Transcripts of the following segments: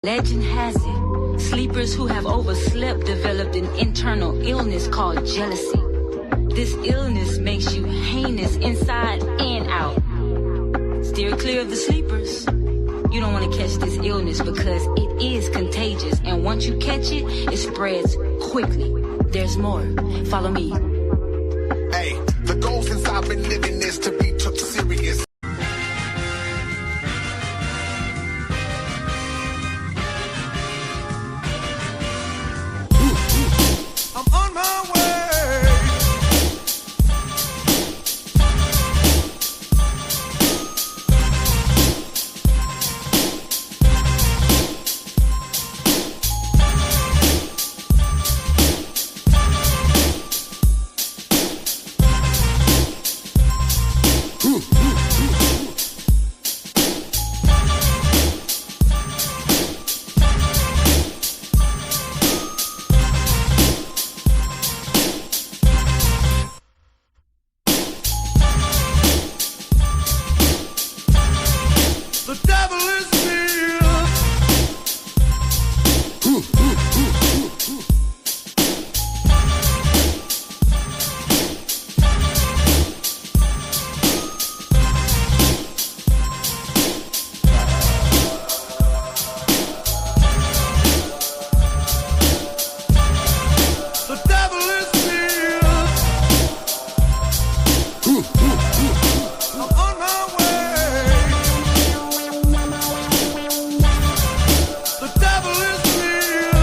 Legend has it, sleepers who have overslept developed an internal illness called jealousy. This illness makes you heinous inside and out. Steer clear of the sleepers. You don't want to catch this illness because it is contagious, and once you catch it, it spreads quickly. There's more. Follow me. Hey, the goal since I've been living is to be took serious. I'm on my way. The devil is near. The devil is near. I'm on my way. The devil is near.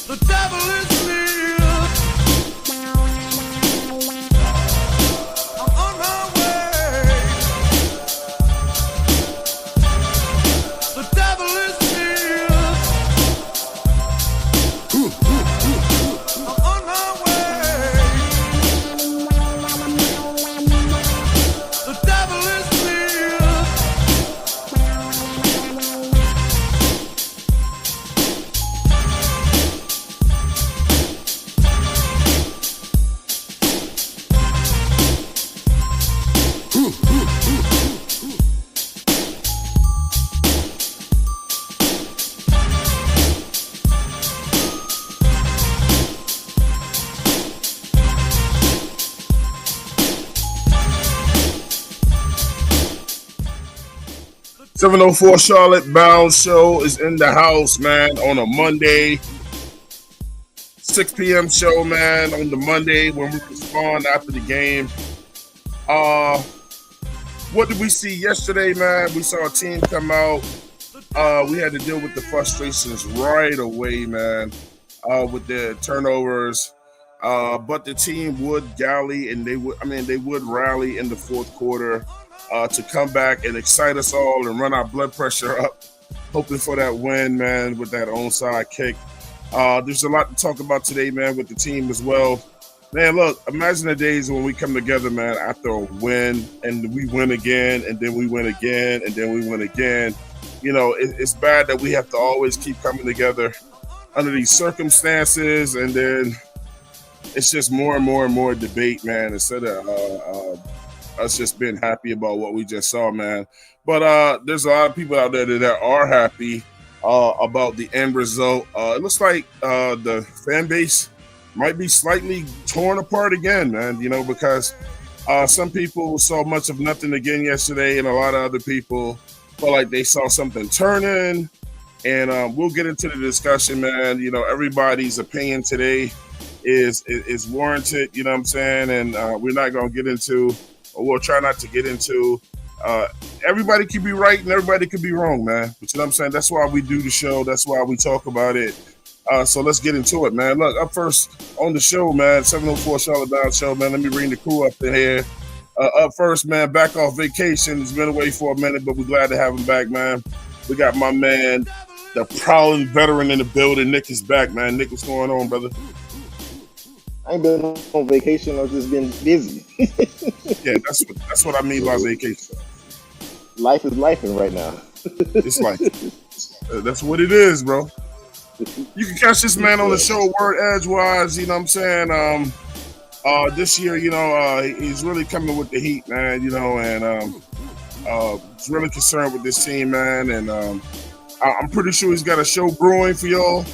The devil is near. I'm on my way. The devil is near. I'm on my way. The devil is near. .704 Charlotte Bound Show is in the house, man, on a Monday. 6 p.m. show, man, on the Monday when we respond after the game. What did we see yesterday, man? We saw a team come out. We had to deal with the frustrations right away, man, with the turnovers. But the team would rally, and they would rally in the fourth quarter to come back and excite us all and run our blood pressure up, hoping for that win, man, with that onside kick. There's a lot to talk about today, man, with the team as well. Man, look, imagine the days when we come together, man, after a win, and we win again, and then we win again, and then we win again. You know, it's bad that we have to always keep coming together under these circumstances, and then it's just more and more and more debate, man, instead of us just being happy about what we just saw, man. But there's a lot of people out there that are happy about the end result. It looks like the fan base might be slightly torn apart again, man, you know, because some people saw much of nothing again yesterday, and a lot of other people felt like they saw something turning. And we'll get into the discussion, man. You know, everybody's opinion today is warranted, you know what I'm saying? And we're not going to get into, or we'll try not to get into, everybody could be right and everybody could be wrong, man. But you know what I'm saying? That's why we do the show. That's why we talk about it. So let's get into it, man. Look, up first on the show, man, 704 Charlotte Down Show, man. Let me bring the crew up in here. Up first, man, back off vacation. He's been away for a minute, but we're glad to have him back, man. We got my man, the prowling veteran in the building. Nick is back, man. Nick, what's going on, brother? I ain't been on vacation. I've just been busy. Yeah, that's what I mean by vacation. Life is lifing right now. It's like that's what it is, bro. You can catch this man on the show, Word Edgewise. You know what I'm saying? This year, you know, he's really coming with the heat, man. You know, and he's really concerned with this team, man. And I'm pretty sure he's got a show brewing for y'all.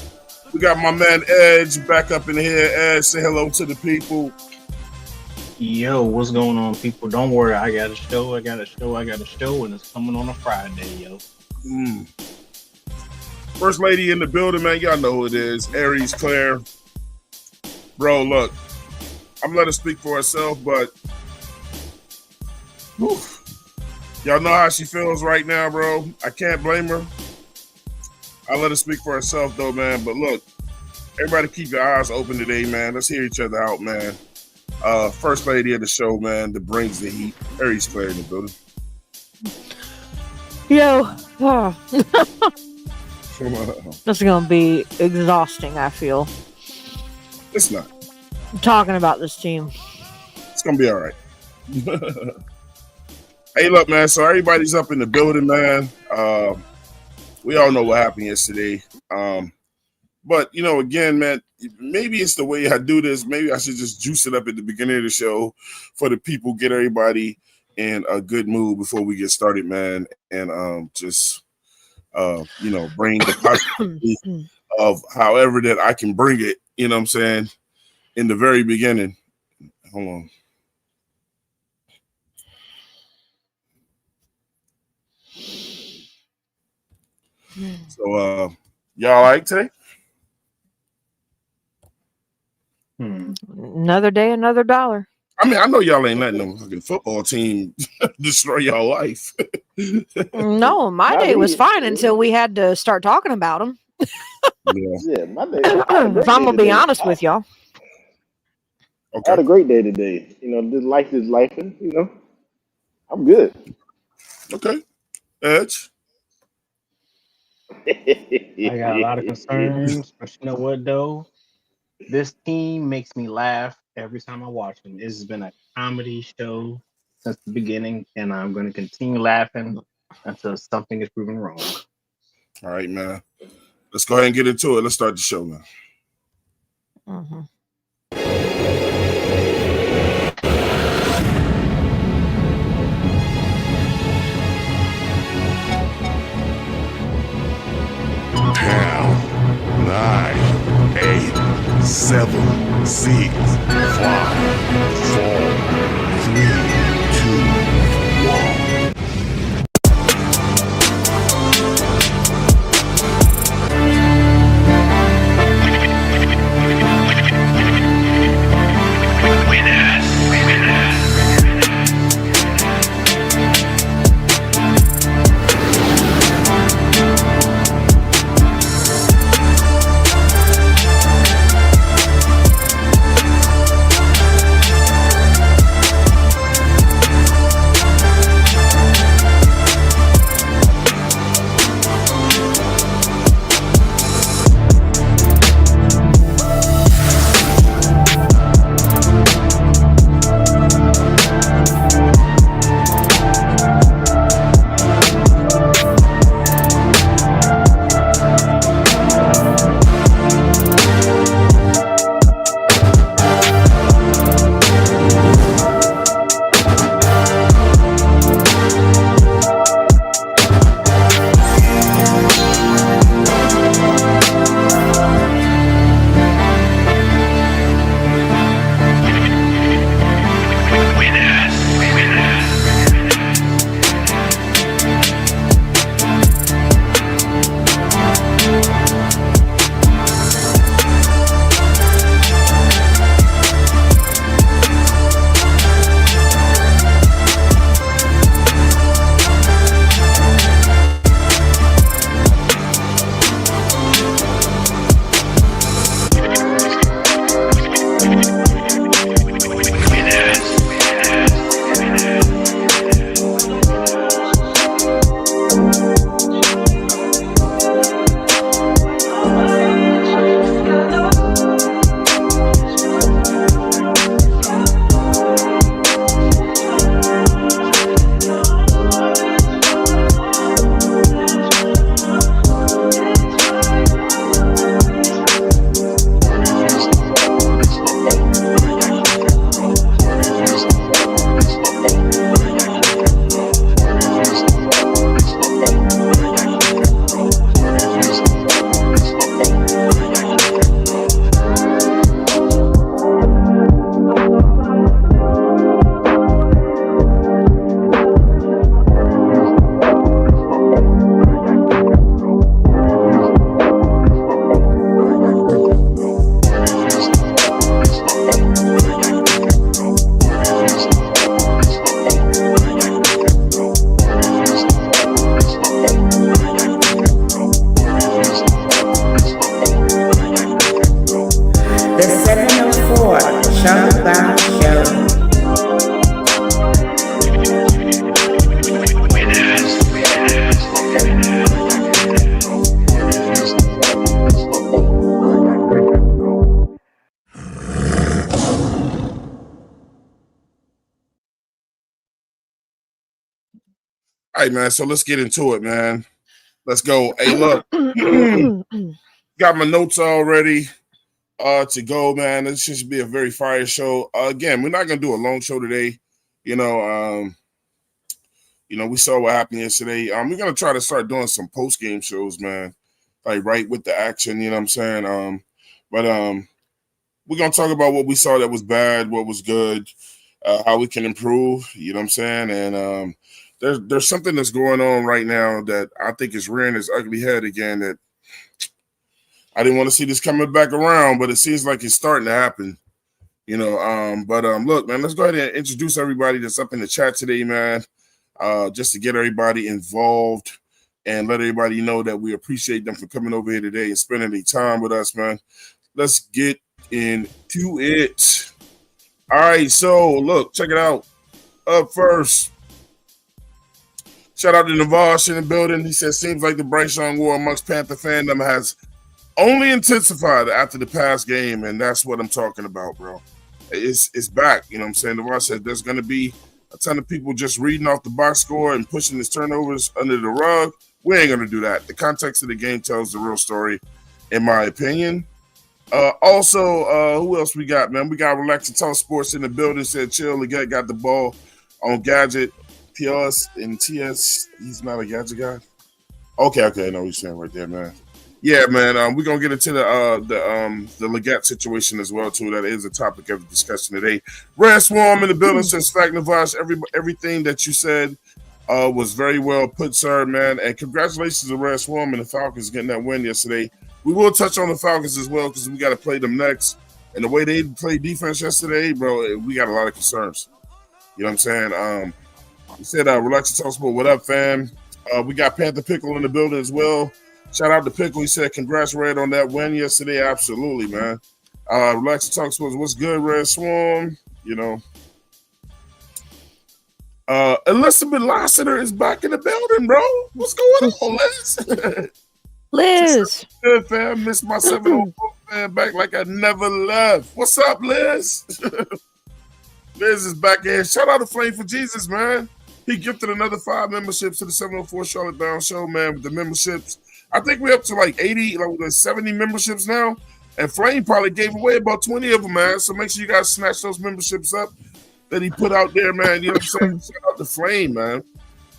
We got my man Edge back up in here. Edge, say hello to the people. Yo, what's going on, people? Don't worry, I got a show, and it's coming on a Friday, yo. First lady in the building, man. Y'all know who it is. Aries Claire. Bro, look. I'm letting her speak for herself, but whew, y'all know how she feels right now, bro. I can't blame her. I'll let her speak for herself, though, man. But look, everybody keep your eyes open today, man. Let's hear each other out, man. First lady of the show, man, that brings the heat. Aries Claire in the building. Yo. This is going to be exhausting, I feel. It's not. Talking about this team. It's going to be all right. Hey, look, man. So everybody's up in the building, man. We all know what happened yesterday. But, you know, again, man, maybe it's the way I do this. Maybe I should just juice it up at the beginning of the show for the people, get everybody in a good mood before we get started, man. And just, you know, bring the positivity of however that I can bring it, you know what I'm saying, in the very beginning. Hold on. So, y'all all right today? Another day, another dollar. I mean, I know y'all ain't letting no fucking football team destroy y'all life. No, my day was fine until we had to start talking about them. Yeah, my day. If I'm going to be honest with y'all. I had a great day today. You know, this life is lifing, you know. I'm good. Okay. Edge? I got a lot of concerns, but you know what, though? This team makes me laugh every time I watch them. This has been a comedy show since the beginning, and I'm going to continue laughing until something is proven wrong. All right, man. Let's go ahead and get into it. Let's start the show, man. Mm-hmm. Down. 9, 8, 7, 6, 5, 4, 3, 2, 1. All right, man. So let's get into it, man. Let's go. Hey, look, got my notes already to go, man. This should be a very fire show. Again, we're not gonna do a long show today. You know, we saw what happened yesterday. We're gonna try to start doing some post game shows, man. Like right with the action, you know what I'm saying? But we're gonna talk about what we saw that was bad, what was good, how we can improve, you know what I'm saying? And there's something that's going on right now that I think is rearing its ugly head again that I didn't want to see this coming back around, but it seems like it's starting to happen. You know, look, man, let's go ahead and introduce everybody that's up in the chat today, man. Just to get everybody involved and let everybody know that we appreciate them for coming over here today and spending their time with us, man. Let's get into it. All right, so look, check it out. Up first, shout out to Navash in the building. He says, seems like the Bryce Young war amongst Panther fandom has only intensified after the past game, and that's what I'm talking about, bro. It's back, you know what I'm saying? Navash said there's going to be a ton of people just reading off the box score and pushing his turnovers under the rug. We ain't going to do that. The context of the game tells the real story, in my opinion. Also, who else we got, man? We got Relax and Talk Sports in the building. Said Chill Leggett got the ball on Gadget, PS, and TS. He's not a Gadget guy? Okay, I know what you're saying right there, man. Yeah, man. We're gonna get into the Leggett situation as well too. That is a topic of discussion today. Red Swarm in the building says, "Fact Navash, everything that you said was very well put, sir, man. And congratulations to Red Swarm and the Falcons getting that win yesterday. We will touch on the Falcons as well because we got to play them next. And the way they played defense yesterday, bro, we got a lot of concerns. You know what I'm saying? He said, relax and talk sport. What up, fam? We got Panther Pickle in the building as well. Shout out to Pickle. He said, congrats, Red, on that win yesterday. Absolutely, man. Relax and talk sports. What's good, Red Swarm? You know. Elizabeth Lassiter is back in the building, bro. What's going on, Liz? Liz. Good, fam. Missed my 704 fan back like I never left. What's up, Liz? Liz is back in. Shout out to Flame for Jesus, man. He gifted another 5 memberships to the 704 Charlotte Down Show, man, with the memberships. I think we're up to like 80, like 70 memberships now. And Flame probably gave away about 20 of them, man. So make sure you guys snatch those memberships up that he put out there, man. You know what I'm saying? Shout out to Flame, man.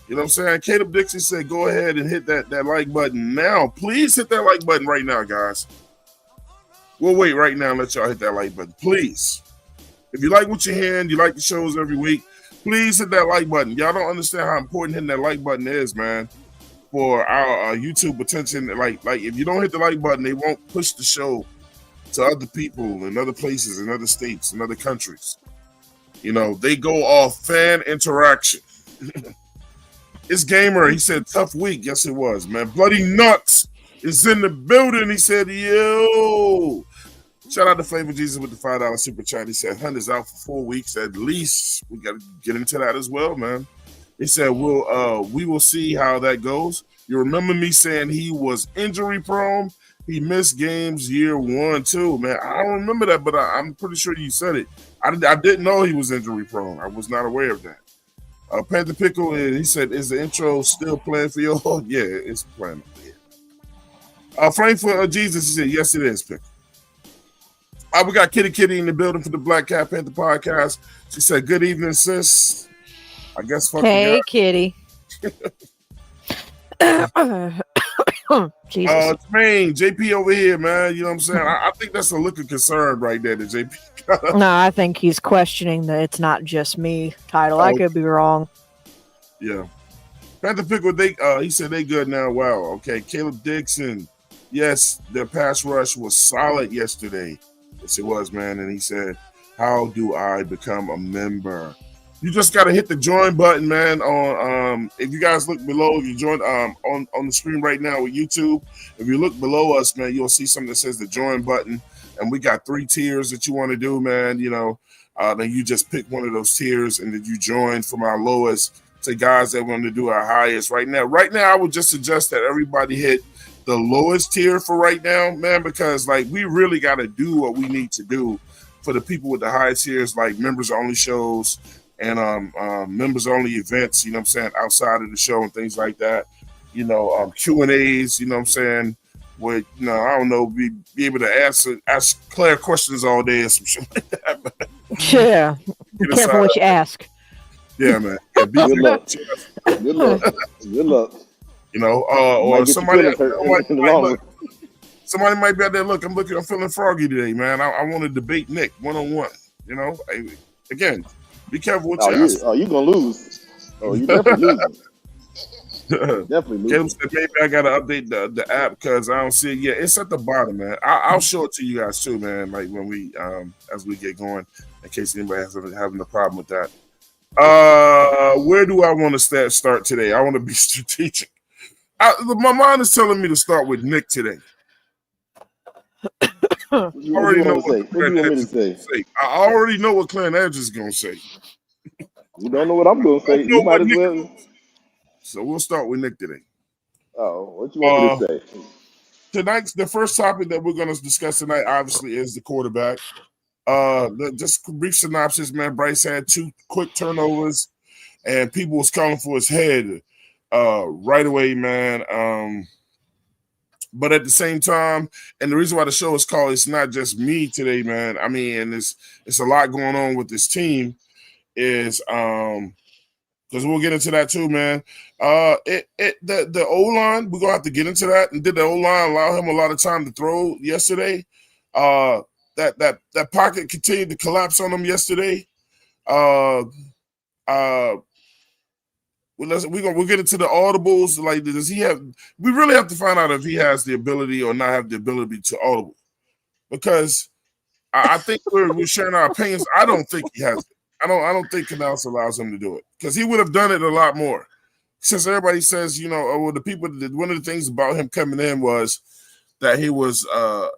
You know what I'm saying? Caleb Dixon said, go ahead and hit that like button now. Please hit that like button right now, guys. We'll wait right now and let y'all hit that like button. Please. If you like what you're hearing, you like the shows every week, please hit that like button. Y'all don't understand how important hitting that like button is, man, for our YouTube attention. Like if you don't hit the like button, they won't push the show to other people in other places, in other states, in other countries. You know, they go off fan interaction. It's Gamer. He said, tough week. Yes, it was, man. Bloody Nuts is in the building. He said, yo. Shout out to Flavor Jesus with the $5 super chat. He said, Hunt is out for 4 weeks at least. We got to get into that as well, man. He said, we will see how that goes. You remember me saying he was injury prone? He missed games year 1, too, man. I don't remember that, but I'm pretty sure you said it. I didn't know he was injury prone. I was not aware of that. Panther Pickle, he said, is the intro still playing for you? Oh, yeah, it's playing. Frank for Jesus, he said, yes, it is, Pickle. We got Kitty in the building for the Black Cat Panther podcast. She said, good evening, sis. I guess fucking hey, Kitty. Jesus. Jermaine, JP over here, man. You know what I'm saying? I think that's a look of concern right there that JP got. No, I think he's questioning that it's not just me title. I could be wrong. Yeah. Panther Pickle, he said they good now. Wow. Okay. Caleb Dixon. Yes, their pass rush was solid yesterday. Yes, it was, man. And he said, how do I become a member? You just got to hit the join button, man. On if you guys look below, if you join on the screen right now with YouTube, if you look below us, man, you'll see something that says the join button. And we got 3 tiers that you want to do, man. You know, then you just pick one of those tiers and then you join from our lowest to guys that want to do our highest right now. Right now, I would just suggest that everybody hit the lowest tier for right now, man, because like we really got to do what we need to do for the people with the high tiers, like members only shows, and members only events, you know what I'm saying, outside of the show and things like that. You know, Q&As, you know what I'm saying, where, you know, I don't know, be able to ask Claire questions all day or some shit like that. But Yeah. Be careful what you ask. Yeah, man. Yeah, Good luck. Good luck. Good luck. You know, or somebody might be out there. Look, I'm feeling froggy today, man. I want to debate Nick 1-on-1. You know, again, be careful what you ask. Oh, you gonna lose? Oh, you definitely losing. Definitely losing. Caleb said maybe I gotta update the app because I don't see it yet. It's at the bottom, man. I'll show it to you guys too, man. Like when we as we get going, in case anybody has having a problem with that. Where do I want to start today? I want to be strategic. My mind is telling me to start with Nick today. What do you want me to say? I already know what Clint Edge is going to say. You don't know what I'm going to say. You might as well. So we'll start with Nick today. Oh, what you want me to say? The first topic that we're going to discuss tonight, obviously, is the quarterback. Just a brief synopsis, man. Bryce had 2 quick turnovers, and people was calling for his head right away, man. But at the same time, and the reason why the show is called "It's Not Just Me" today, man. I mean, and it's a lot going on with this team. Is because we'll get into that too, man. The O-line, we're gonna have to get into that. And did the O-line allow him a lot of time to throw yesterday? That pocket continued to collapse on him yesterday. We'll get into the audibles. Like, does he have? We really have to find out if he has the ability or not have the ability to audible, because I think we're sharing our opinions. I don't think he has it. I don't think Canales allows him to do it, because he would have done it a lot more. Since everybody says, you know, well, the people. One of the things about him coming in was that he was a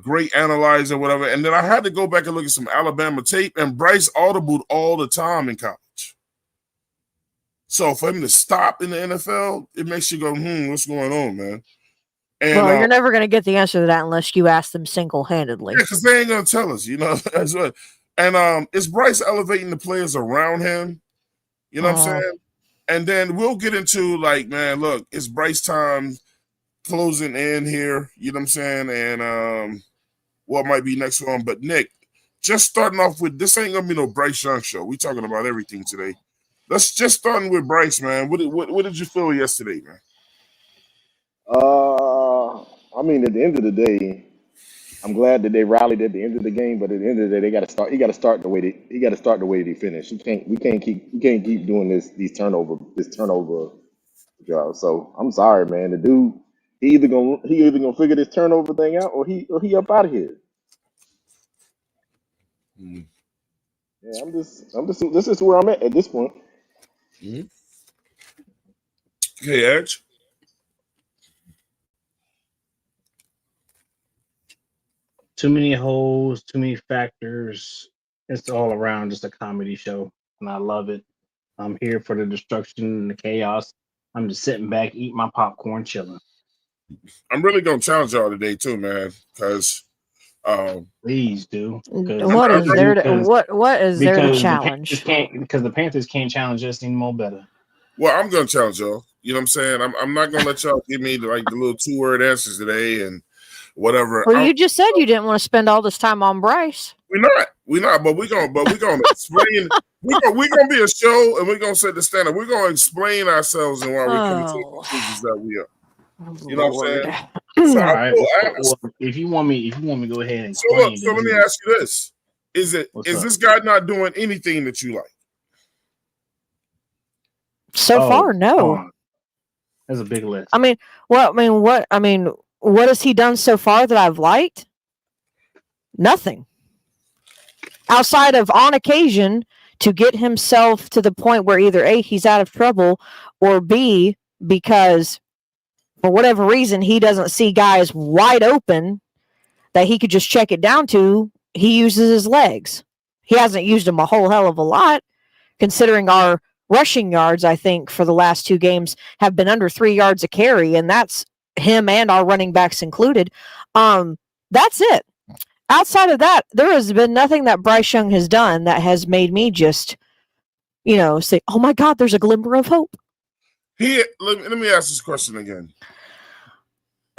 great analyzer, whatever. And then I had to go back and look at some Alabama tape, and Bryce audibled all the time in college. So for him to stop in the NFL, it makes you go, what's going on, man? And, well, you're never going to get the answer to that unless you ask them single-handedly. Yeah, because they ain't going to tell us, you know. And is Bryce elevating the players around him? You know what I'm saying? And then we'll get into, like, man, look, it's Bryce time closing in here, you know what I'm saying? And what might be next one. But Nick, just starting off with, this ain't going to be no Bryce Young show. We talking about everything today. Let's just starting with Bryce, man. What did you feel yesterday, man? I mean, at the end of the day, I'm glad that they rallied at the end of the game. But at the end of the day, they got to start. He got to start the way they finish. We can't keep doing this turnover job. So I'm sorry, man. The dude, he either gonna figure this turnover thing out, or he up out of here. Yeah, I'm just. This is where I'm at this point. Hey, Edge. Too many holes, too many factors. It's all around just a comedy show, and I love it. I'm here for the destruction and the chaos. I'm just sitting back, eating my popcorn, chilling. I'm really gonna challenge y'all today too, man, because please do. What is there to challenge? Because the Panthers can't challenge us anymore better. Well, I'm gonna challenge y'all. You know what I'm saying? I'm not gonna let y'all give me the little 2-word answers today and whatever. Well, you just said you didn't want to spend all this time on Bryce. We're not. But we're gonna explain. We're gonna be a show, and we're gonna set the standard. We're gonna explain ourselves and why we're coming to the conclusions that we are. You know what I'm saying? So all right. Well, if you want me to go ahead and so let me ask you this: is this guy not doing anything that you like? So far, no. That's a big list. What has he done so far that I've liked? Nothing. Outside of on occasion to get himself to the point where either A, he's out of trouble, or B, because for whatever reason he doesn't see guys wide open that he could just check it down to, he uses his legs. He hasn't used them a whole hell of a lot, considering our rushing yards, I think, for the last 2 games have been under 3 yards a carry, and that's him and our running backs included. That's it. Outside of that, there has been nothing that Bryce Young has done that has made me just say, "Oh my God, there's a glimmer of hope." Let me ask this question again.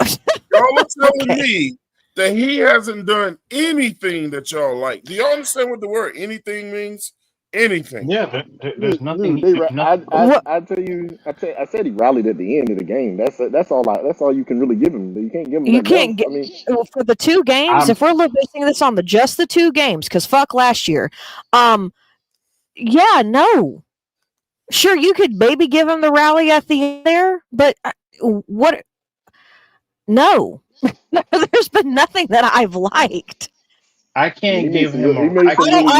Y'all are telling me that he hasn't done anything that y'all like. Do y'all understand what the word anything means? Anything. Yeah, there's nothing. I tell you, I said he rallied at the end of the game. That's all you can really give him. You can't give him. You can't get for the 2 games. If we're basing this on just the 2 games, because fuck last year. Yeah, no. Sure, you could maybe give him the rally at the end there, but what? No, there's been nothing that I've liked. I can't give him. I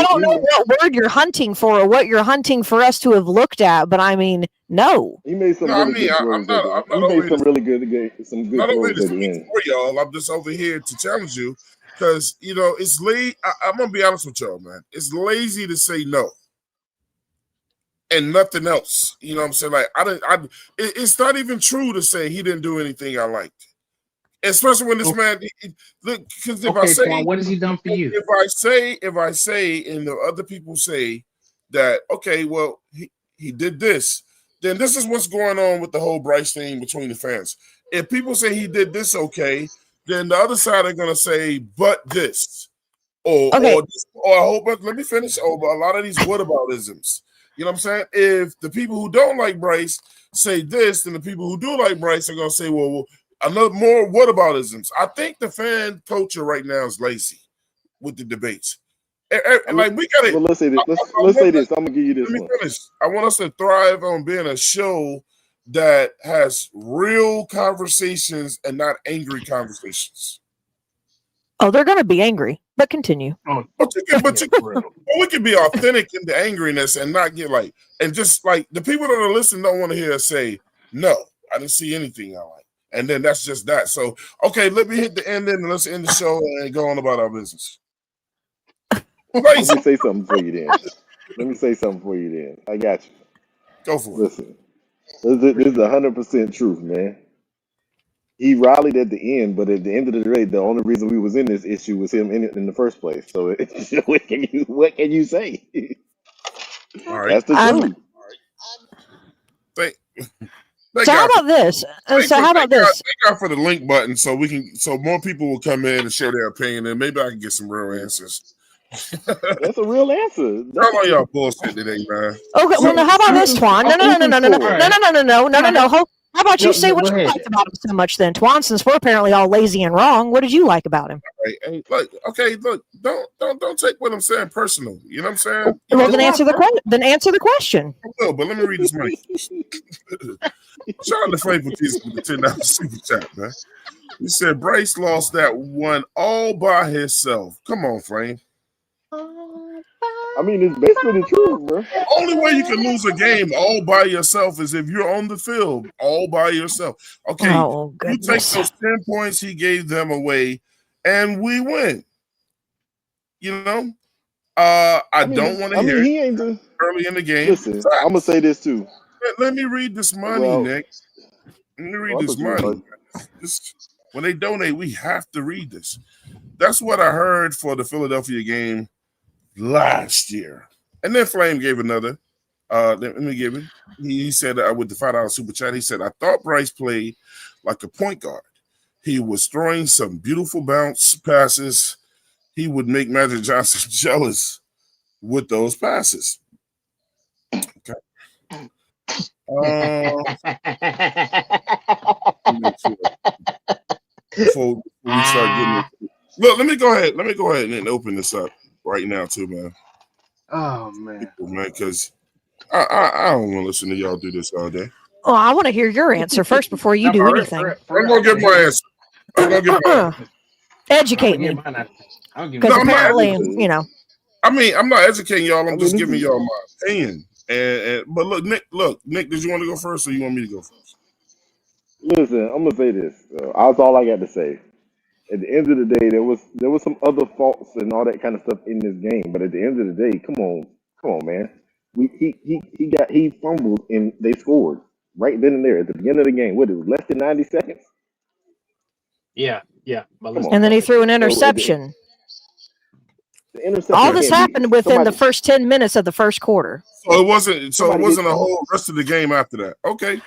don't know what word you're hunting for or what you're hunting for us to have looked at, but I mean, no. He made some really good throws. He made some really good throws at the end. For y'all, I'm just over here to challenge you because it's late. I'm gonna be honest with y'all, man. It's lazy to say no and nothing else. You know what I'm saying? Like it's not even true to say he didn't do anything I liked. Especially when this man look, because if I say Quan, what has he done for you? If I say and the other people say that well he did this, then this is what's going on with the whole Bryce thing between the fans. If people say he did this then the other side are gonna say but this or let me finish over a lot of these whataboutisms. You know what I'm saying? If the people who don't like Bryce say this, then the people who do like Bryce are gonna say, well another more whataboutisms. I think the fan culture right now is lazy with the debates. Like we got it. Well, let's say this. Let's say this. I'm gonna give you this one. Finish. I want us to thrive on being a show that has real conversations and not angry conversations. Oh, they're gonna be angry, but continue. But we can be authentic in the angriness and not get and just like the people that are listening don't want to hear us say no. I didn't see anything I like. And then that's just that. So, let me hit the end and let's end the show and go on about our business. Let me say something for you then. I got you. Go for it. Listen, this is 100% truth, man. He rallied at the end, but at the end of the day, the only reason we was in this issue was him in the first place. So what can you say? All right. That's the truth. So how about this? Thank God for the link button, so more people will come in and share their opinion, and maybe I can get some real answers. That's a real answer. How about y'all bullshit today, man? Okay, well, now how about this, Twan? No. How about you say what you liked about him so much then, Twan? Since we're apparently all lazy and wrong, what did you like about him? Look, don't take what I'm saying personal. You know what I'm saying? Well, then answer the question. No, but let me read this money. Shout out to Flame for Jesus with the $10 super chat, man. He said Bryce lost that one all by himself. Come on, Flame. I mean, it's basically the truth, bro. The only way you can lose a game all by yourself is if you're on the field all by yourself. Okay, you take those 10 points he gave them away, and we win. You know, I don't want to hear he ain't early in the game. Listen, I'm gonna say this too. Let me read this money, Nick. Let me read this money. When they donate, we have to read this. That's what I heard for the Philadelphia game last year. And then Flame gave another. Let me give him. He said with the $5 super chat, he said, I thought Bryce played like a point guard. He was throwing some beautiful bounce passes. He would make Magic Johnson jealous with those passes. Okay. Before we start getting it. Look, let me go ahead and open this up right now too, man. Oh man, because I don't want to listen to y'all do this all day. Oh, I want to hear your answer first before you do anything. I'm gonna get my answer. Educate me. Because apparently, you know. I mean, I'm not educating y'all. I'm just giving y'all my opinion. But look, Nick, did you want to go first, or you want me to go first? Listen, I'm gonna say this. That's all I got to say. At the end of the day, there was some other faults and all that kind of stuff in this game. But at the end of the day, come on, man. He fumbled and they scored right then and there at the beginning of the game. What, it was less than 90 seconds? Yeah. And then he threw an interception. The interception All this can't be happened within the somebody. first 10 minutes of the first quarter. So it wasn't. So it Somebody wasn't get a whole rest of the game after that. Okay.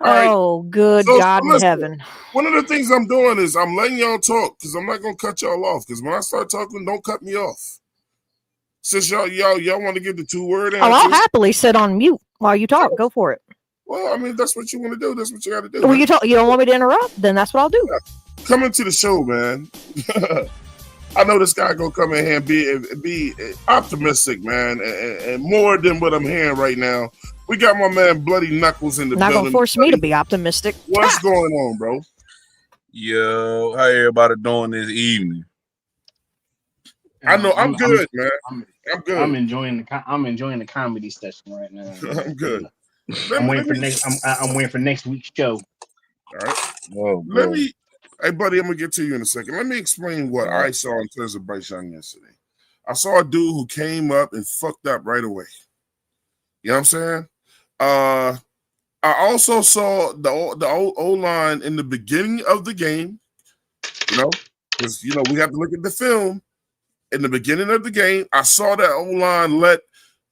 All right. Oh, good So God in listen. heaven. One of the things I'm doing is I'm letting y'all talk because I'm not gonna cut y'all off. Because when I start talking, don't cut me off. Since y'all want to give the 2-word Oh, I'll answers. happily sit on mute while you talk. Go for it. Well, I mean, that's what you want to do. That's what you got to do. Well, Man. you don't want me to interrupt? Then that's what I'll do. Come into the show, man. I know this guy gonna come in here and be optimistic, man, and more than what I'm hearing right now. We got my man Bloody Knuckles in the Not building. gonna force me to be optimistic. What's going on, bro? Yo, how everybody doing this evening? I know I'm good, man. I'm good. I'm enjoying the comedy session right now. I'm good. I'm waiting for next week's show. All right. Oh, Hey, buddy, I'm gonna get to you in a second. Let me explain what I saw in terms of Bryce Young yesterday. I saw a dude who came up and fucked up right away. You know what I'm saying? I also saw the O-line in the beginning of the game. You know, because we have to look at the film. In the beginning of the game, I saw that O-line let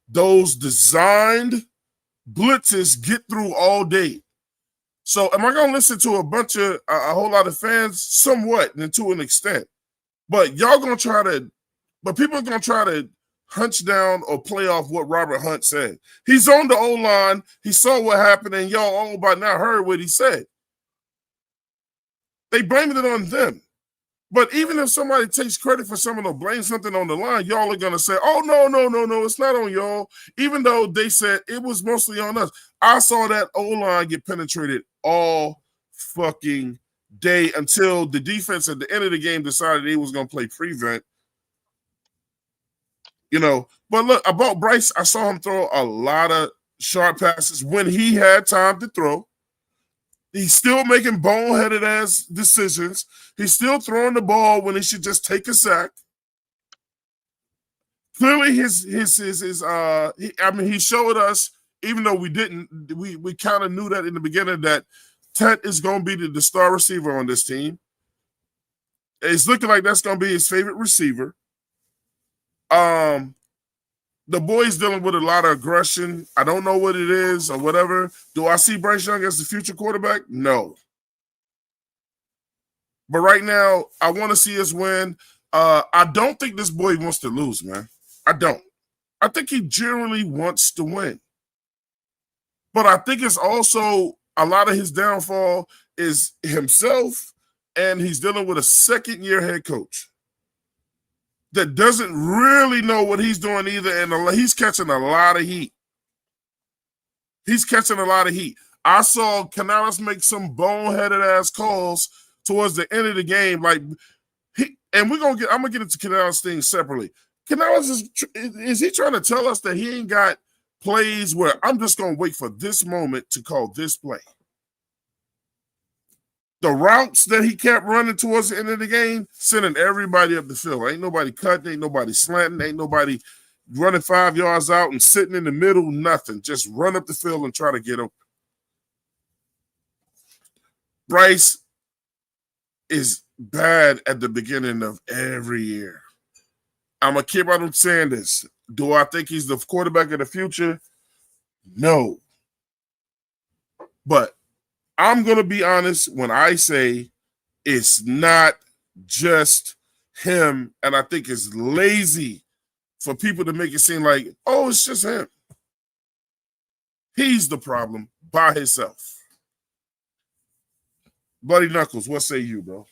those designed blitzes get through all day. So am I going to listen to a whole lot of fans? Somewhat, and to an extent. But y'all going to people are going to try to hunch down or play off what Robert Hunt said. He's on the O-line. He saw what happened, and y'all all by now heard what he said. They blamed it on them. But even if somebody takes credit for someone or blame something on the line, y'all are going to say, oh, no, it's not on y'all. Even though they said it was mostly on us. I saw that O-line get penetrated all fucking day until the defense at the end of the game decided they was going to play prevent. But look, about Bryce, I saw him throw a lot of sharp passes when he had time to throw. He's still making boneheaded ass decisions. He's still throwing the ball when he should just take a sack. Clearly, he showed us, even though we didn't, we kind of knew that in the beginning that Ted is going to be the star receiver on this team. It's looking like that's going to be his favorite receiver. The boy's dealing with a lot of aggression. I don't know what it is or whatever. Do I see Bryce Young as the future quarterback? No. But right now, I want to see us win. I don't think this boy wants to lose, man. I don't. I think he generally wants to win. But I think it's also a lot of his downfall is himself, and he's dealing with a second-year head coach that doesn't really know what he's doing either, and he's catching a lot of heat. I saw Canales make some boneheaded ass calls towards the end of the game, I'm gonna get into Canales' thing separately. Canales is he trying to tell us that he ain't got plays where I'm just gonna wait for this moment to call this play? The routes that he kept running towards the end of the game, sending everybody up the field. Ain't nobody cutting, ain't nobody slanting, ain't nobody running 5 yards out and sitting in the middle, nothing. Just run up the field and try to get him. Bryce is bad at the beginning of every year. I'm going to keep on saying this. Do I think he's the quarterback of the future? No. But I'm going to be honest when I say it's not just him, and I think it's lazy for people to make it seem like, oh, it's just him. He's the problem by himself. Bloody Knuckles, what say you, bro?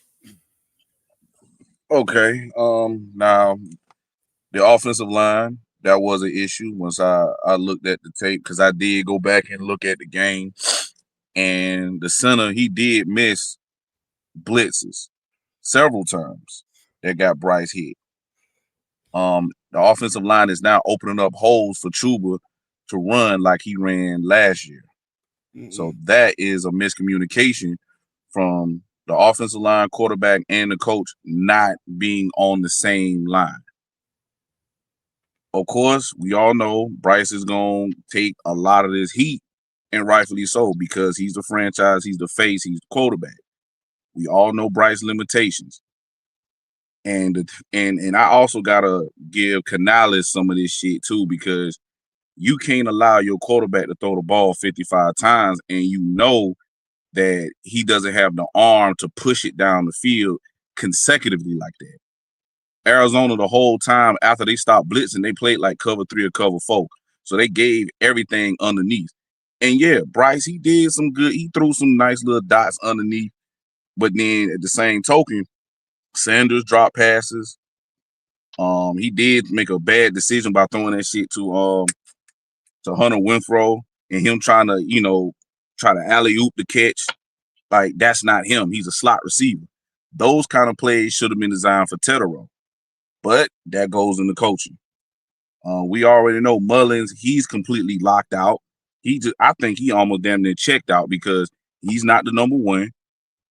Okay. Now the offensive line, that was an issue once I looked at the tape, because I did go back and look at the game, and the center, he did miss blitzes several times that got Bryce hit. The offensive line is now opening up holes for Chuba to run like he ran last year. So that is a miscommunication from the offensive line, quarterback, and the coach not being on the same line. Of course, we all know Bryce is going to take a lot of this heat, and rightfully so, because he's the franchise, he's the face, he's the quarterback. We all know Bryce's limitations. And I also gotta give Canales some of this shit too, because you can't allow your quarterback to throw the ball 55 times, and you know that he doesn't have the arm to push it down the field consecutively like that. Arizona, the whole time after they stopped blitzing, they played like cover 3 or cover 4. So they gave everything underneath. And yeah, Bryce, he did some good. He threw some nice little dots underneath. But then at the same token, Sanders dropped passes. He did make a bad decision by throwing that shit to Hunter Winfrow, and him trying to, try to alley-oop the catch. Like, that's not him. He's a slot receiver. Those kind of plays should have been designed for Tetero. But that goes into coaching. We already know Mullins, he's completely locked out. I think he almost damn near checked out, because he's not the number one.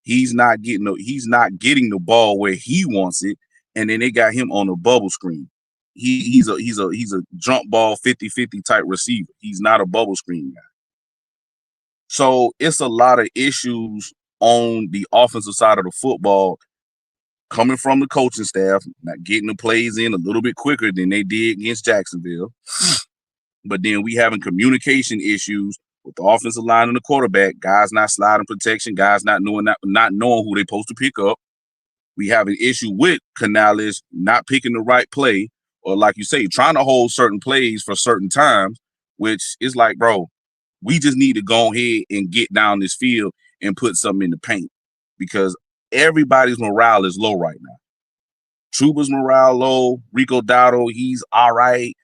He's not getting the ball where he wants it, and then they got him on a bubble screen. He's a jump ball 50-50 type receiver. He's not a bubble screen guy. So it's a lot of issues on the offensive side of the football coming from the coaching staff, not getting the plays in a little bit quicker than they did against Jacksonville. But then we having communication issues with the offensive line and the quarterback, guys not sliding protection, guys not knowing who they're supposed to pick up. We have an issue with Canales not picking the right play, or like you say, trying to hold certain plays for certain times, which is like, bro, we just need to go ahead and get down this field and put something in the paint, because everybody's morale is low right now. Truba's morale low. Rico Dowdle, he's all right.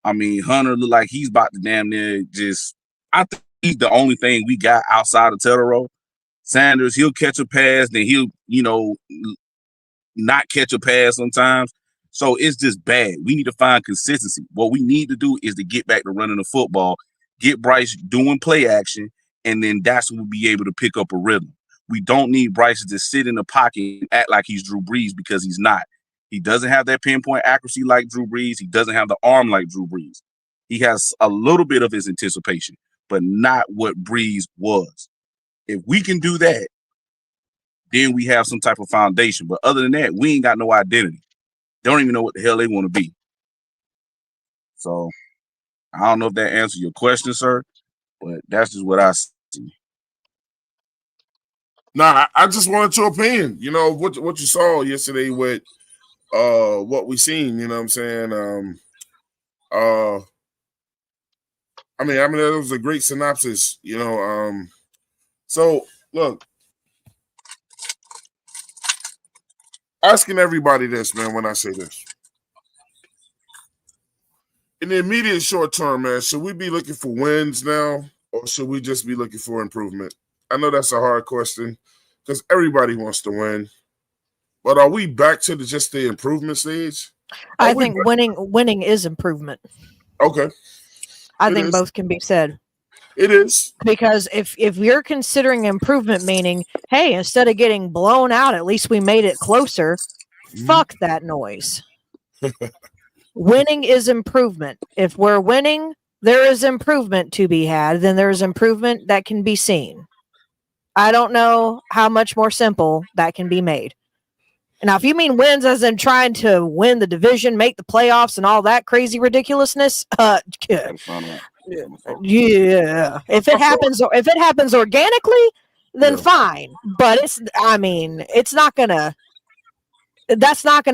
I mean, Hunter look like he's about to damn near I think he's the only thing we got outside of Tetero. Sanders, he'll catch a pass, then he'll, not catch a pass sometimes. So it's just bad. We need to find consistency. What we need to do is to get back to running the football, get Bryce doing play action, and then that's when we'll be able to pick up a rhythm. We don't need Bryce to just sit in the pocket and act like he's Drew Brees, because he's not. He doesn't have that pinpoint accuracy like Drew Brees. He doesn't have the arm like Drew Brees. He has a little bit of his anticipation, but not what Brees was. If we can do that, then we have some type of foundation. But other than that, we ain't got no identity. They don't even know what the hell they want to be. So I don't know if that answers your question, sir, but that's just what I see. Nah, I just wanted your opinion. What you saw yesterday with what we seen. You know what I'm saying? I mean, that was a great synopsis. So look, asking everybody this, man. When I say this, in the immediate short term, man, should we be looking for wins now, or should we just be looking for improvement? I know that's a hard question, because everybody wants to win. But are we back to just the improvement stage? I think winning is improvement. Okay. I think both can be said. It is. Because if you're considering improvement meaning, hey, instead of getting blown out, at least we made it closer, fuck that noise. Winning is improvement. If we're winning, there is improvement to be had, then there is improvement that can be seen. I don't know how much more simple that can be made. Now, if you mean wins as in trying to win the division, make the playoffs, and all that crazy ridiculousness, yeah. If it happens organically, then fine. But that's not gonna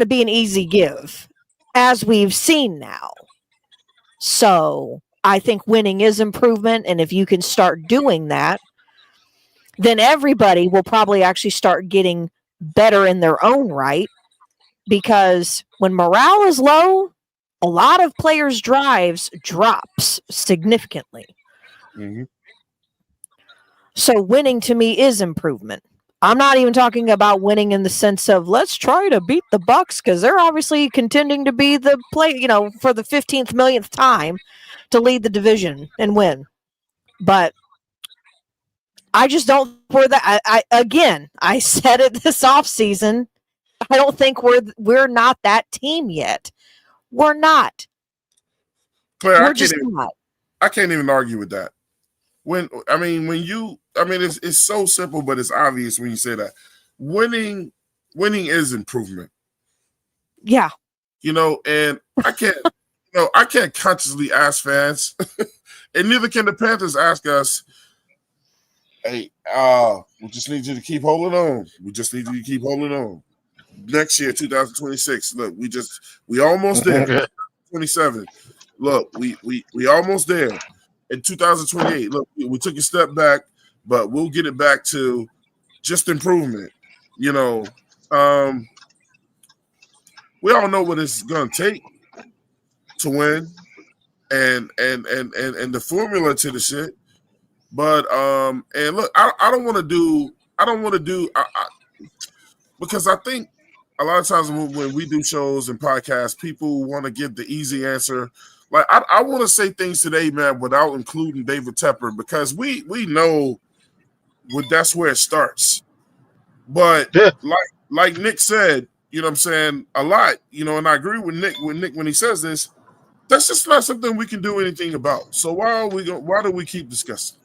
be an easy give, as we've seen now. So I think winning is improvement, and if you can start doing that, then everybody will probably actually start getting better in their own right, because when morale is low, a lot of players' drives drops significantly. Mm-hmm. So winning to me is improvement. I'm not even talking about winning in the sense of let's try to beat the Bucks, because they're obviously contending to be the for the 15th millionth time to lead the division and win. But I just don't for that. I said it this offseason. I don't think we're not that team yet. We're not. Claire, we're just not. I can't even argue with that. It's so simple, but it's obvious when you say that. Winning is improvement. Yeah. And I can't consciously ask fans, and neither can the Panthers ask us, hey, we just need you to keep holding on. We just need you to keep holding on. Next year, 2026. Look, we almost there. 27. Look, we almost there. In 2028, look, we took a step back, but we'll get it back to just improvement. We all know what it's gonna take to win, and the formula to the shit. But and look, I don't want to do because I think a lot of times when we do shows and podcasts, people want to give the easy answer. Like I want to say things today, man, without including David Tepper, because we know that's where it starts. But like Nick said, you know what I'm saying, a lot, and I agree with Nick when he says this. That's just not something we can do anything about. So why do we keep discussing?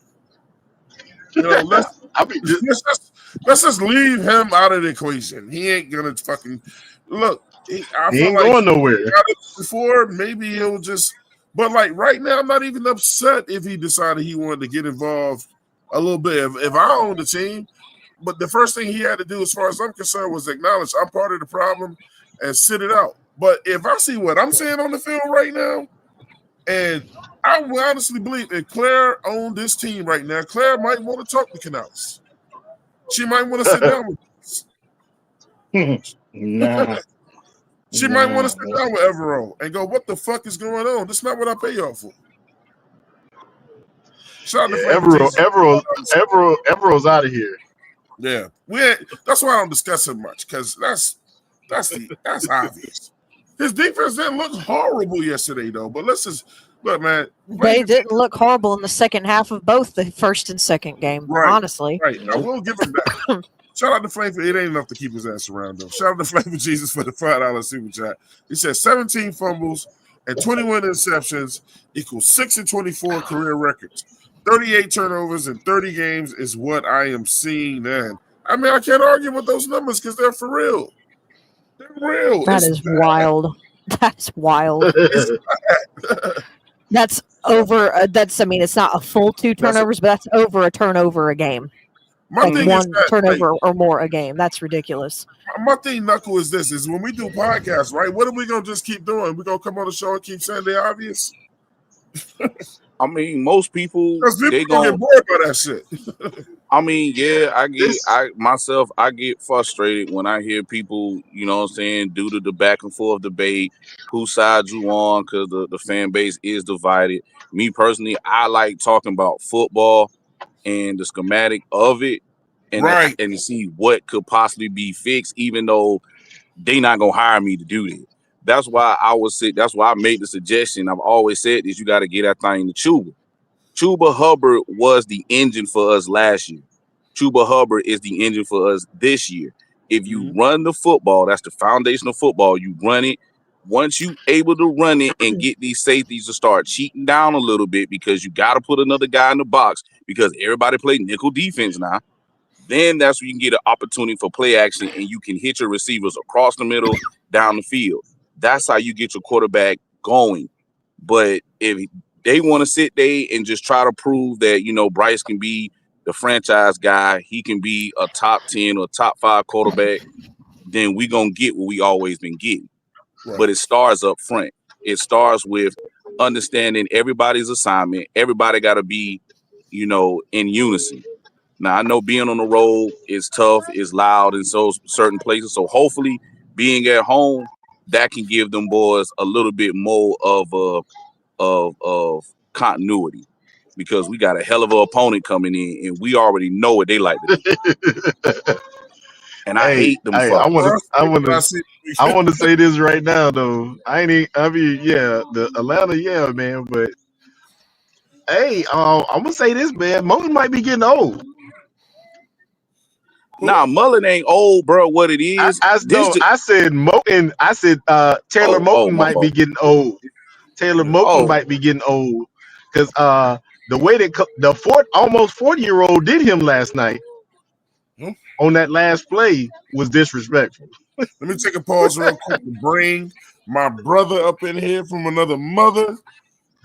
Let's just leave him out of the equation. He ain't gonna fucking look. He ain't going nowhere. Before, maybe he'll just. But like right now, I'm not even upset if he decided he wanted to get involved a little bit. If I owned the team, but the first thing he had to do, as far as I'm concerned, was acknowledge I'm part of the problem and sit it out. But if I see what I'm seeing on the field right now, and I will honestly believe if Claire owned this team right now, Claire might want to talk to Canales. She might want to sit down with us. She might want to sit down with Evero and go, what the fuck is going on? This is not what I pay y'all for. Shout out to Evero's out of here. Yeah. That's why I don't discuss it much, because that's obvious. His defense didn't look horrible yesterday, though. But let's just look, man. They didn't look horrible in the second half of both the first and second game, honestly. Right. I will give him that. Shout out to Flame for it ain't enough to keep his ass around, though. Shout out to Flame for Jesus for the $5 super chat. He said 17 fumbles and 21 interceptions equals 6-24 career records. 38 turnovers in 30 games is what I am seeing then. I mean, I can't argue with those numbers because they're for real. They're real. That is wild. That's wild. That's over. I mean, it's not a full 2 turnovers, but that's over a turnover a game. Like one turnover or more a game. That's ridiculous. My thing, Knuckle, is this: is when we do podcasts, right? What are we gonna just keep doing? We gonna come on the show and keep saying they're obvious? I mean, most people they gonna get bored by that shit. I mean, yeah, I get frustrated when I hear people, you know what I'm saying, due to the back and forth debate, whose side you on, because the fan base is divided. Me personally, I like talking about football and the schematic of it, and to see what could possibly be fixed, even though they not gonna hire me to do that. That's why I made the suggestion. I've always said this: you got to get that thing to Chuba. Chuba Hubbard was the engine for us last year. Chuba Hubbard is the engine for us this year. If you run the football, that's the foundation of football. You run it. Once you able to run it and get these safeties to start cheating down a little bit, because you got to put another guy in the box because everybody play nickel defense now, then that's when you can get an opportunity for play action and you can hit your receivers across the middle, down the field. That's how you get your quarterback going. But if they want to sit there and just try to prove that, Bryce can be the franchise guy, he can be a top 10 or top 5 quarterback, then we going to get what we always been getting. Right. But it starts up front. It starts with understanding everybody's assignment. Everybody got to be, in unison. Now, I know being on the road is tough, is loud in certain places. So hopefully being at home, that can give them boys a little bit more of continuity, because we got a hell of an opponent coming in and we already know what they like to do. And I hate them. I want to say this right now though. The Atlanta, man, but hey, I'm gonna say this, man. Motton might be getting old. Nah, Mullen ain't old, bro. What it is? I said Motton. I said Taylor Motton might be getting old. Taylor Motton might be getting old because the way that the almost 40-year-old did him last night on that last play was disrespectful. Let me take a pause real quick to bring my brother up in here from another mother.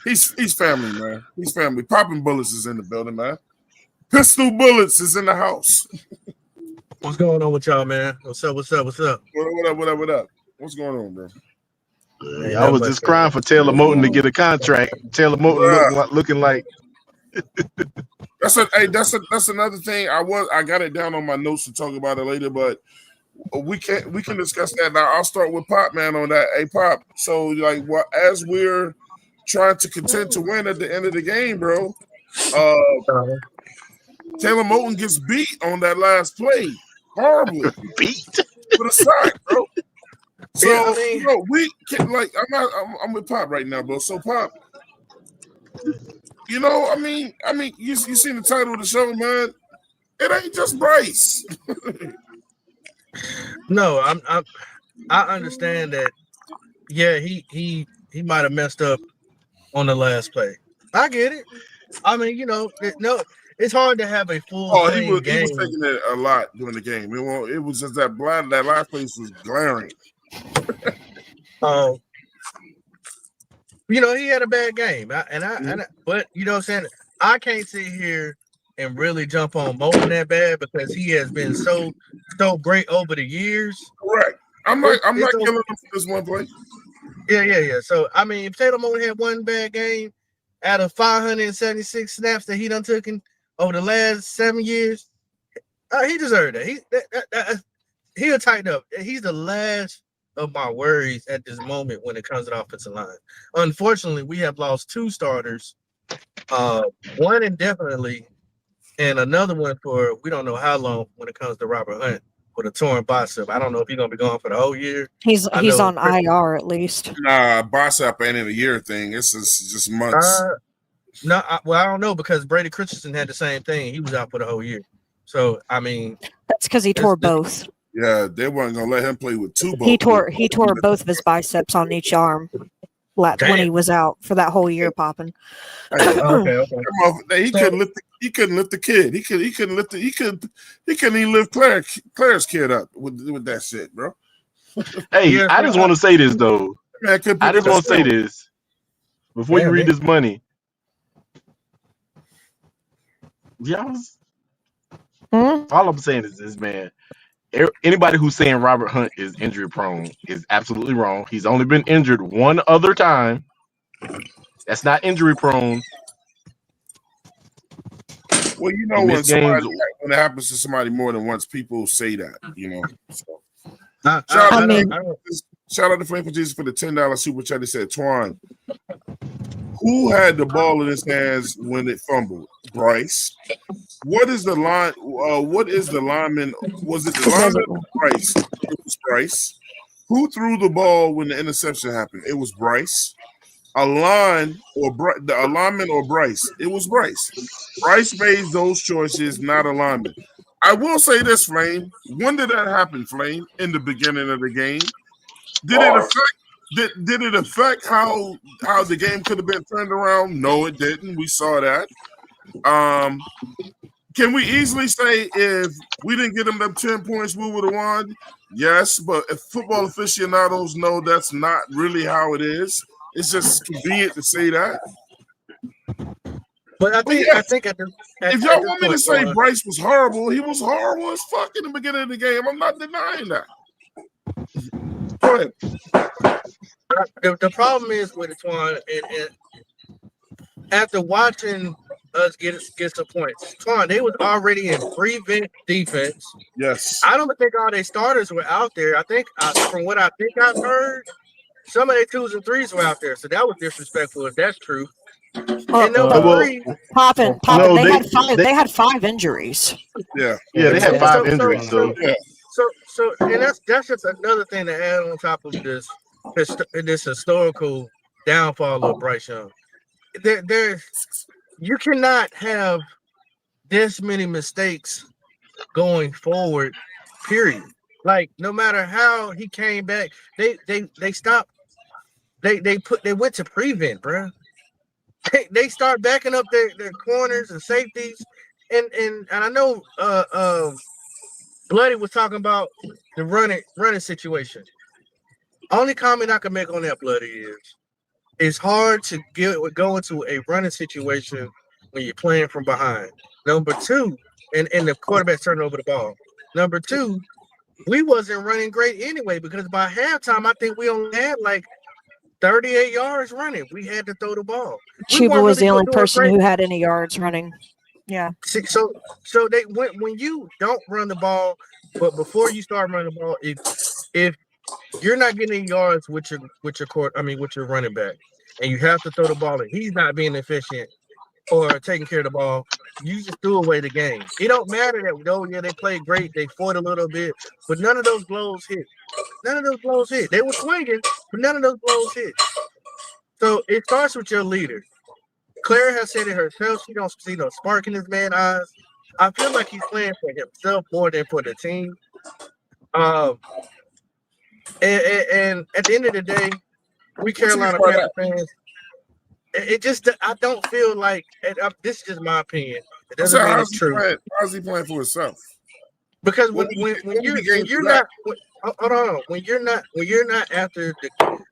He's family, man. He's family. Popping Bullets is in the building, man. Pistol Bullets is in the house. What's going on with y'all, man? What's up? What up? What's going on, bro? I was just crying for Taylor Moton to get a contract. Taylor Moton looking like. That's another thing. I got it down on my notes to talk about it later, but we can discuss that now. I'll start with Pop, man, on that. Hey, Pop. So like, as we're trying to contend to win at the end of the game, bro. Taylor Moton gets beat on that last play. Horribly. Beat with a sack, bro. So yeah, I mean, we can, like, I'm with Pop right now, bro. So Pop, I mean, you seen the title of the show, man. It ain't just Bryce. No, I understand that. Yeah, he might have messed up on the last play. I get it. I mean, it's hard to have a full game. He was taking it a lot during the game. It was just that last place was glaring. He had a bad game, but you know what I'm saying? I can't sit here and really jump on Moton that bad because he has been so great over the years. Correct. I'm not killing him for this one play. Yeah. So I mean, if Taylor Moton had one bad game out of 576 snaps that he done taken over the last 7 years, he deserved that. He'll tighten up. He's the last of my worries at this moment when it comes to the offensive line. Unfortunately, we have lost 2 starters, one indefinitely, and another one for we don't know how long when it comes to Robert Hunt with a torn bicep. I don't know if he's gonna be gone for the whole year. He's on IR at least. Nah, bicep ain't in a year thing. It's just months. I don't know because Brady Christensen had the same thing. He was out for the whole year. So I mean, that's because he tore both. Yeah, they weren't gonna let him play with 2 both. He tore both of his biceps on each arm when he was out for that whole year popping. Okay. He couldn't lift the kid. He couldn't even lift Claire's kid up with that shit, bro. Hey, I just want to say this though. I just want to say this before you read this money. All I'm saying is this, man. Anybody who's saying Robert Hunt is injury prone is absolutely wrong. He's only been injured one other time. That's not injury prone. Well, when it happens to somebody more than once, people say that, So. Shout out to Frank Jesus for the $10 super chat. He said, Twan, who had the ball in his hands when it fumbled? Bryce. What is the line? What is the lineman? Was it the lineman or Bryce? It was Bryce. Who threw the ball when the interception happened? It was Bryce. A lineman or Bryce? It was Bryce. Bryce made those choices, not a lineman. I will say this, Flame. When did that happen, Flame? In the beginning of the game. Did it affect how the game could have been turned around? No, it didn't. We saw that. Can we easily say if we didn't get them 10 points, we would have won? Yes, but if football aficionados know that's not really how it is, it's just convenient to say that. But I think if y'all want me to say Bryce was horrible, he was horrible as fuck in the beginning of the game. I'm not denying that. Go ahead. The problem is with it, Twan, and after watching us get some points, Twan, they was already in prevent defense. Yes. I don't think all their starters were out there. I think from what I think I've heard, some of their 2s and 3s were out there. So that was disrespectful if that's true. And number 3, Poppin'. No, they had 5 injuries. Yeah, they had 5 injuries. So and that's just another thing to add on top of this historical downfall of Bryce Young. You cannot have this many mistakes going forward. Period. Like no matter how he came back, they stopped. They went to prevent, bro. They start backing up their corners and safeties, and I know Bloody was talking about the running situation. Only comment I can make on that, Bloody, is it's hard to go into a running situation when you're playing from behind. Number two, and the quarterback turning over the ball. Number two, we wasn't running great anyway because by halftime, I think we only had like 38 yards running. We had to throw the ball. Chuba was the only person who had any yards running. Yeah. So they when you don't run the ball, but before you start running the ball, if you're not getting yards with your running back, and you have to throw the ball and he's not being efficient or taking care of the ball, you just threw away the game. It don't matter that they played great, they fought a little bit, but none of those blows hit. They were swinging, but none of those blows hit. So it starts with your leader. Claire has said it herself. She don't see no spark in this man's eyes. I feel like he's playing for himself more than for the team. And at the end of the day, we Carolina Panther fans. I don't feel like this is just my opinion. It doesn't mean it's true. How's he playing for himself? Because when you're not after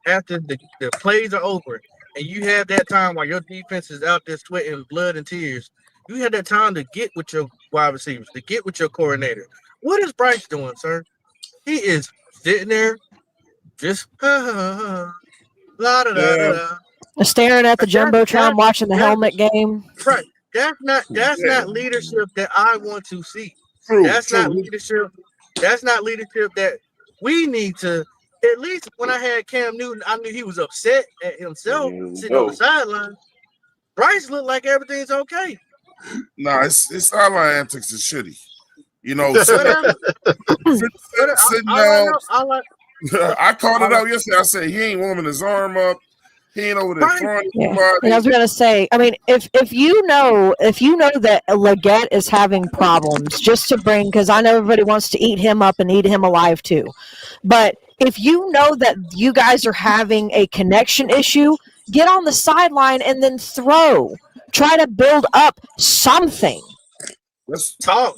the plays are over and you have that time while your defense is out there sweating blood and tears, you had that time to get with your wide receivers, to get with your coordinator. What is Bryce doing, sir? He is sitting there just la da da da. Staring at the jumbotron, watching the helmet game. Right. That's not leadership that I want to see. Not leadership. That's not leadership that we need to. At least when I had Cam Newton, I knew he was upset at himself sitting on the sideline. Bryce looked like everything's okay. Nah, his sideline antics is shitty. You know, I called it out yesterday. I said he ain't warming his arm up. He ain't over there throwing. Yeah. And I was gonna say, I mean, if you know that Leggett is having problems, just to bring, because I know everybody wants to eat him up and eat him alive too, but if you know that you guys are having a connection issue, get on the sideline and then throw. Try to build up something. Let's talk.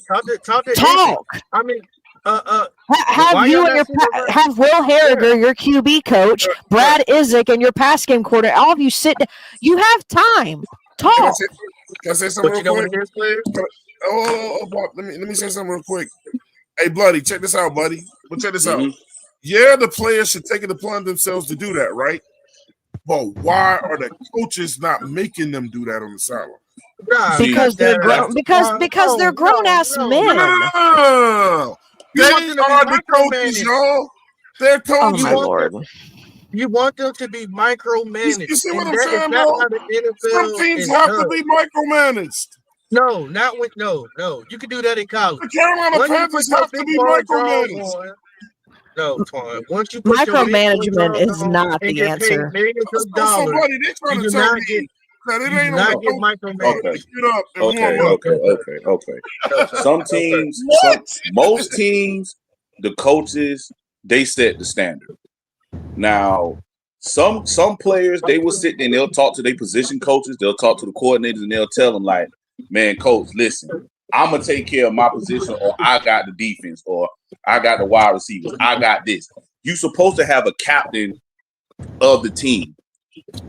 I mean, have Will Harriger, your QB coach, Brad Izek, and your pass game coordinator. All of you sit down. You have time. Talk. Can I say something real quick? Let me say something real quick. Hey, Bloody, check this out, buddy. But check this out. Yeah, the players should take it upon themselves to do that, right? But why are the coaches not making them do that on the sideline? Because they're grown. Because they're grown ass men. No. They are the coaches, y'all. They're coaches. Oh my Lord. You want them to be micromanaged. You see what I'm saying, bro? Some teams have to be micromanaged. No, not with no. You can do that in college. The Carolina Panthers have to be micromanaged. No, Twan. Once you put micromanagement is not the answer. Millions of dollars. They're trying to tell me that it ain't on Okay. Some teams, most teams, the coaches, they set the standard. Now, some players, they will sit there and they'll talk to their position coaches, they'll talk to the coordinators, and they'll tell them, like, man, coach, listen, I'm going to take care of my position, or I got the defense, or I got the wide receivers, I got this. You're supposed to have a captain of the team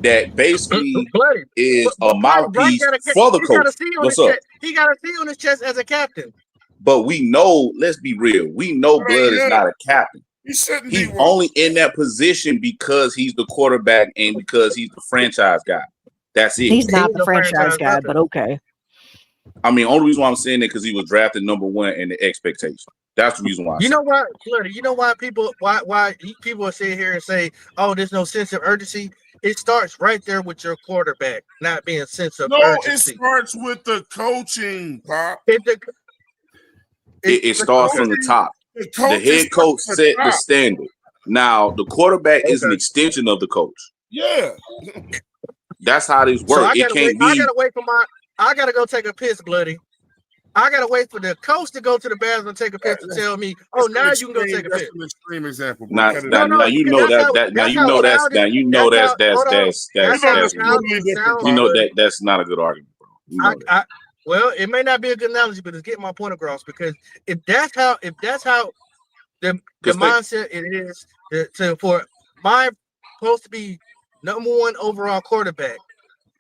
that basically is a mouthpiece for the coach. What's up? He got a C on his chest as a captain. But we know, let's be real, we know Blood is not a captain. He's only in that position because he's the quarterback and because he's the franchise guy. That's it. He's not the franchise guy, but okay. I mean, only reason why I'm saying that because he was drafted number one in the expectation. That's the reason why. You know what, Flirty? You know why people sit here and say, "Oh, there's no sense of urgency." It starts right there with your quarterback not being a sense of urgency. It starts with the coaching, Pop. It starts from the top. The head coach set the standard. Now, the quarterback is an extension of the coach. Yeah. That's how this works. I gotta go take a piss, Bloody. I gotta wait for the coach to go to the bathroom and take a piss and tell me, "Oh, now you can go take a piss." That's an extreme example. Now you know that's not a good argument, bro. Well, it may not be a good analogy, but it's getting my point across. Because if that's how the mindset it is for my supposed to be number one overall quarterback,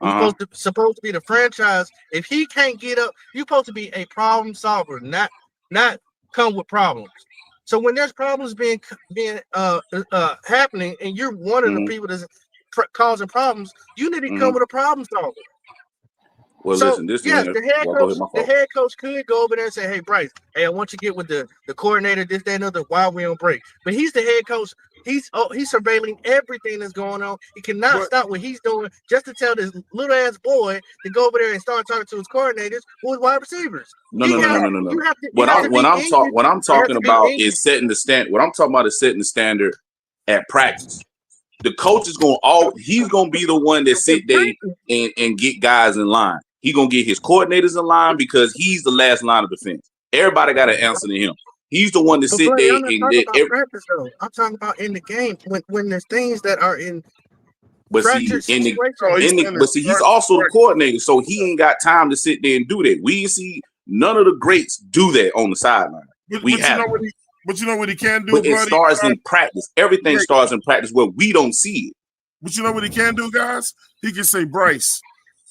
who's supposed to be the franchise. If he can't get up, you're supposed to be a problem solver, not come with problems. So when there's problems being happening, and you're one of the people that's causing problems, you need to come with a problem solver. Well, so, listen, this yes, is the head coach could go over there and say, "Hey, Bryce, hey, I want you to get with the coordinator, this, that, and other, while we on break." But he's the head coach. He's surveilling everything that's going on. He cannot stop what he's doing just to tell this little ass boy to go over there and start talking to his coordinators who his wide receivers. No. What I'm talking about is setting the standard. What I'm talking about is setting the standard at practice. The coach is he's gonna be the one that sit there and get guys in line. He's gonna get his coordinators in line because he's the last line of defense. Everybody got to answer to him. He's the one to sit there and practice, though. I'm talking about in the game when there's things that are in. But see, he's also the coordinator, so he ain't got time to sit there and do that. We see none of the greats do that on the sideline. But you know what he can do? But it starts in practice. Everything starts in practice where we don't see it. But you know what he can do, guys? He can say, Bryce,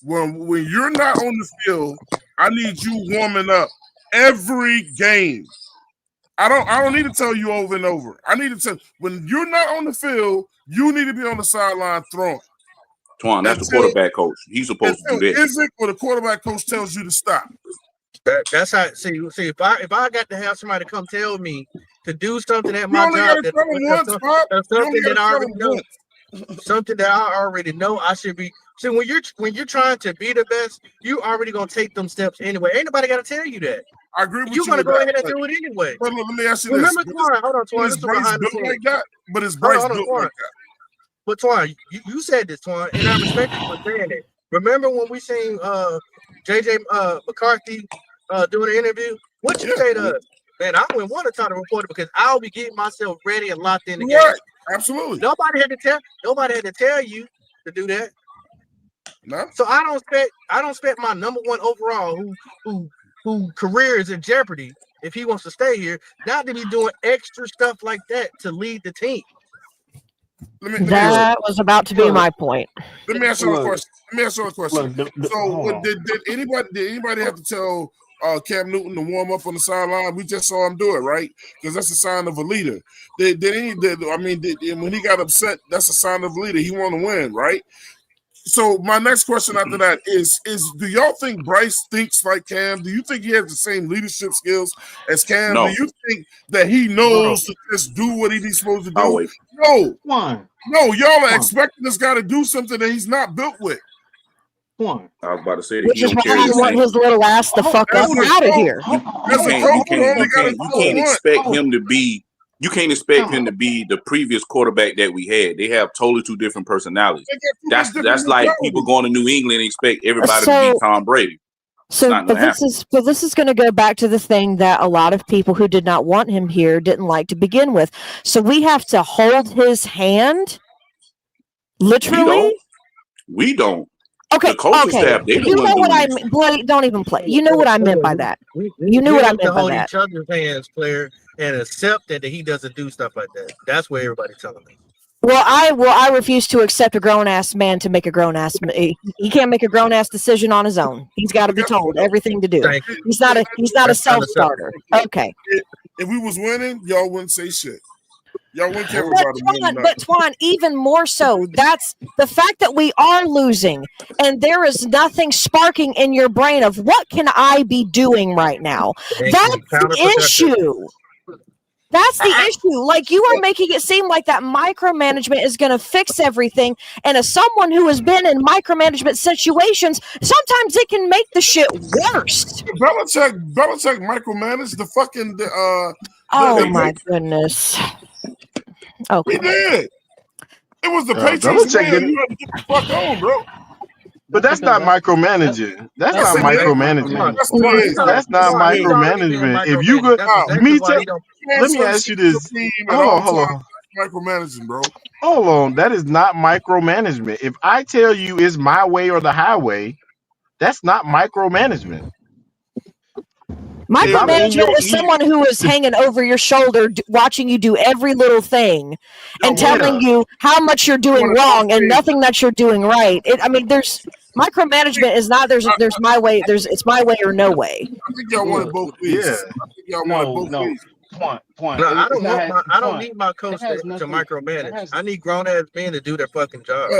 when you're not on the field, I need you warming up every game. I don't need to tell you over and over. I need to tell when you're not on the field, you need to be on the sideline throwing. Twan, that's the quarterback coach. He's supposed to do that. Is it where the quarterback coach tells you to stop? That's how. See, if I got to have somebody come tell me to do something at my job, something that I already know I should be. So when you're trying to be the best, you already gonna take them steps anyway. Ain't nobody got to tell you that. I agree with you. You're gonna go ahead and do it anyway. But let me ask you Remember, this. Twan, hold on, Twan. Is Bryce built like that? But is Bryce built like that? But Twan, you said this, Twan, and I respect you for saying it. Remember when we seen JJ McCarthy doing an interview? What you say to us? Man, I wouldn't want to talk to a reporter because I'll be getting myself ready and locked in the game. Absolutely. Nobody had to tell you to do that. No. So I don't expect my number one overall who career is in jeopardy if he wants to stay here, not to be doing extra stuff like that to lead the team. That was about to be my point. Let me ask you a question. Did anybody have to tell Cam Newton to warm up on the sideline? We just saw him do it, right? Because that's a sign of a leader. When he got upset, that's a sign of a leader. He want to win, right? So my next question after that is do y'all think Bryce thinks like Cam? Do you think he has the same leadership skills as Cam? No. Do you think that he knows to just do what he's supposed to do? Always. No, y'all are expecting this guy to do something that he's not built with. I was about to say that. Which is why I want his little ass the fuck up out of here. You can't expect him to be. You can't expect him to be the previous quarterback that we had. They have totally two different personalities. That's like people going to New England and expect everybody to be Tom Brady. This is going to go back to the thing that a lot of people who did not want him here didn't like to begin with. So we have to hold his hand, literally. We don't. Okay. Staff, you know what I mean? Boy, don't even play. You know what I meant by that. You knew what I meant by hold that. Each other's hands, player, and accept that he doesn't do stuff like that. That's what everybody's telling me. Well, I refuse to accept a grown ass man to make a grown ass. He can't make a grown ass decision on his own. He's got to be told everything to do. He's not a self starter. Okay. If we was winning, y'all wouldn't say shit. Y'all wouldn't care about him. But Twan, even more so, that's the fact that we are losing and there is nothing sparking in your brain of what can I be doing right now? That's the issue. That's the issue. Like, you are making it seem like that micromanagement is going to fix everything. And as someone who has been in micromanagement situations, sometimes it can make the shit worse. Belichick micromanaged the fucking. My goodness. Okay. He did. It was the Patriots. You had to get the fuck on, bro. But that's not micromanaging. That's not micromanaging. That's not micromanagement. If you could, let me ask you this. Hold on. Micromanaging, bro. Hold on. That is not micromanagement. If I tell you it's my way or the highway, that's not micromanagement. Micromanagement is someone who is hanging over your shoulder, watching you do every little thing, and telling you how much you're doing wrong and nothing that you're doing right. There's micromanagement is not there's my way. It's my way or no way. I think y'all want it both ways. Yeah. I think y'all want it both ways. Point. No, I don't need my coach to micromanage. I need grown ass men to do their fucking job.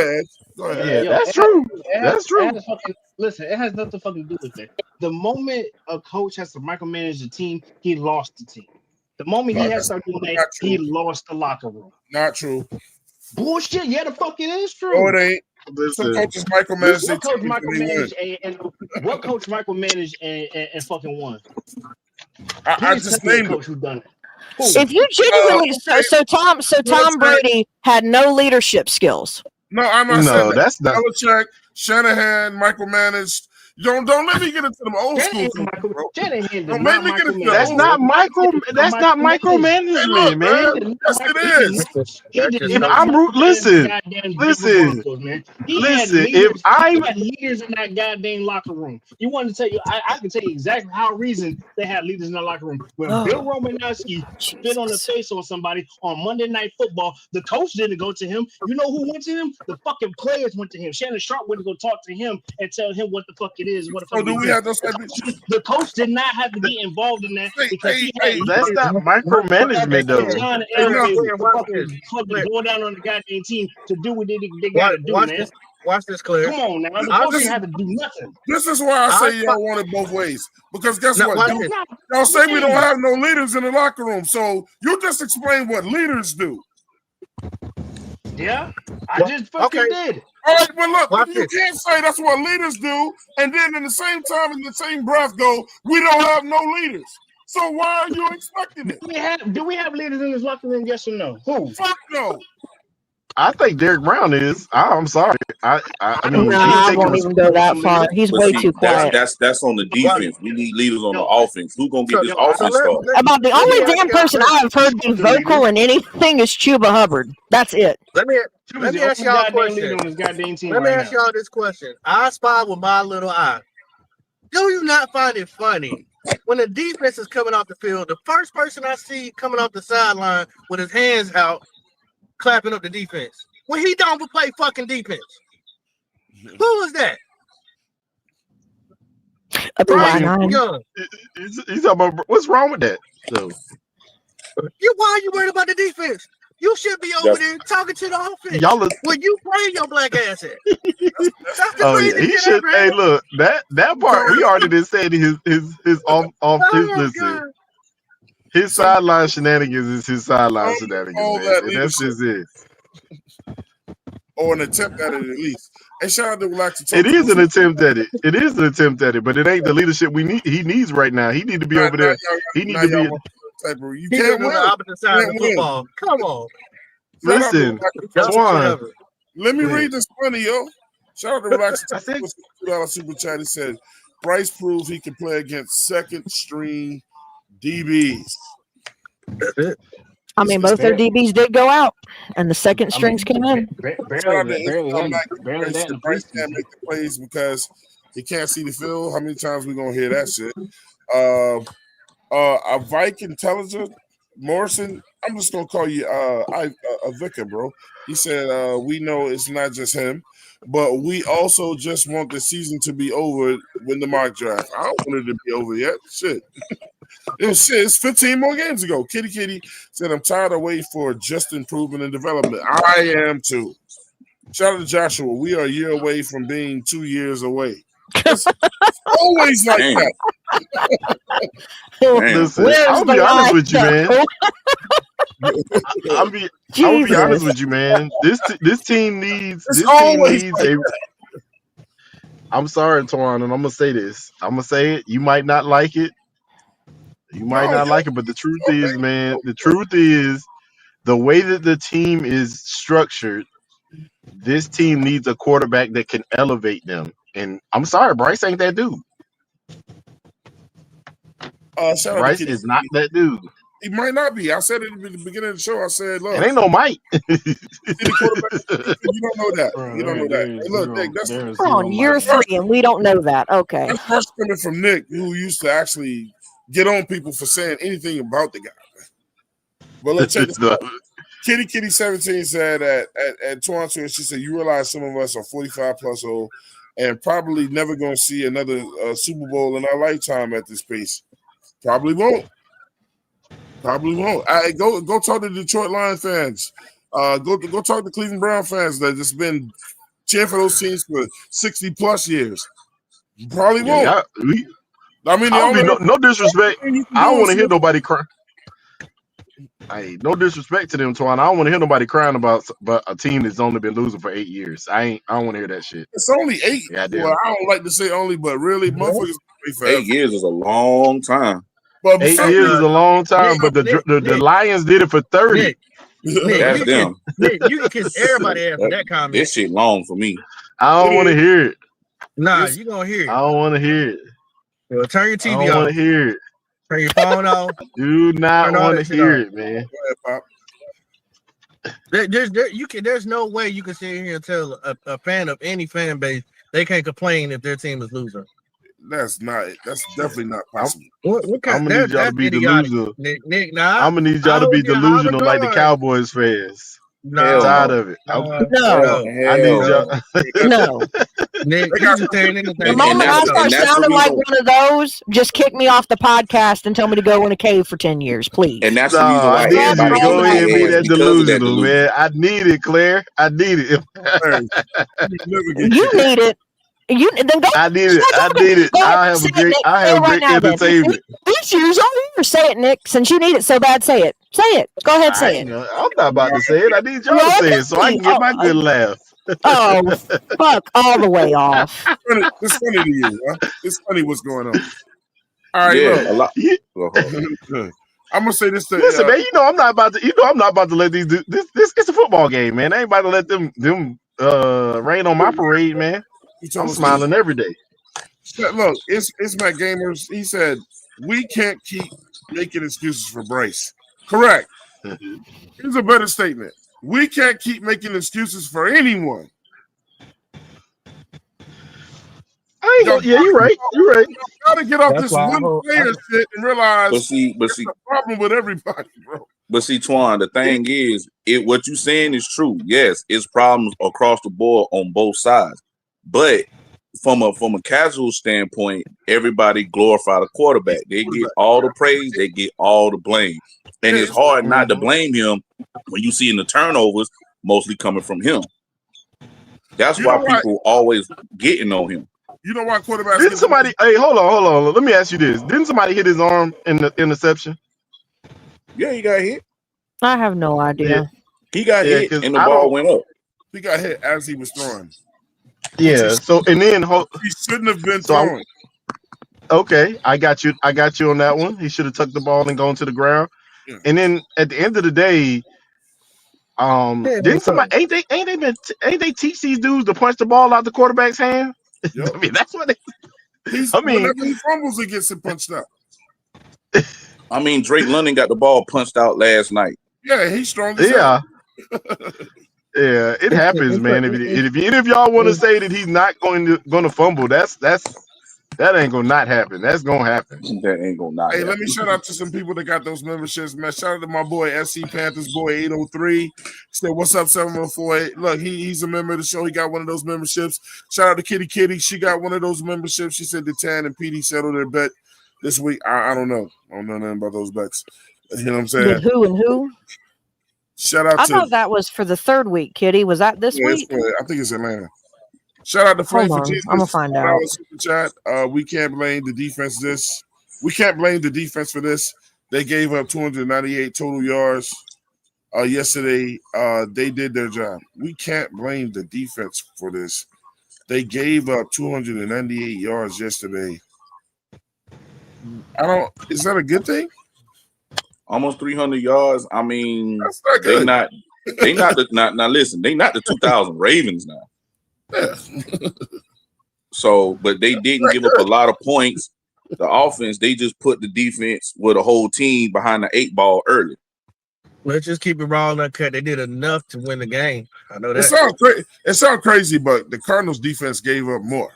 Go ahead. Yeah, that's true. That's true. Listen, it has nothing to fucking do with it. The moment a coach has to micromanage the team, he lost the team. The moment he has to start doing that, he lost the locker room. Not true. Bullshit. Yeah, the fuck it is true. No, it ain't. Some coaches micromanage. What coach micromanaged and fucking won? I just named coach who done it. If you genuinely Tom Brady had no leadership skills. No, I'm not saying that's not. Belichick, Shanahan micromanaged. Don't let me get into them old school things, bro. Don't make me get into That's not micromanagement, man. Yes, it is. Listen. If I had leaders in that goddamn locker room, you want to tell you, I can tell you exactly how reason they had leaders in that locker room. When Bill Romanowski spit on the face on somebody on Monday Night Football, the coach didn't go to him. You know who went to him? The fucking players went to him. Shannon Sharp went to go talk to him and tell him what the fuck it is. What the fuck? Do we have those? The coach did not have to get involved in that because that's not micromanagement, though. Go down on the goddamn team to do what they got to do, man. Watch this, Claire. Come on now. The coach didn't have to do nothing. This is why I say y'all want it both ways. Because guess what? Y'all say we don't have no leaders in the locker room. So you just explain what leaders do. Yeah, I just fucking did. All right, well, look, you can't say that's what leaders do, and then in the same time, in the same breath, go, we don't have no leaders. So why are you expecting it? Do we have leaders in this locker room? Yes or no? Who? Fuck no. I think Derek Brown is. I'm sorry. I won't even go that far. He's way too quiet. That's on the defense. We need leaders on the offense. Who's gonna get this offense started? About the only damn person I've heard be vocal in anything is Chuba Hubbard. That's it. Let me ask y'all a question. Let me ask y'all this question. I spy with my little eye. Do you not find it funny when the defense is coming off the field? The first person I see coming off the sideline with his hands out, clapping up the defense when he don't play fucking defense. Who is that? Bryce Young. He's talking about what's wrong with that? So. Why are you worried about the defense? You should be over there talking to the offense. When you play your black ass at. He should. Hey, look, that part we already did say his off his listen. His sideline shenanigans is his sideline shenanigans, man. And that's just it. Or an attempt at it, at least. And shout out to Relax. It is an attempt at it. It is an attempt at it, but it ain't the leadership he needs right now. He need to be over there. He need to be. You can't win. The opposite side of football. Come on. Listen, Twan. Let me read this funny, yo. Shout out to Relax. $2 super chat. He said, Bryce proves he can play against second string DBs. That's it. I mean, both their DBs did go out, and the second strings came in. Barely Bryce can't make the plays because he can't see the field. How many times we gonna hear that shit? A Viking intelligent Morrison. I'm just gonna call you a vicar, bro. He said we know it's not just him, but we also just want the season to be over when the mock draft. I don't want it to be over yet. Shit. It's 15 more games ago. Kitty said, I'm tired of waiting for just improvement and development. I am too. Shout out to Joshua. We are a year away from being 2 years away. It's always like that. Listen, I'll be honest with you, man. I'll be honest with you, man. This team needs a. I'm sorry, Twan, and I'm gonna say this. I'm gonna say it. You might not like it. You might not like it, but the truth is, man, the truth is the way that the team is structured, this team needs a quarterback that can elevate them. And I'm sorry, Bryce ain't that dude. Bryce is not that dude. He might not be. I said it at the beginning of the show. I said, look. It ain't no Mike. You don't know that. You don't know that. Hey, look, Nick, that's on year 3, and we don't know that. Okay. That's first coming from Nick, who used to actually get on people for saying anything about the guy. But let's check this out. Kitty 17 said at Toronto, she said, "You realize some of us are 45 plus old and probably never going to see another Super Bowl in our lifetime at this pace. Probably won't. Probably won't. Go talk to Detroit Lions fans. Go talk to Cleveland Brown fans that just been cheering for those teams for 60 plus years. Probably won't. I mean, no disrespect. I don't want to hear nobody cry. No disrespect to them, Twan. I don't want to hear nobody crying about a team that's only been losing for 8 years. I don't want to hear that shit. It's only 8. Well, I don't like to say only, but really, motherfuckers. 8 years is a long time. But 8 years is a long time, but the Lions did it for 30. Nick, that's them. Nick, you can kiss everybody after that comment. This shit long for me. I don't want to hear it. Nah, you gonna hear it. I don't want to hear it. Well, turn your TV off. I don't want to hear it. Turn your phone off. Do not want to hear it, man. There's no way you can sit here and tell a fan of any fan base they can't complain if their team is losing. That's definitely not possible. I'm gonna need y'all to be delusional. Nick, I'm gonna need y'all to be delusional like the Cowboys fans. No, tired of it. No, I need y'all. No. Nick, the moment I start sounding like one of those, just kick me off the podcast and tell me to go in a cave for 10 years, please. And that's the reason why I need you to go ahead and be that delusional, man. I need it, Claire. I need it. You need it. Then go. I need it. I need it. I have great entertainment. These years over here. Say it, Nick. Since you need it so bad, say it. Say it. Go ahead, say it. I'm not about to say it. I need y'all to say it so I can get my good laugh. Oh, fuck all the way off. It's funny to you, huh? It's funny what's going on. All right, look. I'm gonna say this to listen, man. I'm not about to let these do this. It's a football game, man. I ain't about to let them rain on my parade, man. I'm smiling every day. Look, it's Matt Gamers. He said we can't keep making excuses for Bryce. Correct. Here's a better statement. We can't keep making excuses for anyone. You're right. You're right. Gotta get off this one player shit and realize but see, a problem with everybody, bro. But see, Twan, the thing is, what you're saying is true. Yes, it's problems across the board on both sides. But from a casual standpoint, everybody glorify the quarterback. They get all the praise, they get all the blame. And it's hard not to blame him when you see in the turnovers mostly coming from him. That's why people always getting on him. You know why quarterbacks? Didn't somebody? Hey, hold on. Let me ask you this: didn't somebody hit his arm in the interception? Yeah, he got hit. I have no idea. Yeah. He got hit, and the ball went up. He got hit as he was throwing. Yeah. So and then he shouldn't have been throwing. Okay, I got you on that one. He should have tucked the ball and gone to the ground. Yeah. And then at the end of the day, didn't somebody ain't they teach these dudes to punch the ball out the quarterback's hand? Yep. I mean, that's what whenever he fumbles, he gets it punched out. I mean, Drake London got the ball punched out last night. Yeah, he's strong. Yeah. Yeah, it happens, man. If any of y'all want to say that he's not going to fumble, that ain't gonna not happen. That's gonna happen. That ain't gonna not. Hey, happen. Let me shout out to some people that got those memberships, man. Shout out to my boy SC Panthers boy 803. He said, "What's up, 714?" Look, he's a member of the show. He got one of those memberships. Shout out to Kitty. She got one of those memberships. She said the Tan and PD settled their bet this week. I don't know. I don't know nothing about those bets. You know what I'm saying? With who and who? Shout out. I thought that was for the third week, Kitty. Was that this week? I think it's Atlanta. Shout out to Frank for Jesus. I'm gonna find out. Super chat. We can't blame the defense. We can't blame the defense for this. They gave up 298 total yards yesterday. They did their job. We can't blame the defense for this. They gave up 298 yards yesterday. Is that a good thing? Almost 300 yards. I mean, that's not good. Now listen, they not the 2000 Ravens now. Yeah. So, but they didn't give up a lot of points. The offense, they just put the defense with a whole team behind the 8 ball early. Let's just keep it raw and uncut. They did enough to win the game. I know that. It sounds crazy, but the Cardinals defense gave up more.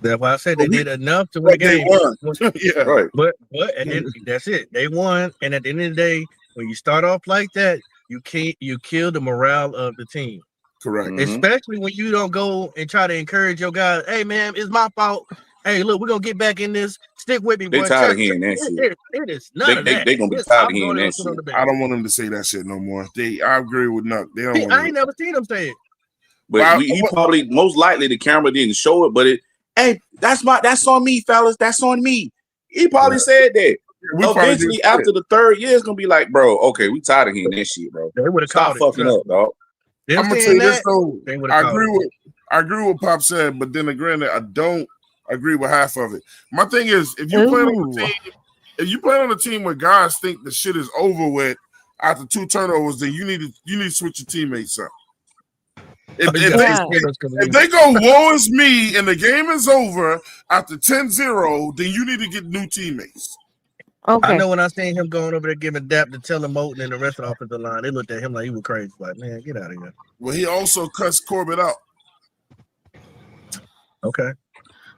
That's why I said they did enough to win But the they game. won. Yeah. Right. But and then that's it. They won, and at the end of the day, when you start off like that, you kill the morale of the team. Correct. Especially when you don't go and try to encourage your guys. Hey man, it's my fault. Hey, look, we're gonna get back in this. Stick with me, They boy. tired of hearing that shit. It is none of that. They gonna be tired of I'm hearing going that to sit on the shit. bench. I don't want them to say that shit no more. I agree with Nuck. They don't want I ain't never seen them say it. But he probably most likely the camera didn't show it, but hey, that's on me, fellas. That's on me. He probably said that. Eventually, after the third year, it's gonna be like, bro, okay, we tired of hearing this shit, bro. They would have Stop fucking up, dog. I'm gonna say this though. I agree with what Pop said, but then again, I don't agree with half of it. My thing is, if you play on a team where guys think the shit is over with after 2 turnovers, then you need to switch your teammates up. If they go, woe is me, and the game is over after 10-0, then you need to get new teammates. Okay. I know when I seen him going over there giving dap to Tellen Moton and the rest of the offensive line, they looked at him like he was crazy. Like, man, get out of here. Well, he also cussed Corbett out. Okay.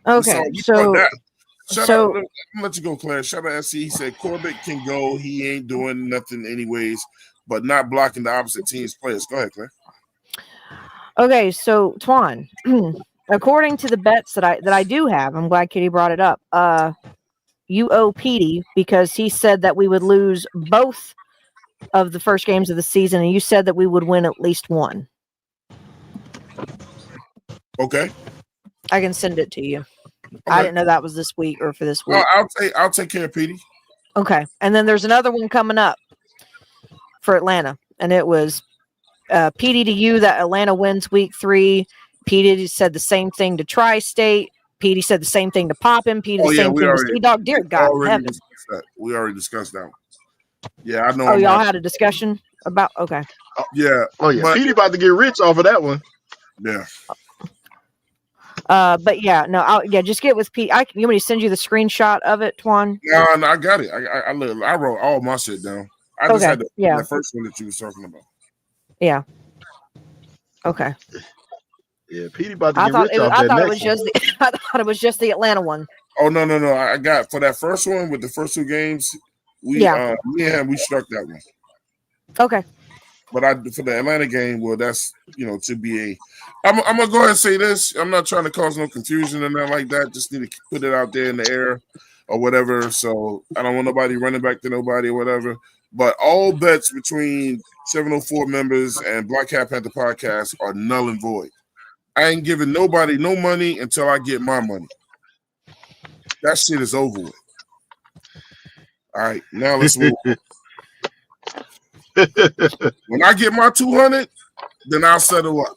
Okay. So I'm gonna let you go, Claire. Shout out SC. He said Corbett can go. He ain't doing nothing anyways, but not blocking the opposite team's players. Go ahead, Claire. Okay, so Twan, according to the bets that I do have, I'm glad Kitty brought it up. You owe Petey because he said that we would lose both of the first games of the season, and you said that we would win at least one. Okay. I can send it to you. Okay. I didn't know that was this week or for this week. I'll take care of Petey. Okay, and then there's another one coming up for Atlanta, and it was Petey to you that Atlanta wins week 3. Petey said the same thing to Tri-State. Petey said the same thing to Poppin. Petey the same thing to C-Dog. Dear God in heaven. We already discussed that one. Yeah, I know. Oh, y'all had a discussion about? Okay. Yeah. Oh, yeah. Petey about to get rich off of that one. Yeah. But yeah, no, just get with Pete. You want me to send you the screenshot of it, Twan? No, I got it. I wrote all my shit down. I just had the first one that you was talking about. Yeah. Okay. Yeah, Petey about to get rich off that next one. I thought it was just the Atlanta one. Oh no! I got for that first one with the first 2 games. We struck that one. Okay. But for the Atlanta game, well, that's to be a. I'm gonna go ahead and say this. I'm not trying to cause no confusion or nothing like that. Just need to put it out there in the air or whatever. So I don't want nobody running back to nobody or whatever. But all bets between 704 members and Black Hat Panther Podcast are null and void. I ain't giving nobody no money until I get my money. That shit is over with. All right, now let's move on. When I get my 200, then I'll settle up.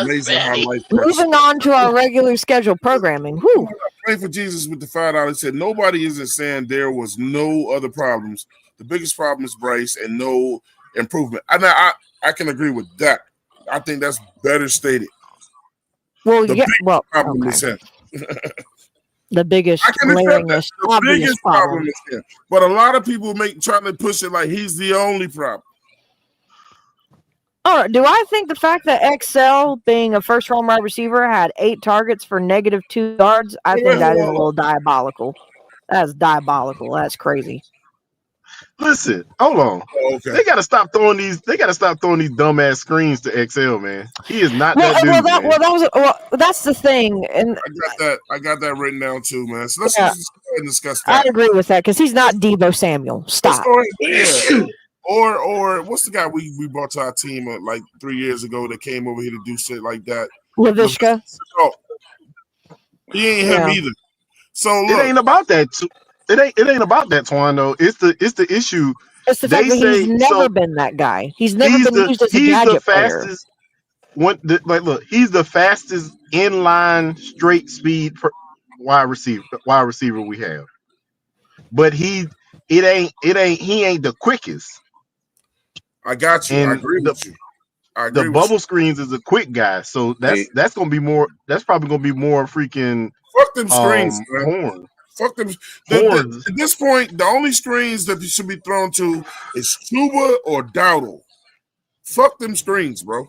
Amazing how life works. Moving on to our regular scheduled programming. Whew. Pray for Jesus with the $5. Said nobody isn't saying there was no other problems. The biggest problem is Bryce and no improvement. I can agree with that. I think that's better stated. Well, problem is him. The biggest glaringest problem is him. But a lot of people trying to push it like he's the only problem. All right. Do I think the fact that XL, being a first-round wide receiver, had 8 targets for -2 yards? I think that is a little diabolical. That's diabolical. That's crazy. Listen, hold on. Okay. They gotta stop throwing these. They gotta stop throwing these dumbass screens to XL, man. He is not that dude. That's the thing, and I got that written down too, man. So let's just go ahead and discuss that. I agree with that because he's not Deebo Samuel. Stop. Or what's the guy we brought to our team like 3 years ago that came over here to do shit like that? Laviska. Oh, he ain't him either. So look, it ain't about that. It ain't about that, Twan. Though it's the issue. It's the fact that he's never been that guy. He's never been used as a gadget player. He's the fastest inline straight speed wide receiver we have. But he ain't the quickest. I got you. And I agree with you. The bubble screens is a quick guy, so that's gonna be more. That's probably gonna be more freaking. Fuck them screens, man. Horn. Fuck them. At this point, the only screens that you should be thrown to is Chuba or Dowdle. Fuck them screens, bro.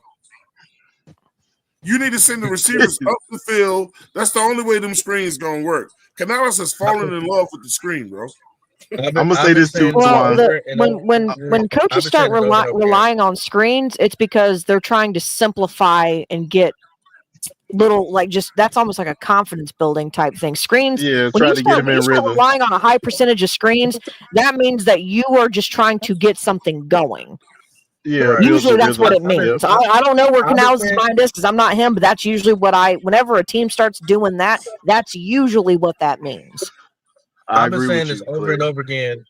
You need to send the receivers up the field. That's the only way them screens gonna work. Canales has fallen in love with the screen, bro. I'm gonna say this too, Well, Twan. when coaches start relying on screens, it's because they're trying to simplify and get little that's almost like a confidence building type thing. Screens. Yeah, When try you to get start, him in rhythm. relying on a high percentage of screens, that means that you are just trying to get something going. Yeah, usually that's what it means. I don't know where Canales' mind is because I'm not him, but that's usually what whenever a team starts doing that, that's usually what that means. I've been saying this over and over again.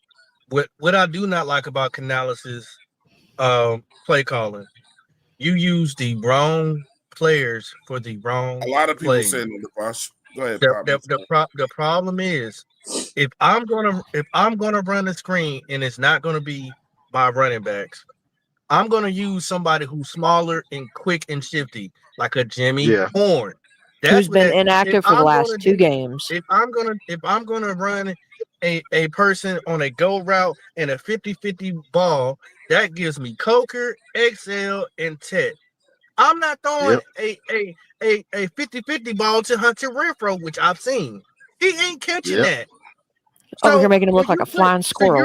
What I do not like about Canales' play calling, you use the wrong players for the wrong. A lot of people plays. saying that, Bosh. Go ahead. The problem is, if I'm gonna run a screen and it's not gonna be my running backs, I'm gonna use somebody who's smaller and quick and shifty, like a Jimmy Horn. Who's been inactive for the last 2 games. If I'm gonna run a person on a go route and a 50-50 ball, that gives me Coker, XL, and Ted. I'm not throwing a 50-50 ball to Hunter Renfrow, which I've seen. He ain't catching that. So you're making him look like a flying squirrel. So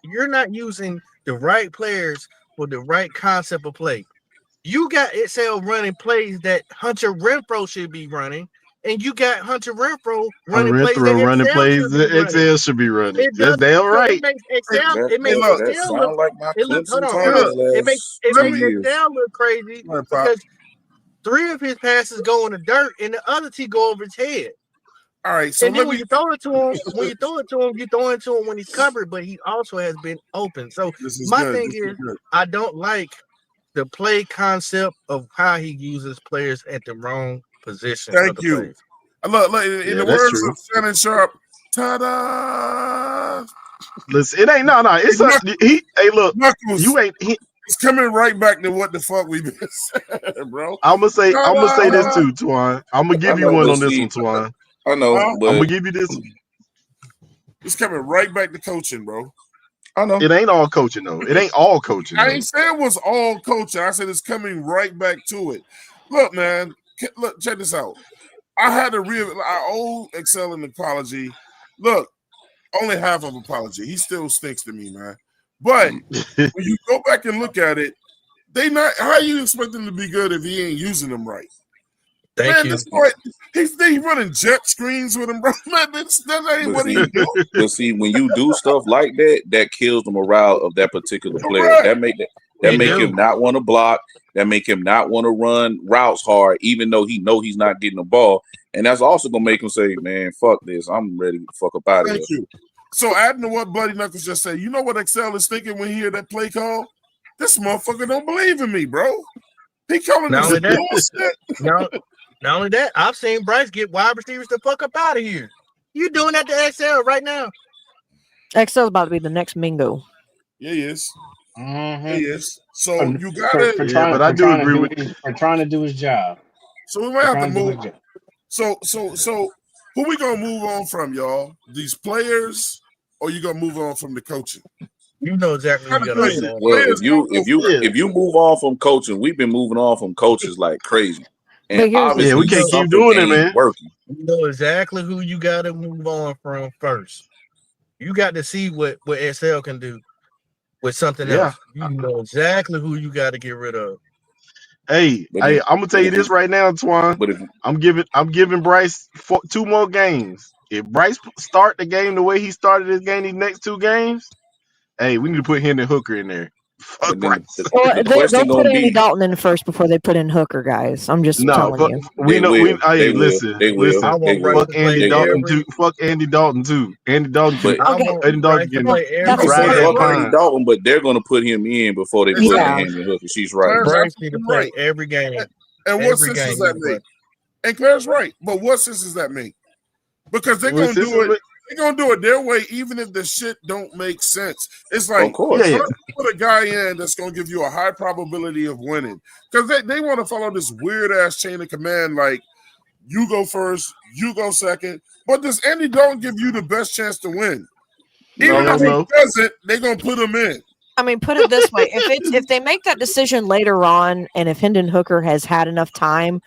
you're not using the right players for the right concept of play. You got XL running plays that Hunter Renfrow should be running, and you got Hunter Renfrow running plays that XL should be running. That's damn right. It makes XL look like my it makes XL look crazy because 3 of his passes go in the dirt and the other 2 go over his head. All right, so and then when you throw it to him, you throw it to him when he's covered, but he also has been open. So my thing is, I don't like the play concept of how he uses players at the wrong position. Thank you. Look, in the words of Shannon Sharp, ta-da! Listen, it ain't no. It's hey, look, Knuckles, you ain't. It's coming right back to what the fuck we been saying, bro. I'm gonna say this too, Twan. I'm gonna give you one on this one, Twan. I know, but I'm gonna give you this one. It's coming right back to coaching, bro. I know. It ain't all coaching, though. It ain't all coaching. I ain't saying it was all coaching. I said it's coming right back to it. Look, man. Look, check this out. I owe Excel an apology. Look, only half of apology. He still stinks to me, man. But when you go back and look at it, how you expect him to be good if he ain't using them right? Thank you. He's running jet screens with him, bro. Man, that ain't what he do. But see, when you do stuff like that, that kills the morale of that particular player. Right. That make him not want to block. That make him not want to run routes hard, even though he know he's not getting the ball. And that's also gonna make him say, "Man, fuck this. I'm ready to fuck up out of here." Thank you. So adding to what Buddy Knuckles just said, you know what Excel is thinking when he hear that play call? This motherfucker don't believe in me, bro. He calling this bullshit. Not only that, I've seen Bryce get wide receivers the fuck up out of here. You doing that to XL right now? XL's about to be the next Mingo. Yeah, he is. Mm-hmm. He is. So you got it. For trying to do his job. So we might have to move. So who we gonna move on from, y'all? These players, or you gonna move on from the coaching? You know exactly what you gotta say. Well, if you move on from coaching, we've been moving on from coaches like crazy. And obviously, we can't keep doing it, man. Working. You know exactly who you got to move on from first. You got to see what SL can do with something else. You know exactly who you got to get rid of. Hey, I'm gonna tell you this right now, Twan. I'm giving Bryce 2 more games. If Bryce start the game the way he started his game these next 2 games, hey, we need to put Hendon Hooker in there. Fuck Bryce. They'll put Andy Dalton in first before they put in Hooker, guys. I'm just telling you. Listen. Fuck Andy Dalton too. Fuck Andy Dalton too. Andy Dalton getting Andy Dalton, but they're gonna put him in before they put in Hooker. She's right. Bryce need to play every game. And what sense does that make? And Claire's right, but what sense does that make? Because they're gonna do it. They're gonna do it their way, even if the shit don't make sense. It's like put a guy in that's gonna give you a high probability of winning. Because they want to follow this weird ass chain of command, like you go first, you go second. But does Andy Dalton give you the best chance to win? Even if he doesn't, they're gonna put him in. I mean, put it this way: if they make that decision later on, and if Hendon Hooker has had enough time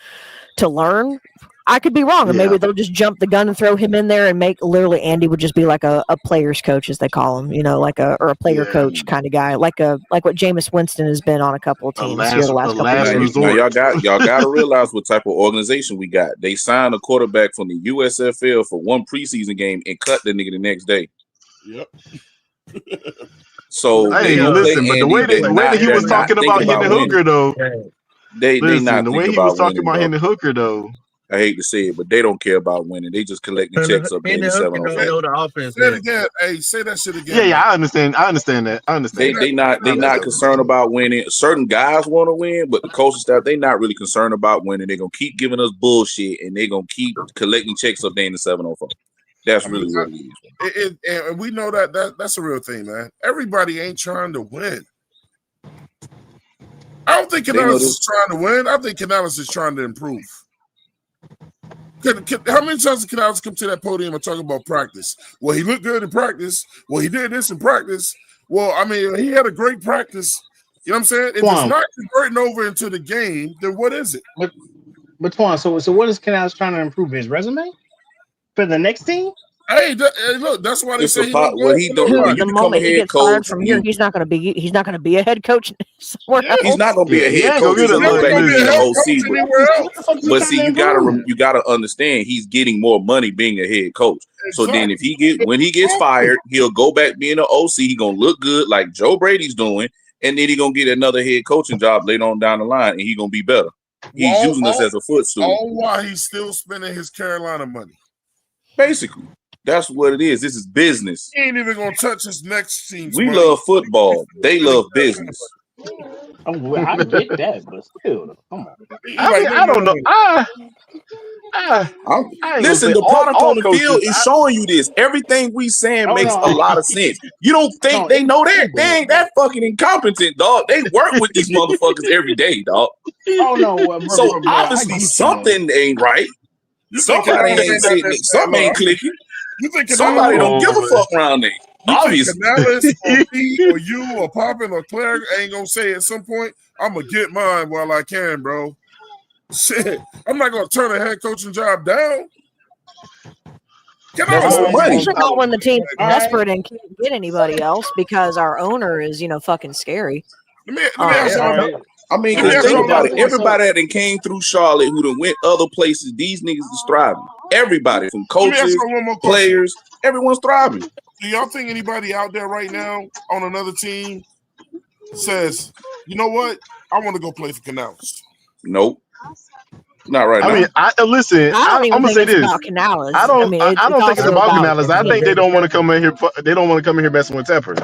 to learn, I could be wrong, and maybe they'll just jump the gun and throw him in there and make literally Andy would just be like a player's coach, as they call him, like a player coach kind of guy, like what Jameis Winston has been on a couple of teams here the last couple of years. Now y'all got to realize what type of organization we got. They signed a quarterback from the USFL for one preseason game and cut the nigga the next day. Yep. So hey, listen, but the way that he was talking about Hendon Hooker though, they not the way he was talking about Hendon Hooker though. I hate to say it, but they don't care about winning. They just collecting checks up there. Know the offense. Say it again. Hey, say that shit again. Yeah, I understand. I understand that. They not concerned about winning. Certain guys want to win, but the coaching staff, they not really concerned about winning. They're gonna keep giving us bullshit, and they're gonna keep collecting checks up there in the 704. That's really what it is. And we know that's a real thing, man. Everybody ain't trying to win. I don't think Canales is trying to win. I think Canales is trying to improve. How many times did Canales come to that podium and talk about practice? Well, he looked good in practice. Well, he did this in practice. Well, I mean, he had a great practice. You know what I'm saying? If it's not converting over into the game, then what is it? But Twan, so what is Canales trying to improve? His resume for the next team? Hey, look, that's why they say the moment he gets fired from here, he's not going to be a head coach somewhere else. He's not going to be a head coach. He's going to be a OC. But see, you gotta understand, he's getting more money being a head coach. So then, when he gets fired, he'll go back being an OC. He's gonna look good like Joe Brady's doing, and then he's gonna get another head coaching job later on down the line, and he's gonna be better. He's using us as a footstool. All while he's still spending his Carolina money. Basically. That's what it is. This is business. He ain't even gonna touch his next team. We love football. They love business. Well, I get that, but still, come on. I don't know. Listen, the product on the field is showing you this. Everything we saying makes a lot of sense. You don't think they know that? They ain't that fucking incompetent, dog. They work with these motherfuckers every day, dog. Oh no. So obviously something ain't right. Somebody ain't sitting. Something ain't clicking. You think somebody don't give a fuck around there? Obviously, Canales or me or you or Poppin or Claire ain't gonna say at some point, I'm gonna get mine while I can, bro. Shit, I'm not gonna turn a head coaching job down. Especially not when the team's desperate and can't get anybody else because our owner is, fucking scary. Let me ask you. I mean, because think about it. Everybody that came through Charlotte who done went other places, these niggas is thriving. Everybody from coaches, players, everyone's thriving. Do y'all think anybody out there right now on another team says, you know what? I want to go play for Canales? Nope. Not right now. I mean, listen. I'm gonna say this. About Canales. I don't think it's about Canales. I think they don't want to come in here. They don't want to come in here messing with Tepper.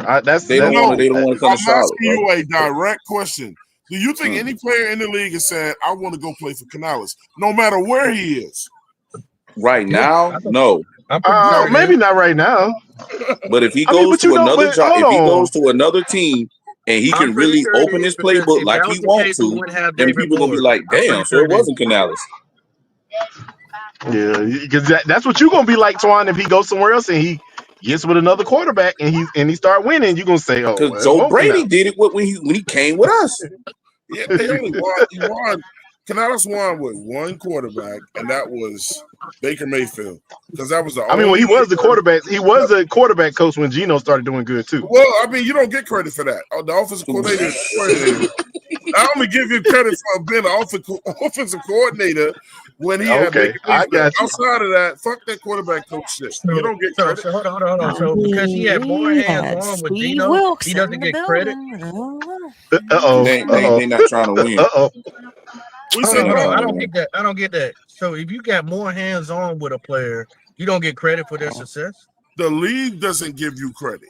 They don't want to come to Charlotte. I'm asking you a direct question. Do you think any player in the league has said, I want to go play for Canales, no matter where he is? Right now, no. Maybe not right now. But if he goes to another job, if he goes to another team and he can really open his playbook like he wants to, then people gonna be like, damn, so it wasn't Canales. Yeah, because that's what you're gonna be like, Twan, if he goes somewhere else and he gets with another quarterback and he start winning, you're gonna say, oh, because Joe Brady did it when he came with us. Yeah, they only won. Canales won with one quarterback, and that was Baker Mayfield. Because that was the only he was the quarterback. He was a quarterback coach when Geno started doing good too. Well, I mean, you don't get credit for that. The offensive coordinator. I only give you credit for being an offensive coordinator when he had Baker Mayfield. Outside of that, fuck that quarterback coach shit. You don't get credit. So hold on. So because he had more hands on with Geno, he doesn't get credit. They not trying to win. I don't get that. So if you got more hands on with a player, you don't get credit for their success. The league doesn't give you credit.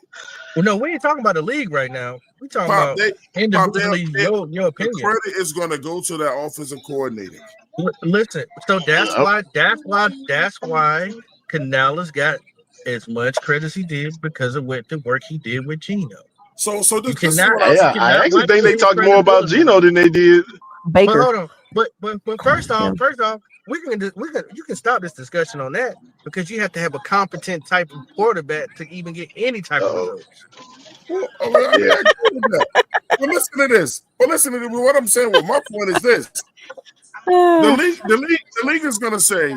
Well, no, we ain't talking about the league right now. We talking about individually your opinion. The credit is going to go to that offensive coordinator. Listen, so that's why Canales got as much credit as he did because of the work he did with Geno. So I actually think they talked more about Geno than they did Baker. But hold on. But first off, you can stop this discussion on that because you have to have a competent type of quarterback to even get any type of results. Well, I agree with that. But listen to this. What I'm saying. Well, my point is this: the league is going to say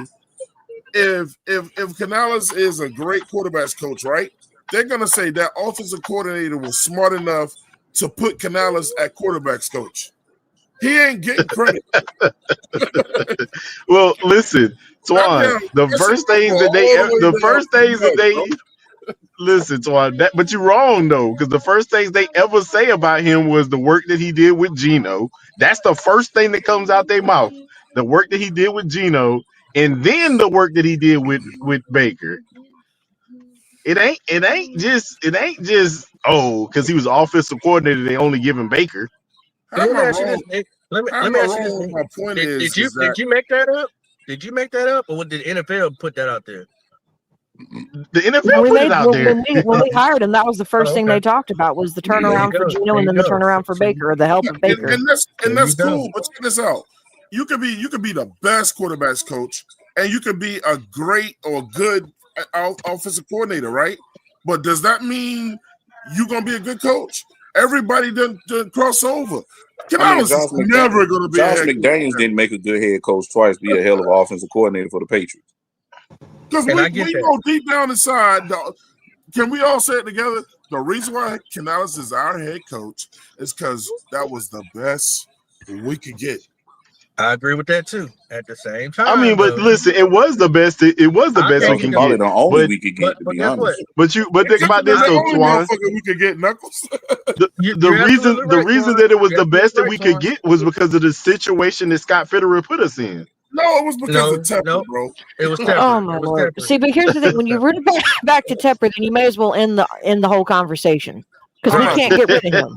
if Canales is a great quarterbacks coach, right? They're going to say that offensive coordinator was smart enough to put Canales at quarterbacks coach. He ain't getting credit. Well, listen, Twan. The first things that listen, Twan. But you're wrong though, because the first things they ever say about him was the work that he did with Geno. That's the first thing that comes out their mouth. The work that he did with Geno, and then the work that he did with Baker. It ain't just because he was offensive coordinator. They only give him Baker. Let me ask you this, Nick. Let me ask you this, Nick. My point did you make that up? Did you make that up, or did the NFL put that out there? The NFL put it out there. When we hired him, that was the first thing they talked about was the turnaround for Geno and then the turnaround for Baker, or the help of Baker. And that's cool. But check this out. You could be the best quarterbacks coach, and you could be a great or good offensive coordinator, right? But does that mean you're gonna be a good coach? Everybody doesn't cross over. Canales is never going to be. Josh McDaniels didn't make a good head coach twice. Be a hell of an offensive coordinator for the Patriots. Because we know deep down inside. Can we all say it together? The reason why Canales is our head coach is because that was the best we could get. I agree with that too. At the same time, I mean, but listen, it was the best. It was the best we can get. The only we could get. To be honest. But think about this though, Twan. We could get Knuckles. The reason that it was the best that we could get was because of the situation that Scott Fitterer put us in. No, it was because of Tepper, bro. It was Tepper. Oh my lord! See, but here's the thing: when you root it back to Tepper, then you may as well end the whole conversation. Because we can't get rid of him.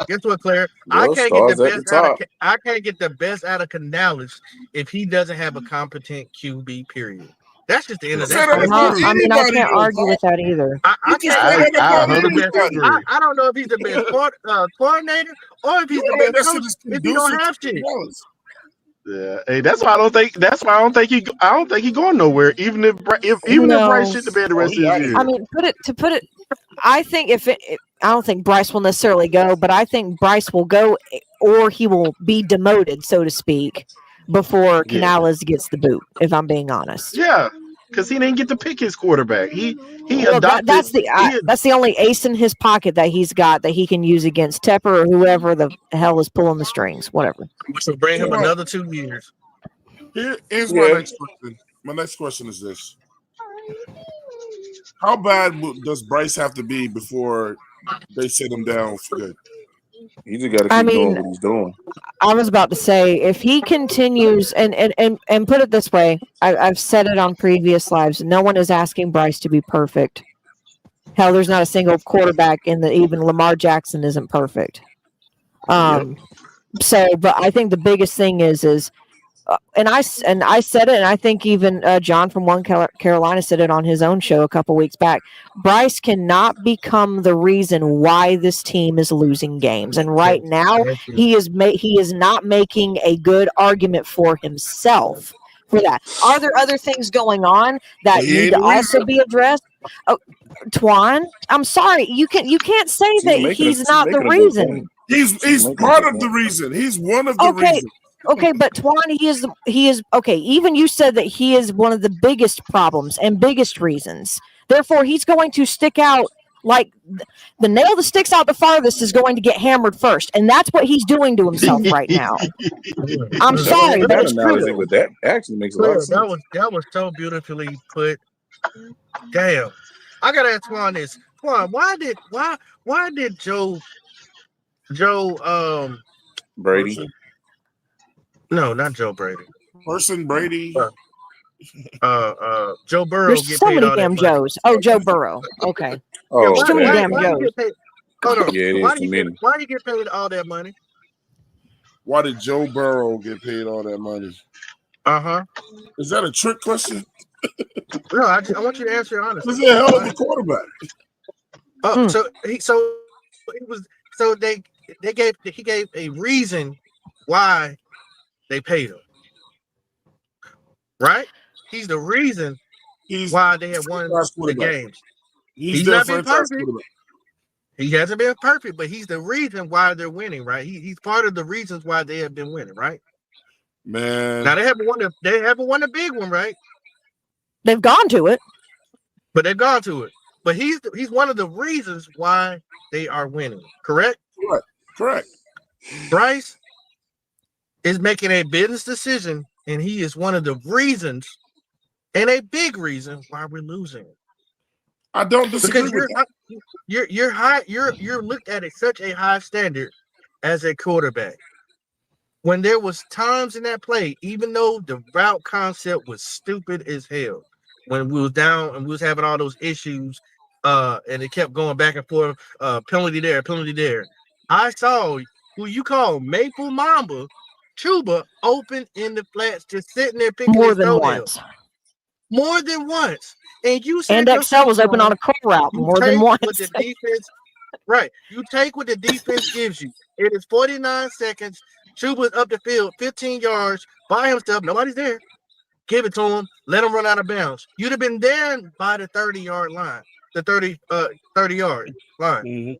Guess what, Claire? I can't get the best out of Canales if he doesn't have a competent QB. Period. That's just the end of that. I can't argue with that either. I don't know if he's the best coordinator or if he's the best coach if he don't have to. Yeah, hey, that's why I don't think he going nowhere. Even if Bryce shit the bed the rest of the year. I mean, I think I don't think Bryce will necessarily go, but I think Bryce will go, or he will be demoted, so to speak, before Canales gets the boot. If I'm being honest. Yeah, because he didn't get to pick his quarterback. He adopted. That's the only ace in his pocket that he's got that he can use against Tepper or whoever the hell is pulling the strings, whatever. Which will bring him another 2 years. Here's my next question. My next question is this: how bad does Bryce have to be before they sit him down for good? He just got to keep doing what he's doing. I was about to say, if he continues, and put it this way, I've said it on previous lives, no one is asking Bryce to be perfect. Hell, there's not a single quarterback even Lamar Jackson isn't perfect. So, but I think the biggest thing is and I said it, and I think even John from One Carolina said it on his own show a couple weeks back. Bryce cannot become the reason why this team is losing games, and right now he is not making a good argument for himself for that. Are there other things going on that need to also be addressed? Oh, Twan, I'm sorry, you can't say that he's not the reason. He's part of the reason. He's one of the reasons. Okay, but Twan, he is okay. Even you said that he is one of the biggest problems and biggest reasons. Therefore, he's going to stick out like the nail that sticks out the farthest is going to get hammered first, and that's what he's doing to himself right now. I'm sorry, but it's true. But that actually makes a lot of sense. That was so beautifully put. Damn, I gotta ask Twan this. Twan, why did Joe Brady? No, not Joe Brady. Brady. Joe Burrow. There's so many damn Joes. Oh, Joe Burrow. Okay. Oh, too many damn Joes. Hold on. Why do you get paid all that money? Why did Joe Burrow get paid all that money? Is that a trick question? No, I want you to answer honestly. He's a hell of a quarterback. He gave a reason why they paid him. Right? He's the reason why they have won the games. He's not been perfect. He hasn't been perfect, but he's the reason why they're winning, right? He's part of the reasons why they have been winning, right? Man. Now they haven't won a big one, right? They've gone to it. But they've gone to it. But he's one of the reasons why they are winning, correct? Correct. Bryce is making a business decision, and he is one of the reasons, and a big reason, why we're losing. I don't disagree with that. You're looked at such a high standard as a quarterback. When there was times in that play, even though the route concept was stupid as hell, when we was down and we was having all those issues, and it kept going back and forth, penalty there, I saw who you call Maple Mamba, Chuba, open in the flats, just sitting there picking more his than toenails. once. More than once. And you said and XL was open on a curl route more than once. What the defense, right. You take what the defense gives you. It is 49 seconds. Chuba's up the field, 15 yards by himself. Nobody's there. Give it to him. Let him run out of bounds. You'd have been there by the 30-yard line, the 30-yard line. Mm-hmm.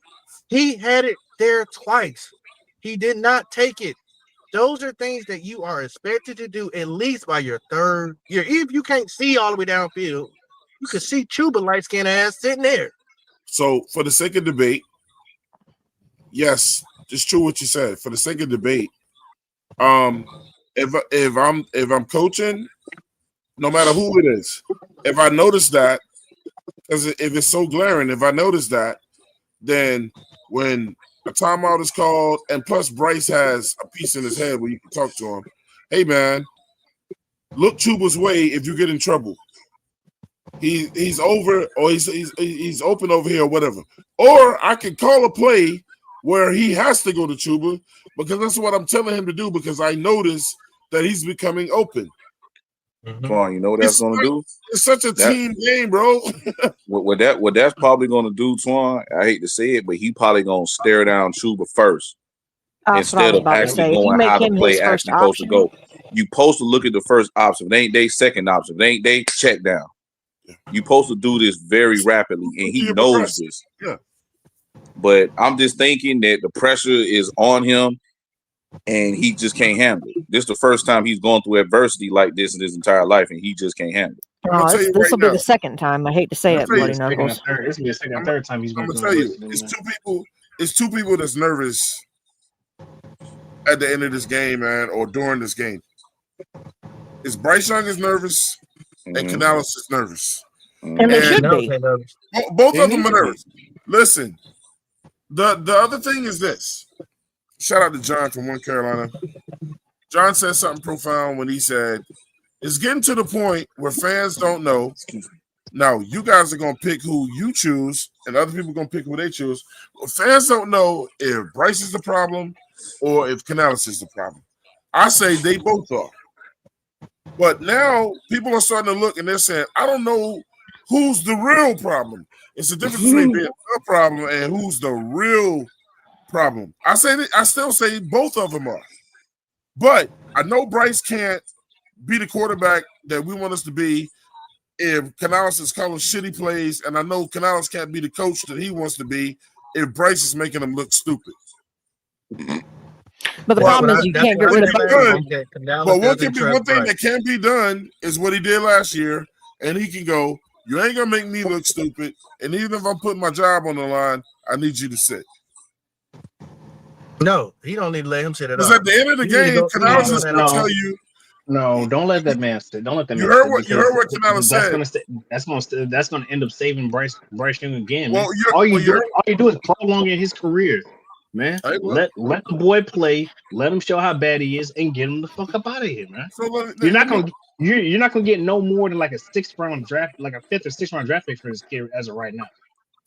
He had it there twice. He did not take it. Those are things that you are expected to do at least by your third year. Even if you can't see all the way downfield, you can see Chuba light-skinned ass sitting there. So, for the sake of debate, yes, it's true what you said. For the sake of debate, if I'm coaching, no matter who it is, if I notice that, because if it's so glaring, if I notice that, then when a timeout is called, and plus Bryce has a piece in his head where you can talk to him. Hey man, look Chuba's way if you get in trouble. He's over, or he's open over here or whatever. Or I can call a play where he has to go to Chuba because that's what I'm telling him to do because I notice that he's becoming open. Come on, you know what that's going to do? It's such a team game, bro. what that's probably going to do, Twan, I hate to say it, but he probably going to stare down Chuba first instead of actually going how the play actually supposed to go. You supposed to look at the first option. It ain't they second option. It ain't they check down. You supposed to do this very rapidly, and he knows this. Yeah. But I'm just thinking that the pressure is on him, and he just can't handle it. This is the first time he's gone through adversity like this in his entire life, and he just can't handle it. No, this will be the second time. I hate to say it, Bloody Knuckles. This will be the second and third time he's going to tell you, it's two people that's nervous at the end of this game, man, or during this game. It's Bryce Young is nervous, and Canales is nervous. And they should be. Both of them are nervous. Listen, the other thing is this. Shout out to John from One Carolina. John said something profound when he said, it's getting to the point where fans don't know. Now, you guys are going to pick who you choose, and other people are going to pick who they choose. But fans don't know if Bryce is the problem or if Canales is the problem. I say they both are. But now people are starting to look, and they're saying, I don't know who's the real problem. It's the difference between being a problem and who's the real problem. I still say both of them are. But I know Bryce can't be the quarterback that we want us to be if Canales is calling shitty plays, and I know Canales can't be the coach that he wants to be if Bryce is making him look stupid. But the problem is you can't get rid of both of them. But one thing that can be done is what he did last year, and he can go, you ain't going to make me look stupid, and even if I'm putting my job on the line, I need you to sit. No, he don't need to let him sit at all. Because at the end of the game, Canales is going to tell you. No, don't let that man sit. Don't let that man sit. You heard what Canales said. That's going to end up saving Bryce Young again. Well, all you do is prolonging his career, man. Let the boy play. Let him show how bad he is, and get him the fuck up out of here, man. So you're not gonna get no more than like a 6th round draft, like a 5th or 6th round draft pick for his kid as of right now.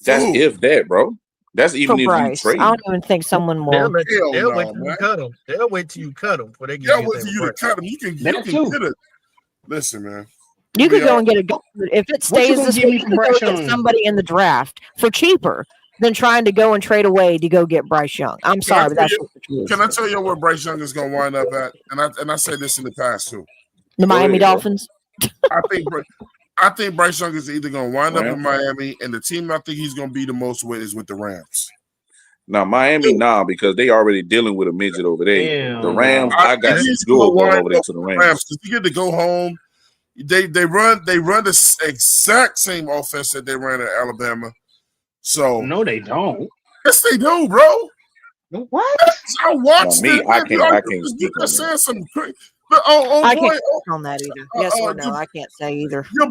That's if that, bro. That's even if Bryce, you trade. I don't even think someone more. They'll wait till you cut him. They'll wait till you cut him before they get. They'll wait till you to cut him. You can get it. Listen, man. You could go and get a if it stays this week. You can go get somebody in the draft for cheaper. than trying to go and trade away to go get Bryce Young. I'm sorry, but that's what the truth is. Can I tell you where Bryce Young is going to wind up at? And I said this in the past too. The Miami Dolphins. I think Bryce Young is either going to wind up in Miami, and the team I think he's going to be the most with is with the Rams. Now Miami, because they already dealing with a midget over there. The Rams, I got some good going over there to the Rams. Because you get to go home. They run the exact same offense that they ran at Alabama. So no, they don't. Yes, they do, bro. What? I watched it. I can't speak on that. Some I can't speak on that either. Yes or no, I can't say either. I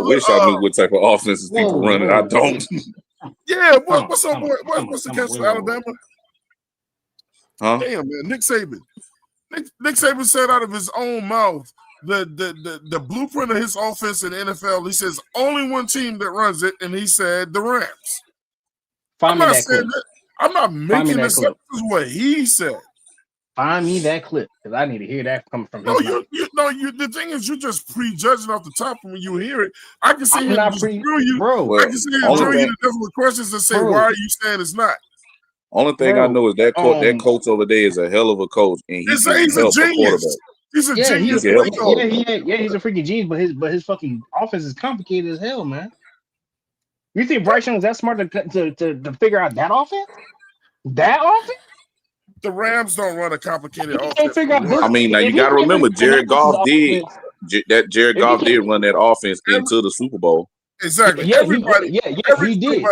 wish I knew what type of offenses people running. I don't. Yeah, what's up? What's the catch with Alabama? Huh? Damn, man, Nick Saban. Nick Saban said out of his own mouth the blueprint of his offense in the NFL. He says only one team that runs it, and he said the Rams. I'm not saying that. I'm not making this up. This is what he said. Find me that clip because I need to hear that coming from his mouth. The thing is, you're just prejudging off the top when you hear it. I can see him drill you, bro. I can see him drill you to death with questions and say, "Why are you saying it's not?" Only thing I know is that coach over there is a hell of a coach, and he's a genius. He's a genius. He's a freaking genius, but his fucking offense is complicated as hell, man. You think Bryce Young is that smart to figure out that offense? That offense? The Rams don't run a complicated offense. I mean, now you got to remember, Jared Goff did run that offense into the Super Bowl. Exactly. Yeah, everybody he did.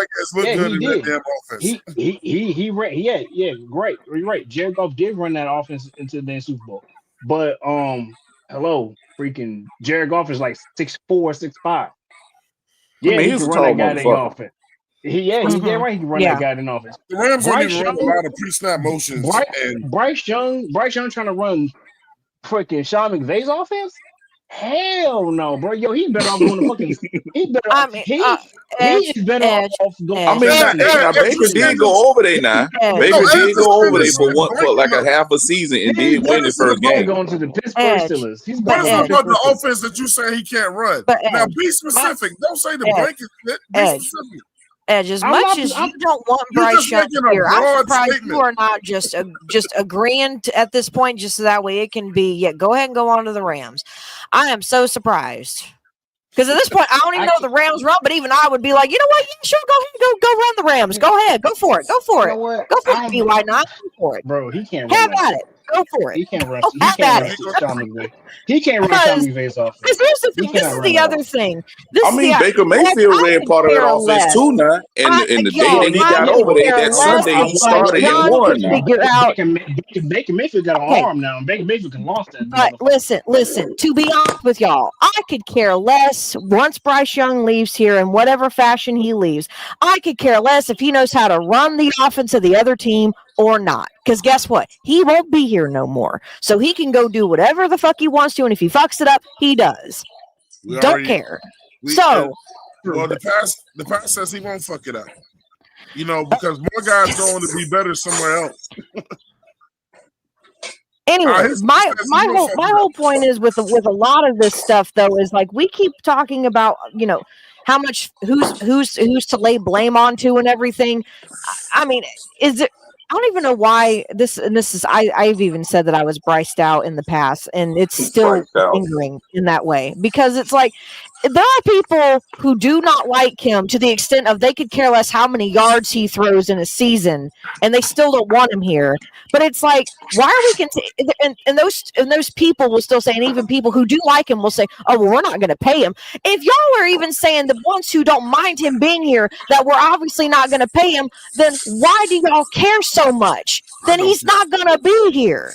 He ran. Yeah, great. You're right. Jared Goff did run that offense into the Super Bowl. But hello, freaking Jared Goff is like 6'4", 6'5". Yeah, he can run that guy in offense. He did right. He can run that guy in offense. The Rams don't even run a lot of pre-snap motions. Bryce Young trying to run freaking Sean McVay's offense? Hell no, bro. Yo, he's better off going to fucking. He's better off. He is better off going. I mean, Baker did go over there now. Baker did go over there for like a half a season and did win the first game. Going to the Pittsburgh Steelers. He's about the offense that you say he can't run. Now, be specific. Don't say the blanket. Be specific. Edge, as much as you don't want Bryce Young here, I'm surprised you are not just agreeing at this point, just so that way it can be, go ahead and go on to the Rams. I am so surprised. Because at this point, I don't even know the Rams run, but even I would be like, you know what? Yeah, sure, go ahead, go run the Rams. Go ahead, go for it. Go for it. Why not? Go for it. Bro, he can't run. Have at it. Go for it. He can't run. He can't run Sean McVay's offense. This is the other thing. Baker Mayfield ran part of that offense too now. And the day that he got over there, that Sunday he started and won. Baker Mayfield got an arm now. Baker Mayfield can launch that. But listen. To be honest with y'all, I could care less once Bryce Young leaves here in whatever fashion he leaves. I could care less if he knows how to run the offense of the other team or not. Because guess what? He won't be here no more. So he can go do whatever the fuck he wants to, and if he fucks it up, he does. Don't care. The past says he won't fuck it up. Because more guys going to be better somewhere else. Anyway, my whole point is with a lot of this stuff though is like we keep talking about how much who's to lay blame onto and everything. I mean, is it? I don't even know why this is. I've even said that I was Bryced out in the past, and it's still lingering in that way because it's like there are people who do not like him to the extent of they could care less how many yards he throws in a season, and they still don't want him here. But it's like, why are we and those people will still say, and even people who do like him will say, "Oh, well, we're not going to pay him." If y'all are even saying the ones who don't mind him being here that we're obviously not going to pay him, then why do y'all care so much? Then he's not going to be here.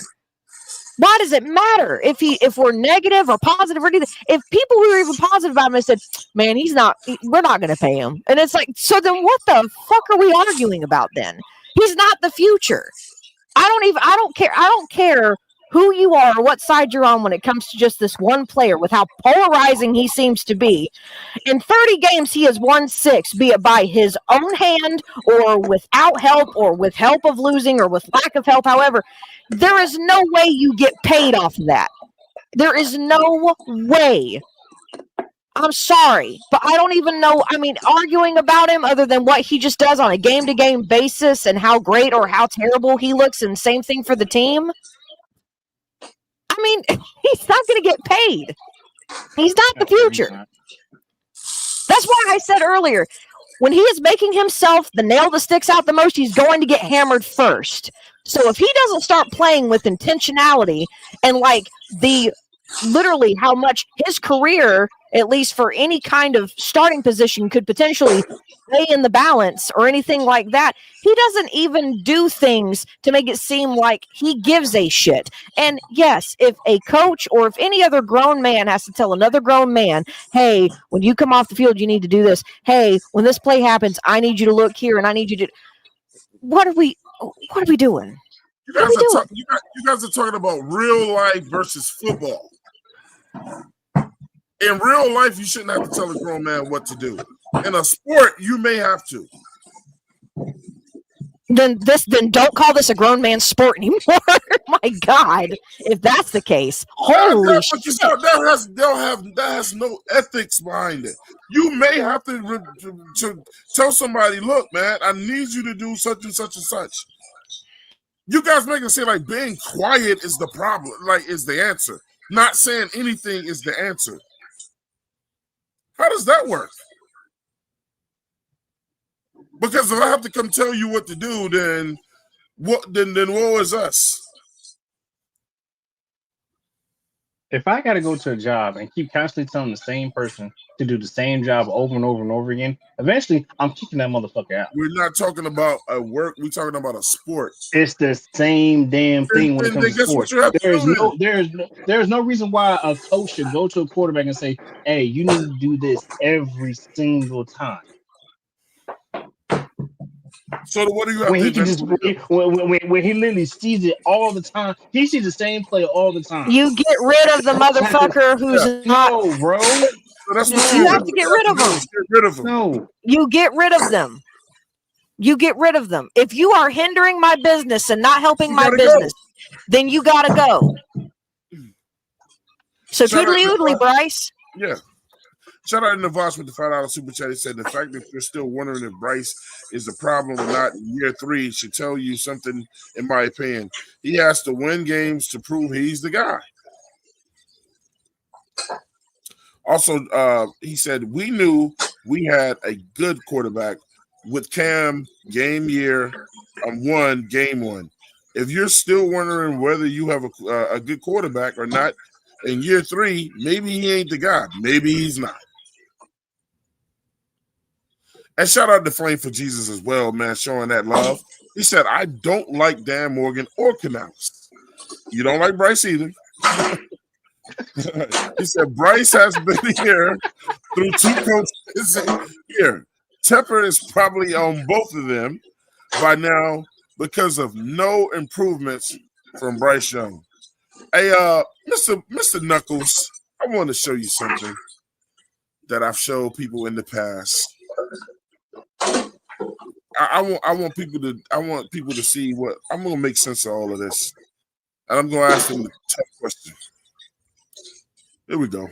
Why does it matter if we're negative or positive or anything? If people who are even positive about him have said, "Man, we're not going to pay him," and it's like, so then what the fuck are we arguing about then? He's not the future. I don't care who you are or what side you're on when it comes to just this one player with how polarizing he seems to be. In 30 games, he has won 6, be it by his own hand or without help or with help of losing or with lack of help. However, there is no way you get paid off of that. There is no way. I'm sorry, but I don't even know. I mean, arguing about him other than what he just does on a game-to-game basis and how great or how terrible he looks, and same thing for the team. I mean, he's not going to get paid. He's not the future. That's why I said earlier, when he is making himself the nail that sticks out the most, he's going to get hammered first. So if he doesn't start playing with intentionality and like literally how much his career, at least for any kind of starting position, could potentially lay in the balance or anything like that, he doesn't even do things to make it seem like he gives a shit. And yes, if a coach or if any other grown man has to tell another grown man, hey, when you come off the field, you need to do this. Hey, when this play happens, I need you to look here and I need you to. What are we doing? You guys are talking about real life versus football. In real life, you shouldn't have to tell a grown man what to do. In a sport, you may have to. Then don't call this a grown man sport anymore. My God, if that's the case, holy shit! That has no ethics behind it. You may have to tell somebody, look, man, I need you to do such and such and such. You guys make it seem like being quiet is the problem, like is the answer. Not saying anything is the answer. How does that work? Because if I have to come tell you what to do, then woe is us. If I got to go to a job and keep constantly telling the same person to do the same job over and over and over again, eventually I'm kicking that motherfucker out. We're not talking about a work. We're talking about a sport. It's the same damn thing when it comes to sports. There's no reason why a coach should go to a quarterback and say, hey, you need to do this every single time. So what do you have when he literally sees it all the time? He sees the same play all the time. You get rid of the motherfucker who's not. No, bro. So that's what you have to get rid of them. Get rid of them. No. You get rid of them. You get rid of them. If you are hindering my business and not helping my business, then you gotta go. So toodly oodly, Bryce. Yeah. Shout out to Navas with the $5 super chat. He said the fact that you're still wondering if Bryce is the problem or not in year 3 should tell you something, in my opinion. He has to win games to prove he's the guy. Also, he said, we knew we had a good quarterback with Cam game year 1, game 1. If you're still wondering whether you have a good quarterback or not in year 3, maybe he ain't the guy. Maybe he's not. And shout out to Flame for Jesus as well, man, showing that love. He said, I don't like Dan Morgan or Canales. You don't like Bryce either. He said, Bryce has been here through 2 coaches here. Tepper is probably on both of them by now because of no improvements from Bryce Young. Hey, Mr. Knuckles, I want to show you something that I've showed people in the past. I want people to see what I'm going to make sense of all of this, and I'm going to ask them the tough question. Here we go.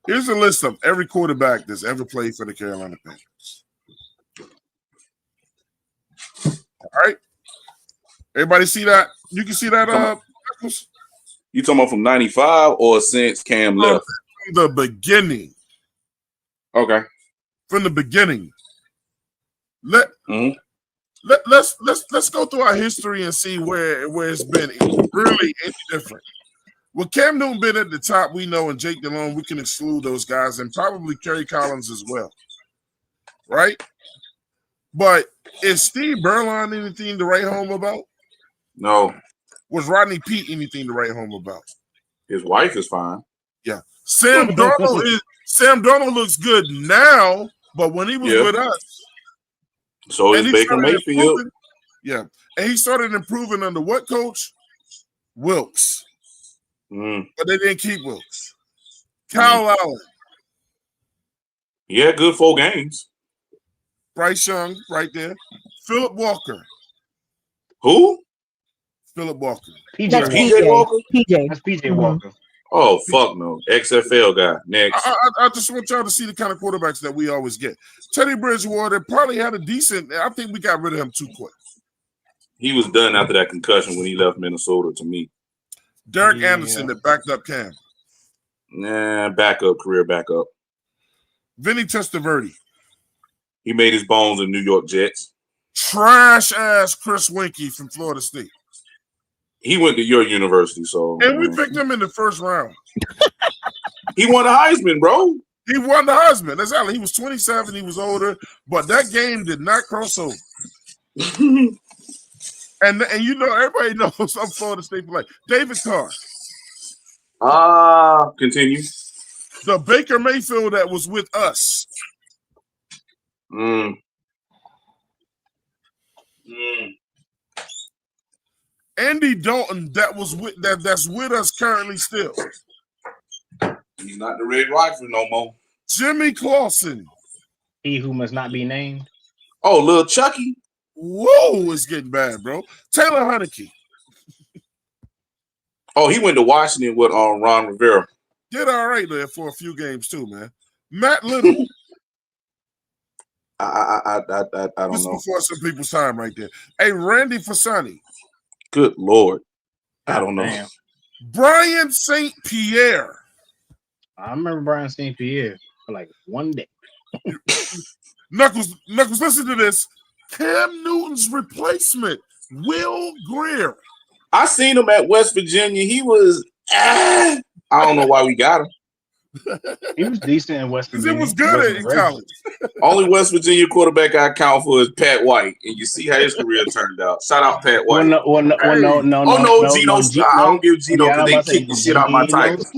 Here's a list of every quarterback that's ever played for the Carolina Panthers. All right, everybody see that? You can see that. You talking about from '95 or since Cam left? From the beginning. Okay. From the beginning. Let's go through our history and see where it's been really different. With Cam Newton been at the top, we know, and Jake Delhomme, we can exclude those guys, and probably Kerry Collins as well, right? But is Steve Berline anything to write home about? No. Was Rodney Peete anything to write home about? His wife is fine. Yeah. Sam Darnold looks good now, but when he was with us, so is Baker Mayfield. Yeah, and he started improving under what coach? Wilkes. But they didn't keep Wilkes. Kyle Allen. Yeah, good 4 games. Bryce Young, right there. Philip Walker. Who? Philip Walker. PJ Walker. PJ. That's PJ Walker. Oh, fuck no. XFL guy. Next. I just want y'all to see the kind of quarterbacks that we always get. Teddy Bridgewater probably had a decent. I think we got rid of him too quick. He was done after that concussion when he left Minnesota to me. Derek Anderson that backed up Cam. Nah, career backup. Vinny Testaverde. He made his bones in New York Jets. Trash ass Chris Winkie from Florida State. He went to your university, so. And we picked him in the first round. He won the Heisman, bro. He won the Heisman. Exactly. He was 27. He was older, but that game did not cross over. and you know, everybody knows I'm Florida State for life. David Carr. Continue. The Baker Mayfield that was with us. Andy Dalton that's with us currently still. He's not the Red Rifle no more. Jimmy Clausen. He who must not be named. Oh, little Chucky. Whoa, it's getting bad, bro. Taylor Heineke. Oh, he went to Washington with Ron Rivera. Did all right there for a few games too, man. Matt Little. I don't know. This is before some people's time right there. Hey, Randy Fasani. Good Lord. I don't know. Damn. Brian St. Pierre. I remember Brian St. Pierre for like one day. Knuckles, listen to this. Cam Newton's replacement, Will Greer. I seen him at West Virginia. He was I don't know why we got him. He was decent in West Virginia. It was good in college. Only West Virginia quarterback I count for is Pat White, and you see how his career turned out. Shout out Pat White. No, Gino. I don't give Gino because they kicked the shit out my Tigers.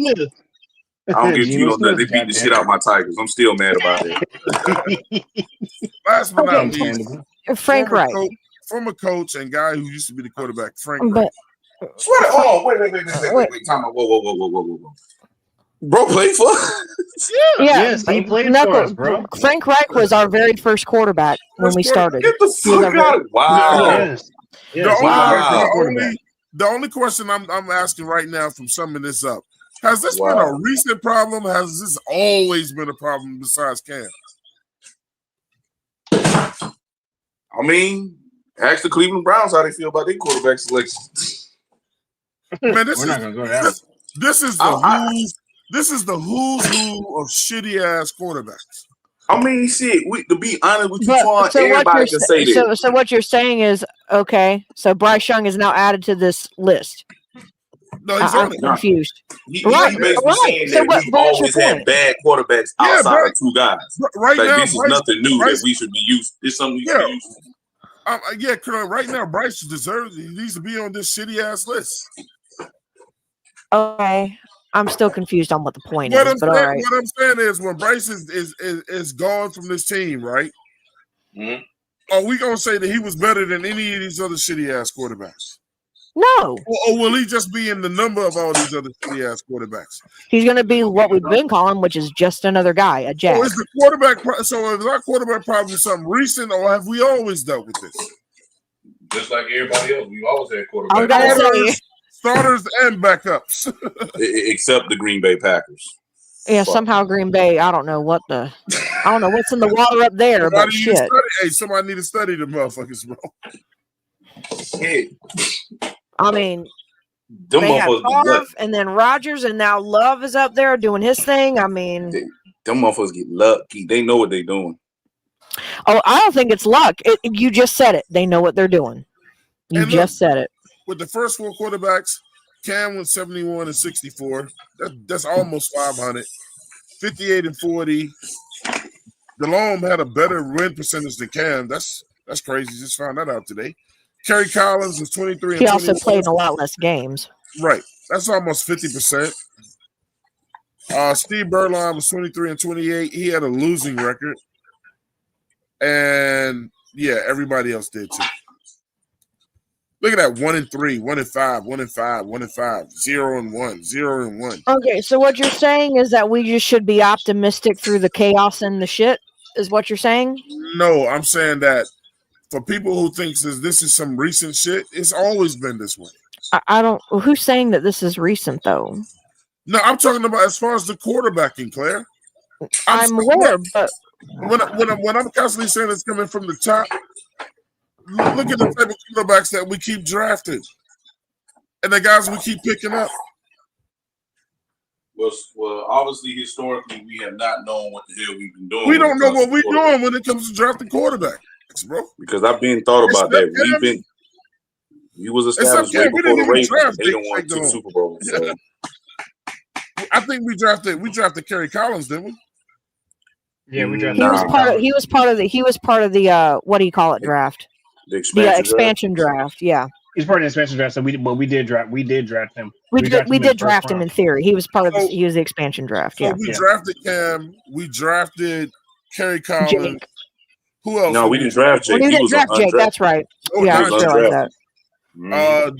I don't give Gino that. They beat the shit out my Tigers. I'm still mad about it. Last but not least, Frank Reich. Former coach and guy who used to be the quarterback, Frank Reich. Hold on, wait. Time out. Whoa. Bro played for Yes, he played for us, bro. Frank Reich was our very first quarterback when we started. Get the fuck out. Wow. The only question I'm asking right now from summing this up, has this been a recent problem? Has this always been a problem besides Cam? I mean, ask the Cleveland Browns how they feel about their quarterback selection. Man, We're not gonna go there. This is the who's who of shitty ass quarterbacks. I mean, shit. To be honest with you, everybody can say that. So what you're saying is okay. So Bryce Young is now added to this list. No, he's I'm confused. He's basically saying that we've always had bad quarterbacks outside of two guys. Right now, this is nothing new that we should be used. It's something we should be used to. Right now, Bryce he needs to be on this shitty ass list. Okay. I'm still confused on what the point is. But all right. What I'm saying is when Bryce is gone from this team, right? Mm-hmm. Are we gonna say that he was better than any of these other shitty ass quarterbacks? No. Or will he just be in the number of all these other shitty ass quarterbacks? He's gonna be what we've been calling, which is just another guy, a jack. So is the quarterback so is our quarterback problem something recent, or have we always dealt with this? Just like everybody else, we've always had quarterbacks. Starters and backups. Except the Green Bay Packers. Yeah, somehow Green Bay, I don't know what's in the water up there, but shit. Somebody need to study the motherfuckers, bro. Shit. I mean, them they had Favre, and then Rodgers, and now Love is up there doing his thing. I mean, them motherfuckers get lucky. They know what they're doing. Oh, I don't think it's luck. You just said it. They know what they're doing. You just said it. With the first four quarterbacks, Cam went 71 and 64. That's almost 500. 58 and 40. DeLome had a better win percentage than Cam. That's crazy. Just found that out today. Kerry Collins was 23 and 20. He also played in a lot less games. Right. That's almost 50%. Steve Berline was 23 and 28. He had a losing record. And yeah, everybody else did too. Look at that 1-3, 1-5, 1-5, 1-5, 0-1, 0-1. Okay, so what you're saying is that we just should be optimistic through the chaos and the shit, is what you're saying? No, I'm saying that for people who think this is some recent shit, it's always been this way. I don't. Who's saying that this is recent though? No, I'm talking about as far as the quarterbacking, Claire. I'm aware, but when I'm constantly saying it's coming from the top, look at the type of quarterbacks that we keep drafting and the guys we keep picking up. Well, obviously, historically, we have not known what the hell we've been doing. We don't know what we're doing when it comes to drafting quarterbacks, bro. Because I've been thought about that. You was established way before the Ravens. They don't want 2 Super Bowls. So. I think we drafted Kerry Collins, didn't we? Yeah, we drafted. He was part of the what do you call it draft? The expansion draft. Yeah. He's part of the expansion draft. So we did draft him. We did draft him in theory. He was part of he was the expansion draft. Yeah. So we drafted Cam. We drafted Kerry Collins. Jake. Who else? No, we didn't draft Jake. We didn't draft Jake. That's right. Yeah, I realized that.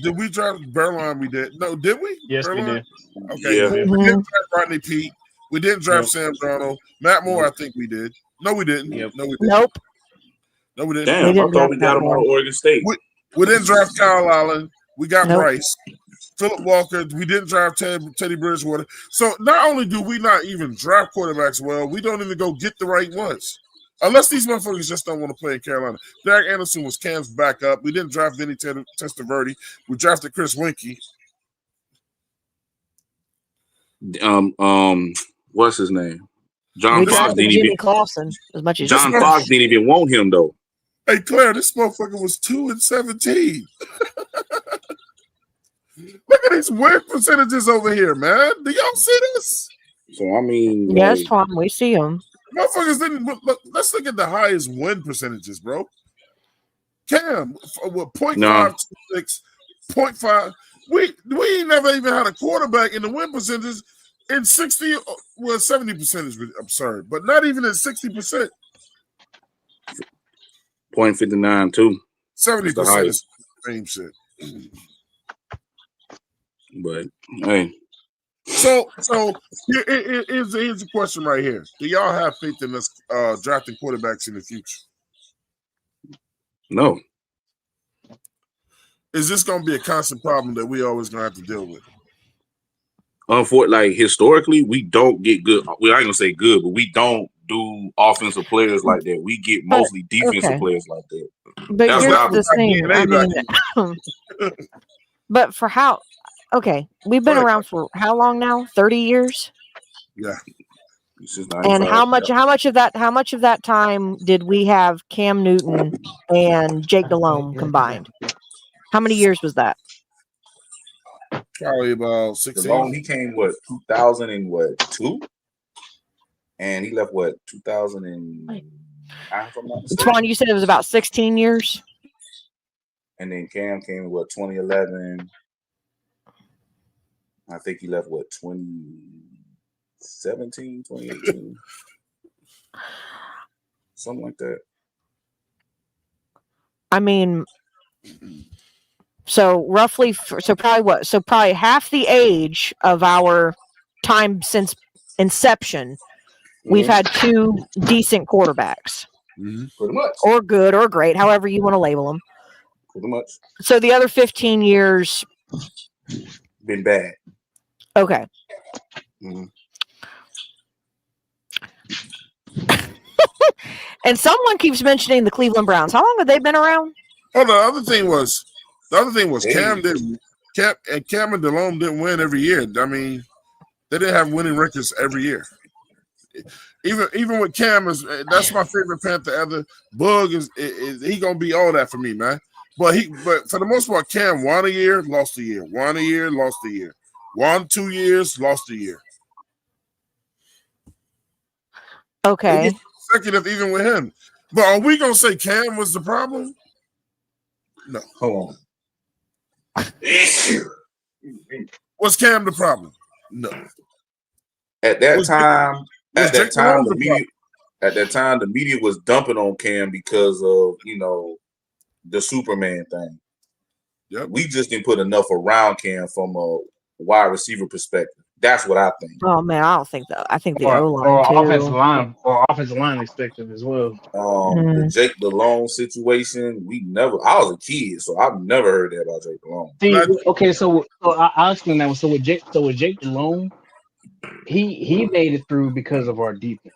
Did we draft Berline? We did. No, did we? Yes, Berline? we did. Okay. Yeah. We didn't draft Rodney Pete. We didn't draft Sam Darnold. Matt Moore, I think we did. No, we didn't. Yep. No, we didn't. Nope. No, we didn't. Damn, I thought we got him out of Oregon State. We didn't draft Kyle Allen. We got Bryce. Philip Walker. We didn't draft Teddy Bridgewater. So not only do we not even draft quarterbacks well, we don't even go get the right ones. Unless these motherfuckers just don't want to play in Carolina. Derek Anderson was Cam's backup. We didn't draft Vinny Testaverde. We drafted Chris Winkie. What's his name? John Fox didn't Jimmy even. Clausen, as much as John Fox didn't even want him though. Hey Claire, this motherfucker was 2-17. Look at these win percentages over here, man. Do y'all see this? So I mean, yes, Tom, we see them. Motherfuckers didn't look. Let's look at the highest win percentages, bro. Cam with 0.526, 0.5. We ain't never even had a quarterback in the win percentages in 60. Well, 70% is absurd, but not even at 60%. 0.59 too. 70% is the same shit. But hey. So here's a question right here. Do y'all have faith in us drafting quarterbacks in the future? No. Is this going to be a constant problem that we always going to have to deal with? Like historically, we don't get good. Well, I ain't gonna say good, but we don't do offensive players like that. We get mostly defensive players like that. But here's the thing. But for how? Okay, we've been around for how long now? 30 years. Yeah. And how much of that time did we have Cam Newton and Jake Delhomme combined? How many years was that? Probably about 16. Delhomme, he came 2002, and he left 2009. Twan, you said it was about 16 years. And then Cam came 2011. I think he left 2017, 2018, something like that. I mean, so roughly, probably half the age of our time since inception, we've had 2 decent quarterbacks. Pretty much. Or good or great, however you want to label them. Pretty much. So the other 15 years been bad. Okay. And someone keeps mentioning the Cleveland Browns. How long have they been around? Oh, the other thing was Cam and Delhomme didn't win every year. I mean, they didn't have winning records every year. Even with Cam, that's my favorite Panther ever. Bug is he gonna be all that for me, man. But for the most part, Cam won a year, lost a year, won a year, lost a year. Won 2 years, lost a year. Okay. Consecutive even with him. But are we going to say Cam was the problem? No. Hold on. Was Cam the problem? No. At that time, the media was dumping on Cam because of, the Superman thing. Yep. We just didn't put enough around Cam from a wide receiver perspective. That's what I think. Oh man, I don't think that. I think the O-line or offensive line perspective as well. The Jake Delhomme situation, I was a kid, so I've never heard that about Jake Delhomme. Okay, so I'll explain that one. So with Jake Delhomme, He made it through because of our defense.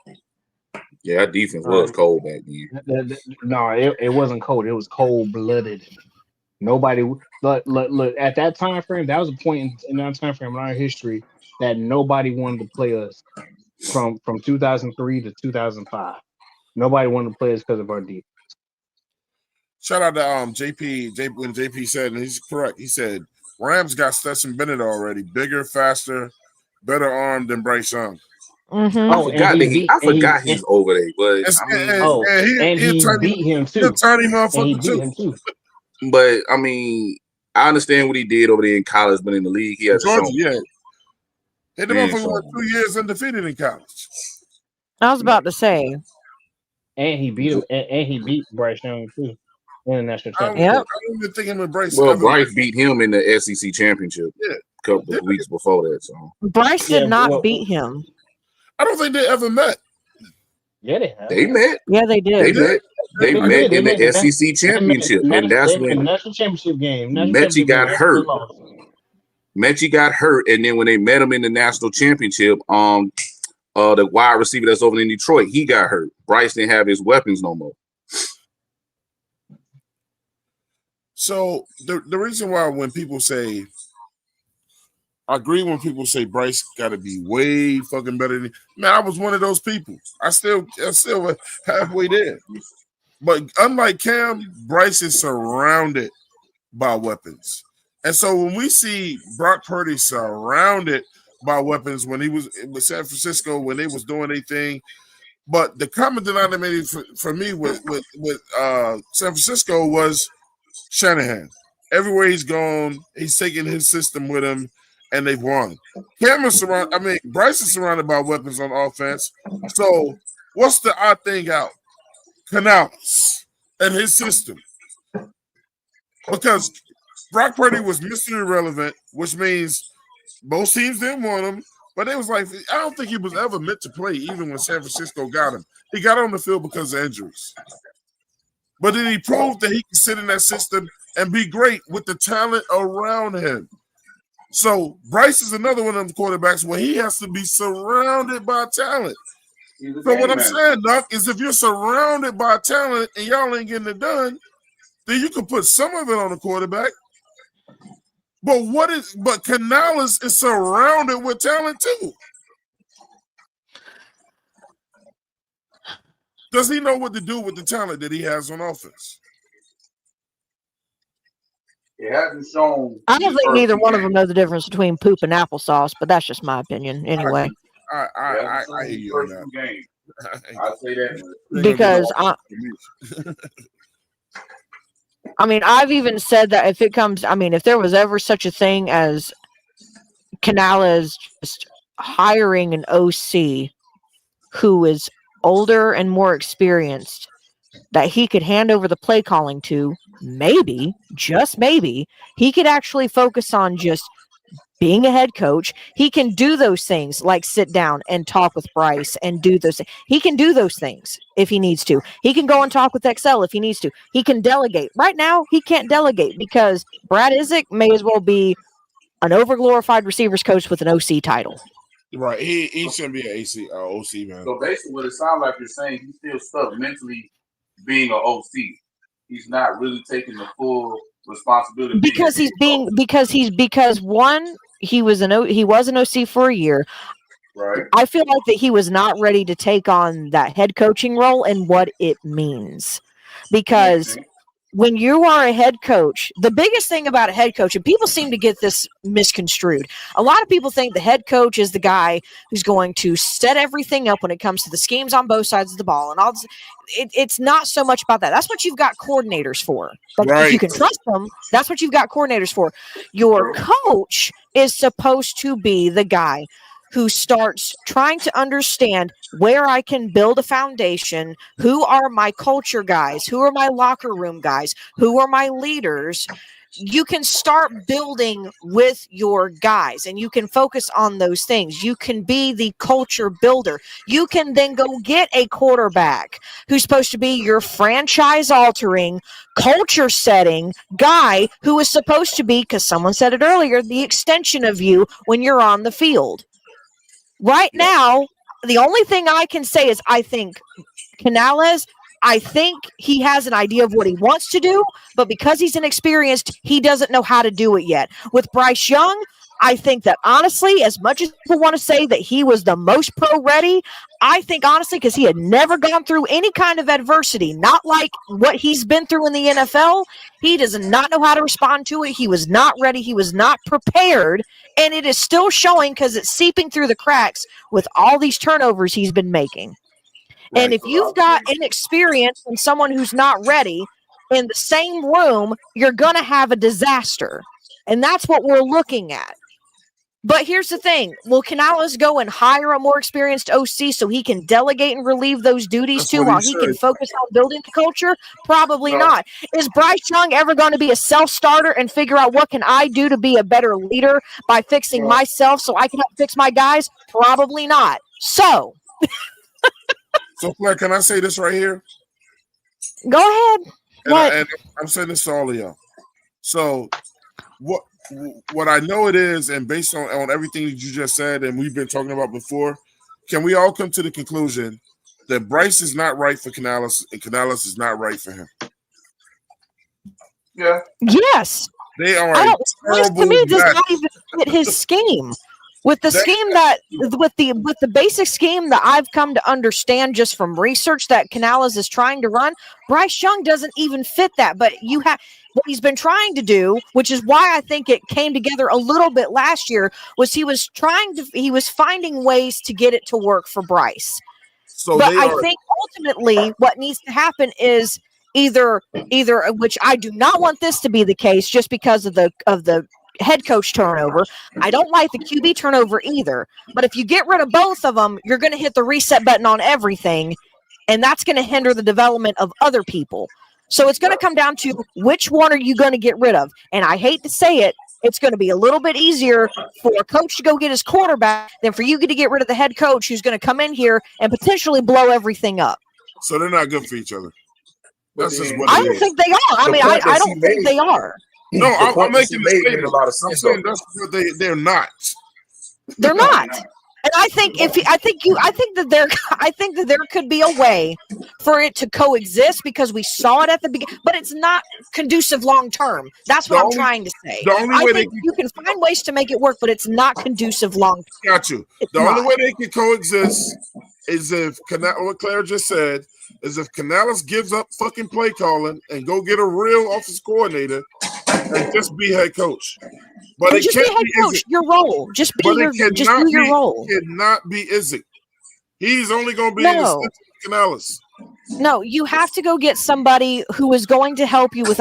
Yeah, our defense was cold back then. No, it wasn't cold. It was cold-blooded. Nobody look at that time frame. That was a point in that time frame in our history that nobody wanted to play us from 2003 to 2005. Nobody wanted to play us because of our defense. Shout out to JP. When JP said, and he's correct, he said Rams got Stetson Bennett already, bigger, faster, better armed than Bryce Young. Mm-hmm. Oh, I forgot he's over there, but he beat him too. He's a tiny motherfucker he beat him too. But I mean, I understand what he did over there in college, but in the league, he has Georgia, shown. yeah. Hey, the motherfucker went 2 years undefeated in college. I was about to say. And he beat him, and he beat Bryce Young too in the national championship. I don't even think him and Bryce. Well, Bryce beat him in the SEC championship a couple of weeks before that. So Bryce did not beat him. I don't think they ever met. Yeah, they have. They met. Yeah, they did. They met in the SEC championship, and that's when the national championship game. Mechie got hurt. Mechie got hurt, and then when they met him in the national championship, the wide receiver that's over in Detroit, he got hurt. Bryce didn't have his weapons no more. So the reason why when people say, I agree when people say Bryce got to be way fucking better than man. I was one of those people. I'm still halfway there. But unlike Cam, Bryce is surrounded by weapons. And so when we see Brock Purdy surrounded by weapons when he was with San Francisco, when they was doing their thing, but the common denominator for me with San Francisco was Shanahan. Everywhere he's gone, he's taking his system with him, and they've won. Bryce is surrounded by weapons on offense. So what's the odd thing out? Canales and his system. Because Brock Purdy was Mr. Irrelevant, which means most teams didn't want him, but it was like, I don't think he was ever meant to play, even when San Francisco got him. He got on the field because of injuries. But then he proved that he can sit in that system and be great with the talent around him. So Bryce is another one of them quarterbacks where he has to be surrounded by talent. So what I'm saying, Doc, is if you're surrounded by talent and y'all ain't getting it done, then you can put some of it on the quarterback. But Canales is surrounded with talent too. Does he know what to do with the talent that he has on offense? It hasn't shown. I don't think neither one of them know the difference between poop and applesauce, but that's just my opinion anyway. I hear you on that. I'll say that. Because I've even said that if there was ever such a thing as Canales just hiring an OC who is older and more experienced that he could hand over the play calling to, maybe, just maybe, he could actually focus on just being a head coach. He can do those things like sit down and talk with Bryce and do those things. He can do those things if he needs to. He can go and talk with Excel if he needs to. He can delegate. Right now, he can't delegate because Brad Isaac may as well be an overglorified receivers coach with an OC title. Right. He shouldn't be an OC, man. So basically what it sounds like you're saying, he's still stuck mentally being an OC. He's not really taking the full responsibility because he was an OC for a year. Right. I feel like that he was not ready to take on that head coaching role and what it means. Because when you are a head coach, the biggest thing about a head coach, and people seem to get this misconstrued. A lot of people think the head coach is the guy who's going to set everything up when it comes to the schemes on both sides of the ball. And all this. It's not so much about that. That's what you've got coordinators for. But if you can trust them, that's what you've got coordinators for. Your coach is supposed to be the guy who starts trying to understand where I can build a foundation, who are my culture guys, who are my locker room guys, who are my leaders. You can start building with your guys and you can focus on those things. You can be the culture builder. You can then go get a quarterback who's supposed to be your franchise altering, culture setting guy who is supposed to be, because someone said it earlier, the extension of you when you're on the field. Right now, the only thing I can say is I think Canales, I think he has an idea of what he wants to do, but because he's inexperienced, he doesn't know how to do it yet. With Bryce Young, I think that honestly, as much as people want to say that he was the most pro ready, I think honestly, because he had never gone through any kind of adversity, not like what he's been through in the NFL, he does not know how to respond to it. He was not ready. He was not prepared. And it is still showing because it's seeping through the cracks with all these turnovers he's been making. And if you've got inexperience and someone who's not ready in the same room, you're going to have a disaster. And that's what we're looking at. But here's the thing. Will Canales go and hire a more experienced OC so he can delegate and relieve those duties too while he can focus on building the culture? Probably not. Is Bryce Young ever going to be a self-starter and figure out what can I do to be a better leader by fixing myself so I can help fix my guys? Probably not. So Claire, can I say this right here? Go ahead. And I'm saying this to all of y'all. So what I know it is, and based on everything that you just said and we've been talking about before, can we all come to the conclusion that Bryce is not right for Canales and Canales is not right for him? Yeah. Yes. They are to me does not even fit his scheme. With the scheme with the basic scheme that I've come to understand just from research that Canales is trying to run, Bryce Young doesn't even fit that. But what he's been trying to do, which is why I think it came together a little bit last year, was he was finding ways to get it to work for Bryce. But I think ultimately what needs to happen is either, which I do not want this to be the case just because of the head coach turnover. I don't like the QB turnover either. But if you get rid of both of them, you're going to hit the reset button on everything, and that's going to hinder the development of other people. So it's going to come down to which one are you going to get rid of? And I hate to say it, it's going to be a little bit easier for a coach to go get his quarterback than for you to get rid of the head coach who's going to come in here and potentially blow everything up. So they're not good for each other. That's just what I don't think they are. I mean, I don't think they are. No, I'm making a lot of sense. They're not. They're not. And I think that there could be a way for it to coexist because we saw it at the beginning, but it's not conducive long term. That's what I'm trying to say. I think you can find ways to make it work, but it's not conducive long term. Got you. The only way they can coexist is if what Claire just said is if Canales gives up fucking play calling and go get a real offensive coordinator and just be head coach. But it just can't be head coach. Your role. Just do your role. It cannot be Isaac. He's only going to be an assistant to Canales. No, you have to go get somebody who is going to help you with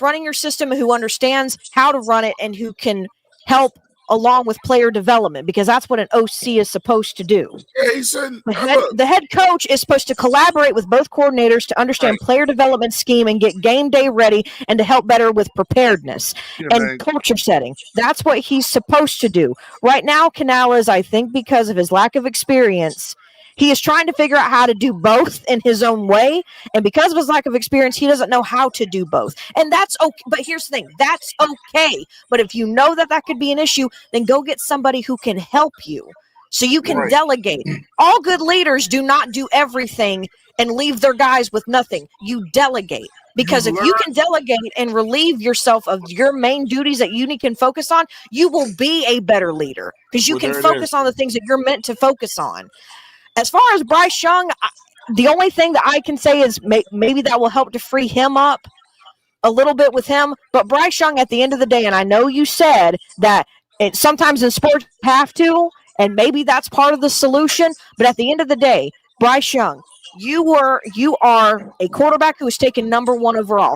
running your system, who understands how to run it and who can help along with player development, because that's what an OC is supposed to do. Yeah, he said the head coach is supposed to collaborate with both coordinators to understand player development scheme and get game day ready and to help better with preparedness and culture setting. That's what he's supposed to do. Right now, Canales, I think because of his lack of experience, he is trying to figure out how to do both in his own way. And because of his lack of experience, he doesn't know how to do both. And that's okay. But here's the thing. That's okay. But if you know that could be an issue, then go get somebody who can help you so you can delegate. All good leaders do not do everything and leave their guys with nothing. You delegate. Because if you can delegate and relieve yourself of your main duties that you can focus on, you will be a better leader because you can focus on the things that you're meant to focus on. As far as Bryce Young, the only thing that I can say is maybe that will help to free him up a little bit with him. But Bryce Young, at the end of the day, and I know you said that sometimes in sports you have to, and maybe that's part of the solution. But at the end of the day, Bryce Young, you are a quarterback who was taken number 1 overall.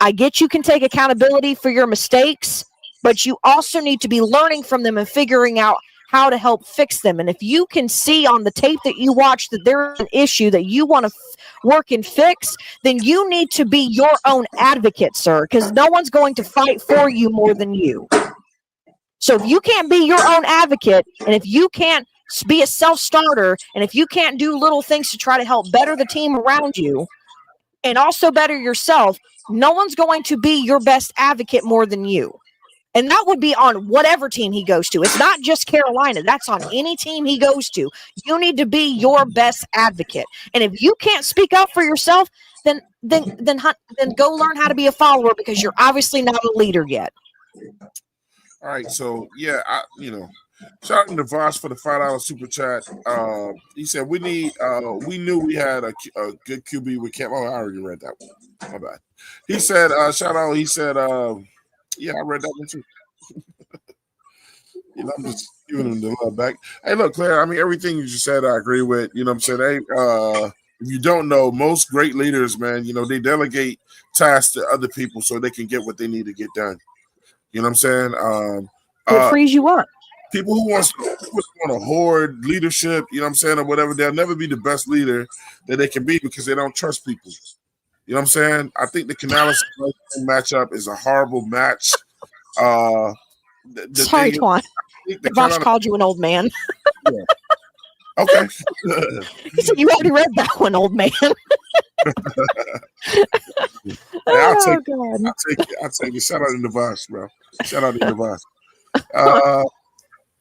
I get you can take accountability for your mistakes, but you also need to be learning from them and figuring out how to help fix them. And if you can see on the tape that you watch that there's an issue that you want to work and fix, then you need to be your own advocate, sir, because no one's going to fight for you more than you. So if you can't be your own advocate, and if you can't be a self-starter, and if you can't do little things to try to help better the team around you and also better yourself, no one's going to be your best advocate more than you. And that would be on whatever team he goes to. It's not just Carolina. That's on any team he goes to. You need to be your best advocate. And if you can't speak up for yourself, then go learn how to be a follower, because you're obviously not a leader yet. All right, so yeah, shout out to Vosh for the $5 super chat. He said we knew we had a good QB with Cam. Oh, I already read that one. My bad. He said, shout out. He said, yeah, I read that one too. I'm just giving him the love back. Hey, look, Claire. I mean, everything you just said, I agree with. You know what I'm saying? Hey, if you don't know, most great leaders, man, they delegate tasks to other people so they can get what they need to get done. You know what I'm saying? It frees you up. People who want to hoard leadership, you know what I'm saying, or whatever, they'll never be the best leader that they can be because they don't trust people. You know what I'm saying? I think the Canales matchup is a horrible match. Sorry, Twan. Vosh called you an old man. Yeah. Okay. He said you already read that one, old man. I'll take it. Shout out to Vosh, bro. Shout out to Vosh.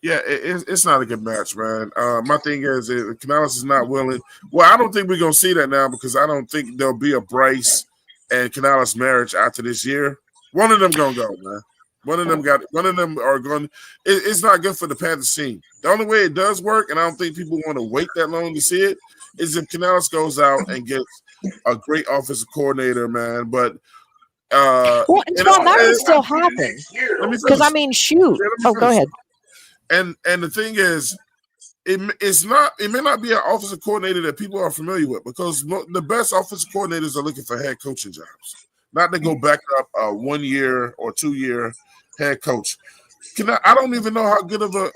Yeah, it's not a good match, man. My thing is, if Canales is not willing. Well, I don't think we're gonna see that now because I don't think there'll be a Bryce and Canales marriage after this year. One of them gonna go, man. One of them are going. It's not good for the Panthers team. The only way it does work, and I don't think people want to wait that long to see it, is if Canales goes out and gets a great offensive coordinator, man. But that can still happen. Because I mean, shoot. Go ahead. And the thing is, it may not be an offensive coordinator that people are familiar with, because the best offensive coordinators are looking for head coaching jobs, not to go back up a 1 year or 2 year head coach. I don't even know how good of a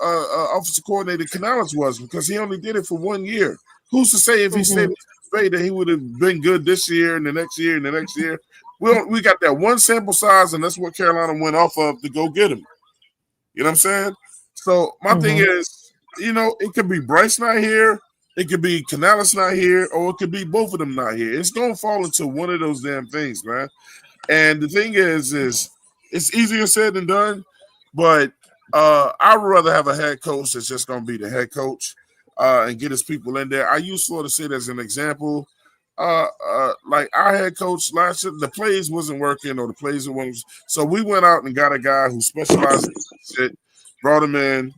offensive coordinator Canales was, because he only did it for 1 year. Who's to say if he stayed in Bay that he would have been good this year and the next year and the next year? We got that one sample size, and that's what Carolina went off of to go get him. You know what I'm saying? So my thing is, it could be Bryce not here, it could be Canales not here, or it could be both of them not here. It's going to fall into one of those damn things, man. And the thing is it's easier said than done, but I'd rather have a head coach that's just going to be the head coach and get his people in there. I use Florida State as an example. Like our head coach last year, the plays wasn't working, or the plays weren't. So we went out and got a guy who specialized in shit, brought him in,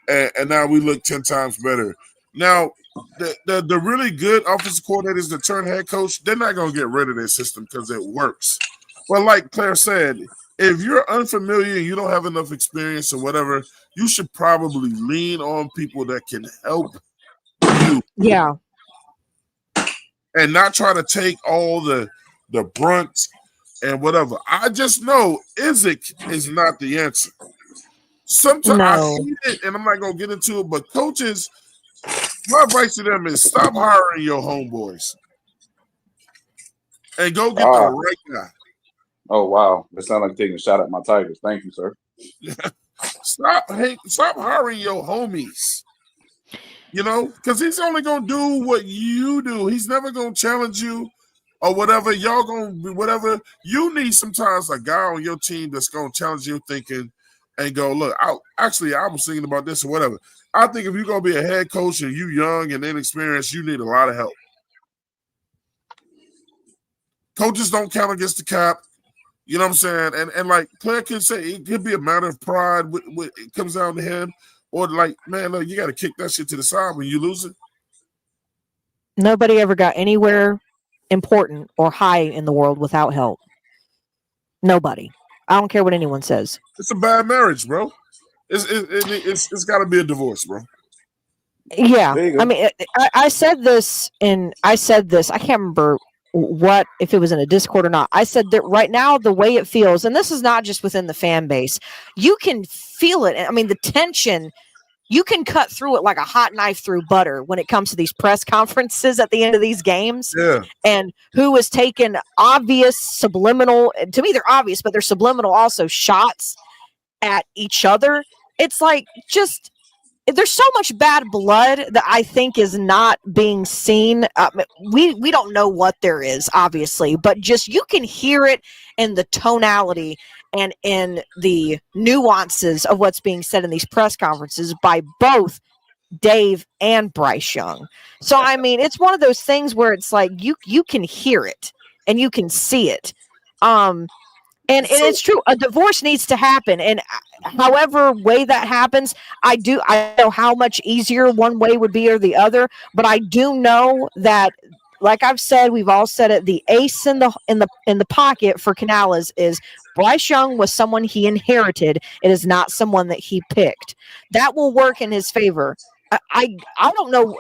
and now we look 10 times better. Now, the really good offensive coordinators that turn head coach, they're not going to get rid of their system because it works. But like Claire said, if you're unfamiliar and you don't have enough experience or whatever, you should probably lean on people that can help you. Yeah. And not try to take all the brunt and whatever. I just know Izek is not the answer. Sometimes I hate it, and I'm not going to get into it, but coaches, my advice to them is stop hiring your homeboys and go get the right guy. Oh, wow. That sounds like taking a shot at my Tigers. Thank you, sir. Stop hiring your homies. Because he's only going to do what you do. He's never going to challenge you or whatever. Y'all going to be whatever. You need sometimes a guy on your team that's going to challenge your thinking and go, look, I was thinking about this or whatever. I think if you're going to be a head coach and you young and inexperienced, you need a lot of help. Coaches don't count against the cap. You know what I'm saying? And like Claire can say, it could be a matter of pride. It comes down to him. Or like, man, look, you got to kick that shit to the side when you lose it. Nobody ever got anywhere important or high in the world without help. Nobody. I don't care what anyone says. It's a bad marriage, bro. It's got to be a divorce, bro. Yeah. I mean, I said this. I can't remember if it was in a Discord or not. I said that right now, the way it feels, and this is not just within the fan base, you can feel it. I mean, the tension, you can cut through it like a hot knife through butter when it comes to these press conferences at the end of these games. Yeah. And who has taken obvious subliminal, to me, they're obvious, but they're subliminal also shots at each other. It's like just there's so much bad blood that I think is not being seen. We don't know what there is, obviously, but just you can hear it in the tonality and in the nuances of what's being said in these press conferences by both Dave and Bryce Young. So I mean, it's one of those things where it's like you can hear it and you can see it. And it's true. A divorce needs to happen. And however way that happens, I know how much easier one way would be or the other, but I do know that, like I've said, we've all said it, the ace in the pocket for Canales is Bryce Young was someone he inherited. It is not someone that he picked. That will work in his favor. I don't know.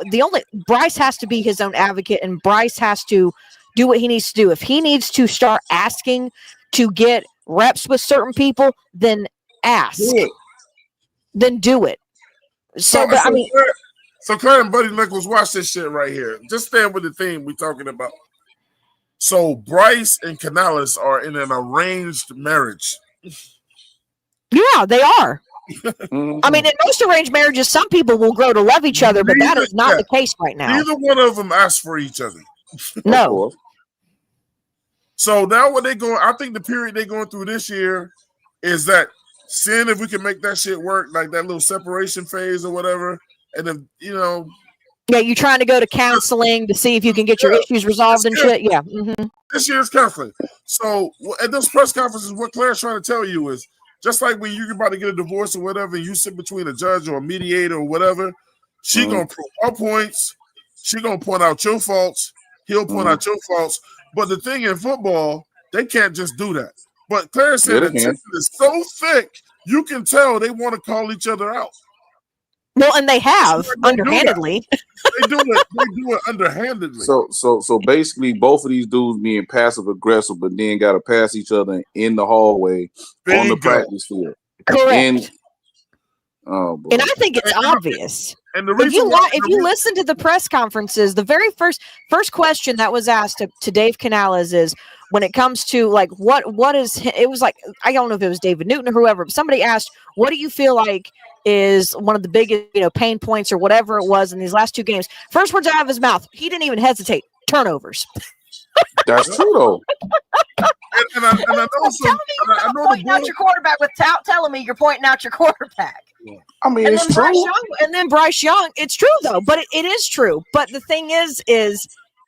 Bryce has to be his own advocate, and Bryce has to do what he needs to do. If he needs to start asking to get reps with certain people, then ask. Then do it. So Claire and Buddy Nichols, watch this shit right here. Just stand with the theme we're talking about. So Bryce and Canales are in an arranged marriage. Yeah, they are. I mean, in most arranged marriages, some people will grow to love each other, but that is not the case right now. Neither one of them asked for each other. No. So now what I think the period they're going through this year is that seeing if we can make that shit work, like that little separation phase or whatever. And then, yeah, you're trying to go to counseling to see if you can get your issues resolved and shit. Yeah. Mm-hmm. This year's counseling. So at those press conferences, what Claire's trying to tell you is just like when you're about to get a divorce or whatever, and you sit between a judge or a mediator or whatever, she gonna prove her points. She gonna point out your faults. He'll point out your faults. But the thing in football, they can't just do that. But Claire said the tension is so thick, you can tell they want to call each other out. Well, and they have underhandedly. They do it underhandedly. So basically, both of these dudes being passive aggressive, but then got to pass each other in the hallway on the practice field. Correct. And I think it's obvious. And if you listen to the press conferences, the very first question that was asked to Dave Canales is, when it comes to like what is it was like, I don't know if it was David Newton or whoever, but somebody asked, what do you feel like is one of the biggest pain points or whatever it was in these last two games? First words out of his mouth, he didn't even hesitate. Turnovers. That's true though. And I know pointing out your quarterback without telling me you're pointing out your quarterback. I mean, it's true. And then Bryce Young, it's true though, but it is true. But the thing is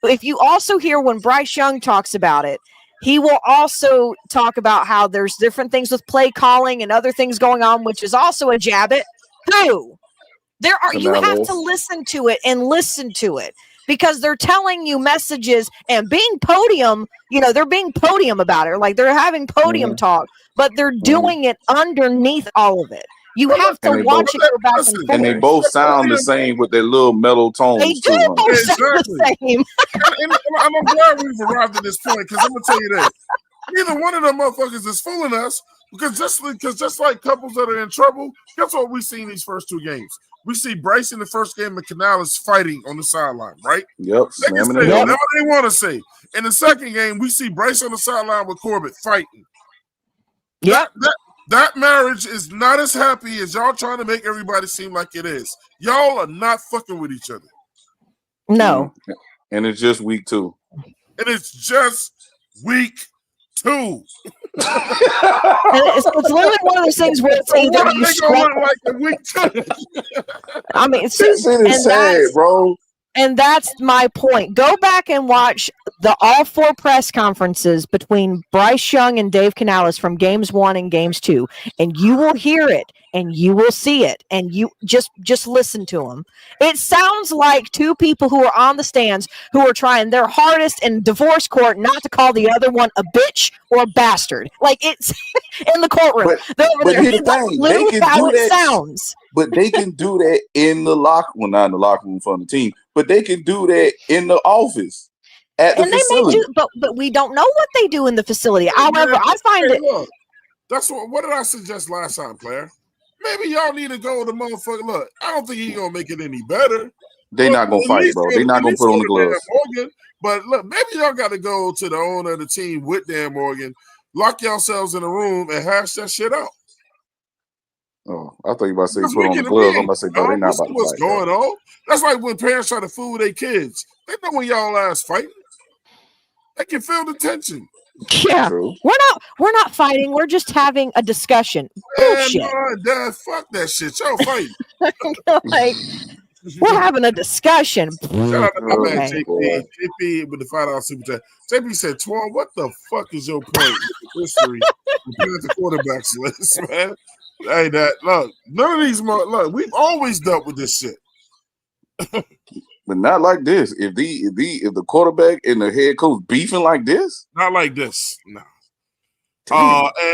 if you also hear when Bryce Young talks about it, he will also talk about how there's different things with play calling and other things going on, which is also a jab at who? You have to listen to it because they're telling you messages and being podium, they're being podium about it. Like they're having podium talk, but they're doing it underneath all of it. You have to watch it go back and forth. And they both sound the same with their little mellow tones. They do both sound the same. and I'm glad we've arrived at this point because I'm going to tell you this. Neither one of them motherfuckers is fooling us because just like couples that are in trouble, guess what we see in these first two games? We see Bryce in the first game and Canales fighting on the sideline, right? Yep. They can say whatever they want to say. In the second game, we see Bryce on the sideline with Corbett fighting. Yep. That marriage is not as happy as y'all trying to make everybody seem like it is. Y'all are not fucking with each other. No. And it's just week 2. It's literally one of those things where it's either you scrap like week 2. I mean, it's sad, bro. And that's my point. Go back and watch all 4 press conferences between Bryce Young and Dave Canales from games 1 and games 2, and you will hear it and you will see it, and you just listen to them. It sounds like two people who are on the stands who are trying their hardest in divorce court not to call the other one a bitch or a bastard. Like it's in the courtroom. But here's the thing. They can how do it that. Sounds. But they can do that in the locker room, not in the locker room for the team, but they can do that in the office at the facility. They may do, but we don't know what they do in the facility. However, I find it. Look, that's what did I suggest last time, player? Maybe y'all need to go to motherfucker. Look, I don't think he's gonna make it any better. They're not gonna fight, bro. They're not gonna put on the gloves. But look, maybe y'all got to go to the owner of the team with Dan Morgan, lock yourselves in a room, and hash that shit out. Oh, I thought you were about to say put on the gloves. I'm about to say, bro, they're not about to what's fight. Going on? That's like when parents try to fool their kids. They know when y'all ass fighting. I can feel the tension. Yeah, True. we're not fighting. We're just having a discussion. And Bullshit. Dad, fuck that shit. Y'all fight. Like we're having a discussion. Shout out to my man Okay. JP. JP with the $5 super chat. JP said, "Twan, what the fuck is your point with the history compared to quarterbacks list, man?" Hey, that look, none of these look, we've always dealt with this shit. But not like this. If the quarterback and the head coach beefing like this, not like this. No.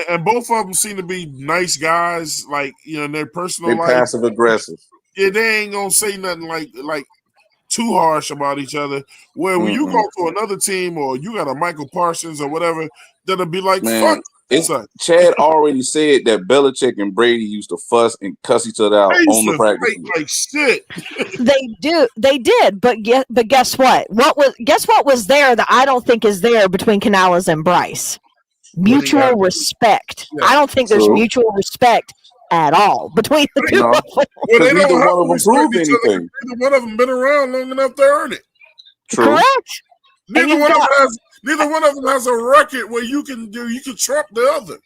And both of them seem to be nice guys. Like in their personal life, passive aggressive. Yeah, they ain't gonna say nothing like too harsh about each other. Where when you go to another team or you got a Michael Parsons or whatever, that'll be like, man, fuck. Chad already said that Belichick and Brady used to fuss and cuss each other out on the practice field. Like shit. They did, but guess what? Guess what was there that I don't think is there between Canales and Bryce? Mutual respect. Yeah. I don't think there's mutual respect at all between the two of them. Well, they don't have to respect each other. Neither one of them been around long enough to earn it. True. Correct. Neither one of them has a record where you can trump the other.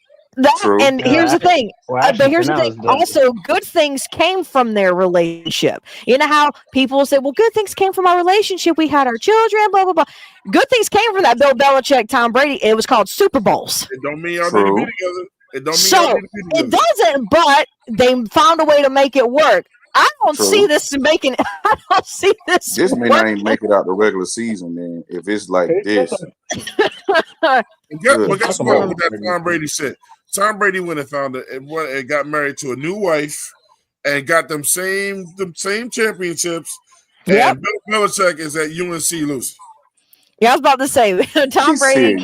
Here's the thing. But here's the thing. Also, good things came from their relationship. You know how people say, well, good things came from our relationship. We had our children, blah, blah, blah. Good things came from that. Bill Belichick, Tom Brady. It was called Super Bowls. It don't mean y'all need to be together. It doesn't, but they found a way to make it work. I don't see this making. I don't see this. This may not even make it out the regular season, man. If it's like this. But guess what? With that Tom Brady shit, Tom Brady went and found it and got married to a new wife and got them same championships. Yep. And Bill Belichick is at UNC losing. Yeah, I was about to say Tom Brady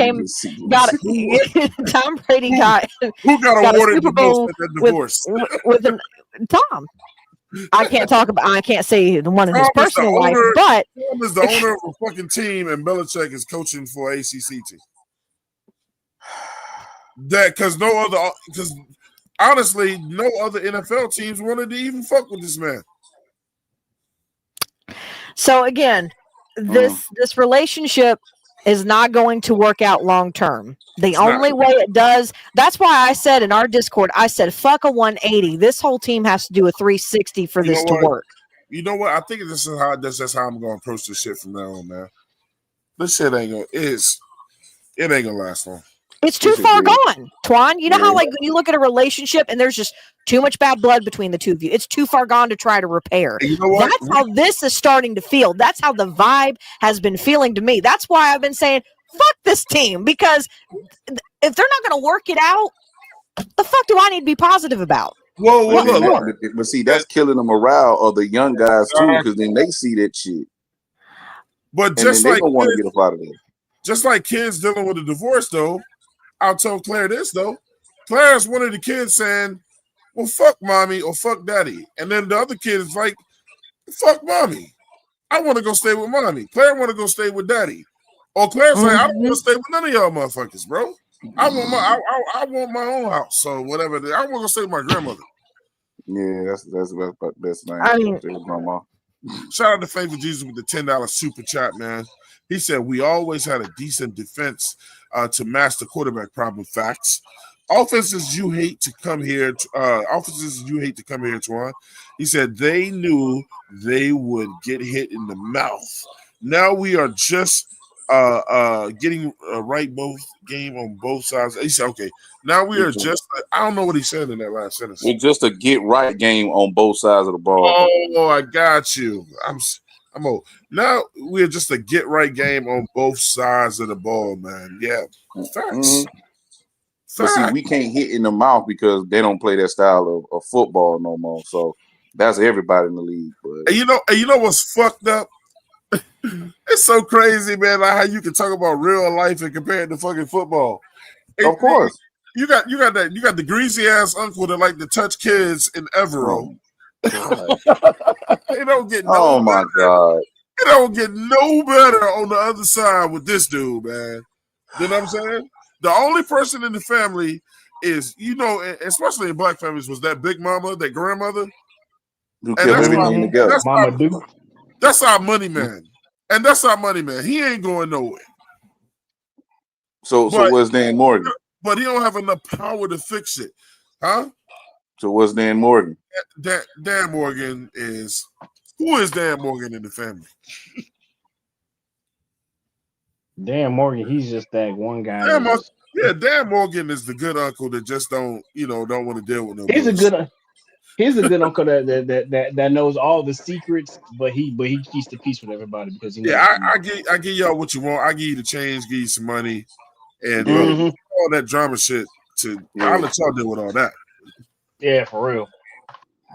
Tom Brady got awarded the most at that divorce with Tom. I can't say the one in his personal life, but Tom is the owner of a fucking team, and Belichick is coaching for ACC team. Because honestly, no other NFL teams wanted to even fuck with this man. So again, this relationship is not going to work out long term. The only way it does, that's why I said in our Discord, I said, fuck a 180. This whole team has to do a 360 for this to work. You know what? I think that's how I'm going to approach this shit from now on, man. This shit ain't going to last long. It's too far gone, Twan. You know how when you look at a relationship and there's just too much bad blood between the two of you. It's too far gone to try to repair. You know what? That's how this is starting to feel. That's how the vibe has been feeling to me. That's why I've been saying, fuck this team. Because if they're not going to work it out, the fuck do I need to be positive about? But see, that's killing the morale of the young guys too, because then they see that shit. But just they don't want to get up out of there. Just like kids dealing with a divorce, though, I'll tell Claire this, though. Claire's one of the kids saying, well, fuck mommy or fuck daddy. And then the other kid is like, fuck mommy. I want to go stay with mommy. Claire want to go stay with daddy. Or Claire's like, I don't want to stay with none of y'all motherfuckers, bro. I want my own house. So whatever. I want to go stay with my grandmother. Yeah, that's the best thing. I mean, grandma. Shout out to Faithful Jesus with the $10 super chat, man. He said, we always had a decent defense to match the quarterback problem. Facts. Offenses you hate to come here, Twan. He said they knew they would get hit in the mouth. Now we are just getting right both game on both sides. He said, okay, now we are just, I don't know what he said in that last sentence. It's just a get right game on both sides of the ball. Oh, I got you. I'm old. Now we're just a get right game on both sides of the ball, man. Yeah, facts. But see, we can't hit in the mouth because they don't play that style of football no more. So that's everybody in the league. But and you know what's fucked up? It's so crazy, man. Like how you can talk about real life and compare it to fucking football. Of course, you got the greasy ass uncle that like to touch kids in Evero. They don't get no my better. God. It don't get no better on the other side with this dude, man. You know what I'm saying? The only person in the family is, especially in black families, was that big mama, that grandmother. Who kept everything together. That's our money man. And that's our money man. He ain't going nowhere. So what's Dan Morgan? But he don't have enough power to fix it, huh? So what's Dan Morgan? Dan Morgan is who is Dan Morgan in the family? Dan Morgan, he's just that one guy. Dan Morgan is the good uncle that just don't want to deal with no. He's a good uncle that knows all the secrets, but he keeps the peace with everybody because he knows. I give y'all what you want. I give you the change, give you some money, and all that drama shit. I'll let y'all deal with all that. Yeah, for real.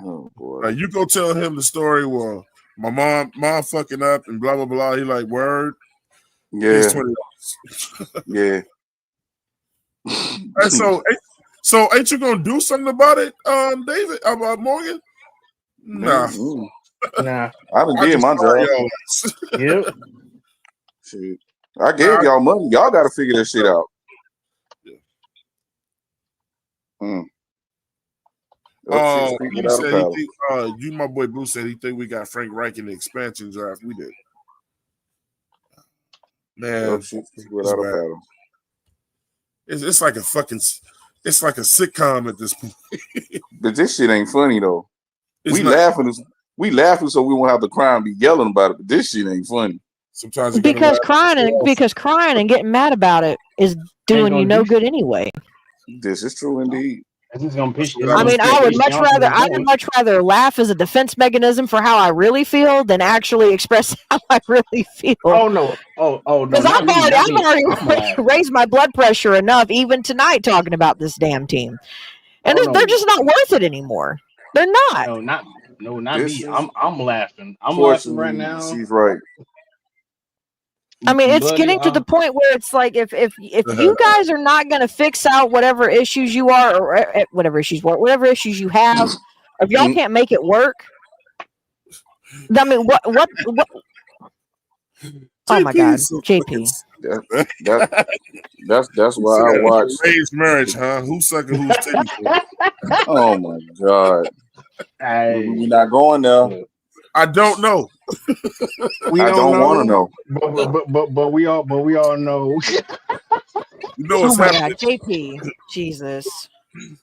Oh boy. You go tell him the story. Well, my mom fucking up and blah blah blah. He like word. Yeah. $20. Yeah. So ain't you gonna do something about it, David? About Morgan? Nah. Nah. I done did my job. Yep. Shit. I gave y'all money. Y'all gotta figure that shit out. You said you, my boy Blue said he think we got Frank Reich in the expansion draft. We did. Man, it's like a sitcom at this point. But this shit ain't funny though. We laughing so we won't have to cry and be yelling about it. But this shit ain't funny. Sometimes because crying and getting mad about it is doing you no good anyway. This is true indeed. It's gonna piss you. I mean, I would much rather laugh as a defense mechanism for how I really feel than actually express how I really feel. Oh no! Oh no! Because I've already raised my blood pressure enough, even tonight, talking about this damn team, and they're just not worth it anymore. They're not. No, not me. I'm laughing. I'm laughing right now. She's right. I mean, it's getting to the point where it's like if you guys are not going to fix out whatever issues you are, or whatever issues you have, if y'all can't make it work, I mean, what? Oh my God, JP. That's why I watch. Arranged marriage, huh? Who's sucking who's titty? Oh my God. We're not going there. I don't know. I don't want to know. But we all know. Oh my God, JP, Jesus.